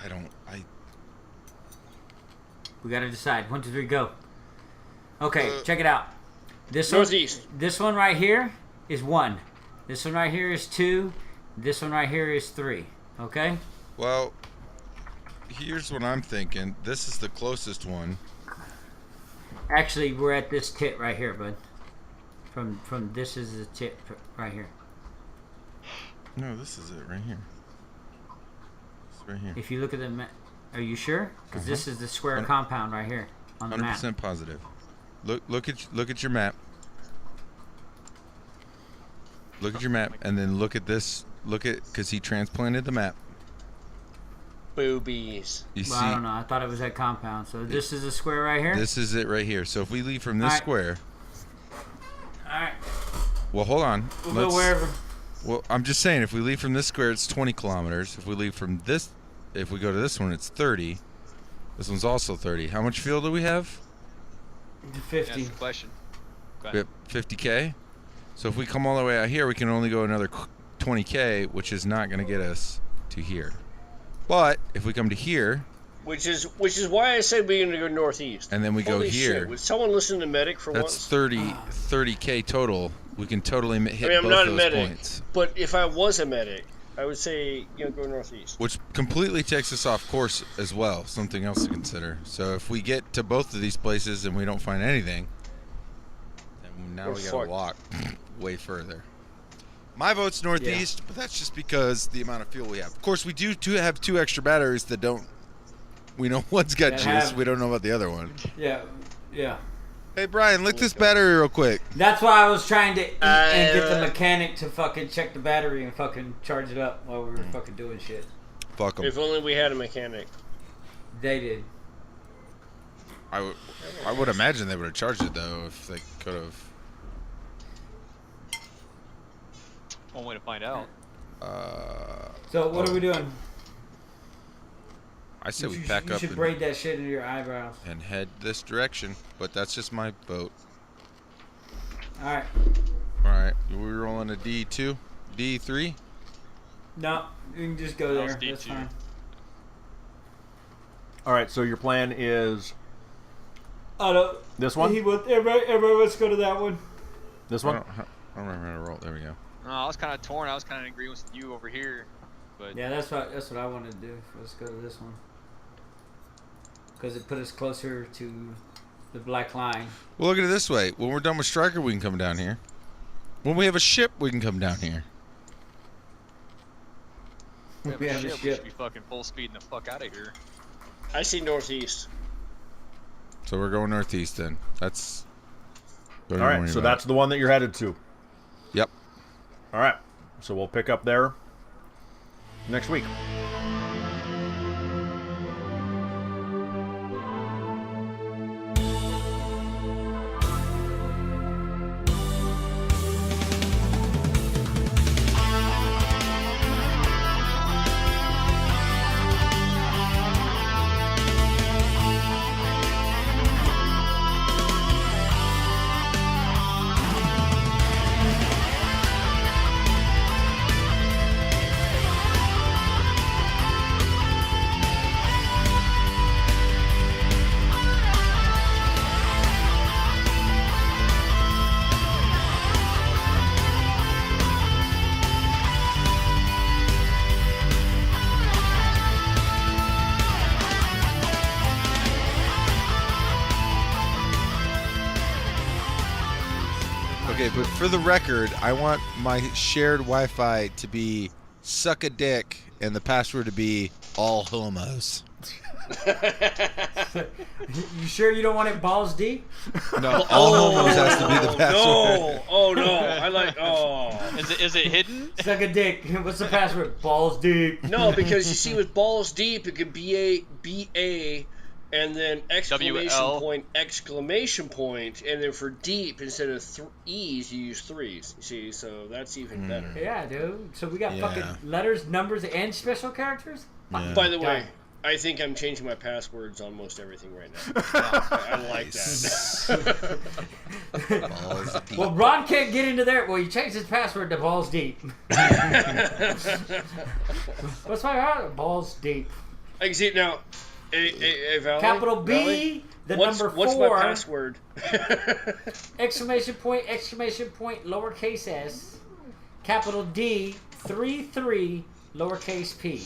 I We gotta decide. 1, 2, 3, go. Okay, check it out. This Northeast. One, this one right here is 1. This one right here is 2. This one right here is 3. Okay? well, here's what I'm thinking. This is the closest one. Actually, we're at this tit right here, bud. From this is the tit right here. No, this is it right here. It's right here. If you look at the map, are you sure? Because this is the square Hun- compound right here on the map. 100% positive. Look at your map. Look at your map, and then look at this. Look at because he transplanted the map. Boobies. You Well, I don't know. I thought it was that compound. So this is the square right here. This is it right here. So if we leave from this Alright. square, All right, well, hold on. we'll go wherever. Well, I'm just saying, if we leave from this square, it's 20 kilometers. If we leave from this, if we go to this one, it's 30. This one's also 30. How much fuel do we have? 50. That's the question. We have 50K. So if we come all the way out here, we can only go another 20K, which is not going to get us to here. But if we come to here, Which is why I said we're gonna go northeast. and then we Holy go here, Shit. Would someone listen to Medic for that's once? 30K total We can totally hit I mean, I'm both not a those medic, points. but if I was a medic, I would say, go northeast. Which completely takes us off course as well. Something else to consider. So if we get to both of these places and we don't find anything, then now We're we gotta fucked. walk way further. My vote's northeast, but that's just because the amount of fuel we have. Of course, we do have 2 extra batteries that don't. We know one's got That juice. have- We don't know about the other one. Yeah. Hey Brian, lick this battery real quick. That's why I was trying to eat and get the mechanic to fucking check the battery and fucking charge it up while we were fucking doing shit. Fuck them. If only we had a mechanic. They did. I would imagine they would have charged it though if they could have. One way to find out. So what are we doing? I say we You pack up should and, braid that shit into your eyebrows. and head this direction, but that's just my vote. All right. All right, we rolling a D2, D3. No, you can just go That was there. That's D2. fine. All right, so your plan is Oh no. this one? Everybody, let's go to that one. This I one? don't remember how to roll. There we go. No, I was kind of torn. I was kind of in agreement with you over here, but Yeah, that's what I wanted to do. Let's go to this one because it put us closer to the black line. Well, look at it this way. When we're done with Striker, we can come down here. When we have a ship, we can come down here. We have a We ship. should be fucking full speeding the fuck out of here. I see northeast. So we're going northeast then. That's. All right, so that's the one that you're headed to. Yep. All right, so we'll pick up there next week. Okay, but for the record, I want my shared Wi-Fi to be suck a dick and the password to be all homos. You sure you don't want it balls deep? No, all homos has to be the password. No! Oh no! I like. Oh Is it hidden? Suck a dick. What's the password? Balls deep. no! Because you see, with balls deep, it could be a, and then exclamation point, and then for deep instead of E's, you use 3s. You see, so that's even better. Yeah, dude. So we got Yeah. fucking letters, numbers, and special characters? Yeah. By the way, I think I'm changing my passwords on most everything right now. I like that. Balls deep. Well, Ron can't get into there. Well, you changed his password to balls deep. What's my password? Balls deep. I can see it now. Valerie? Capital B, Valerie? the What's number 4. my password? Exclamation point, lowercase s. Capital D, 33, lowercase p.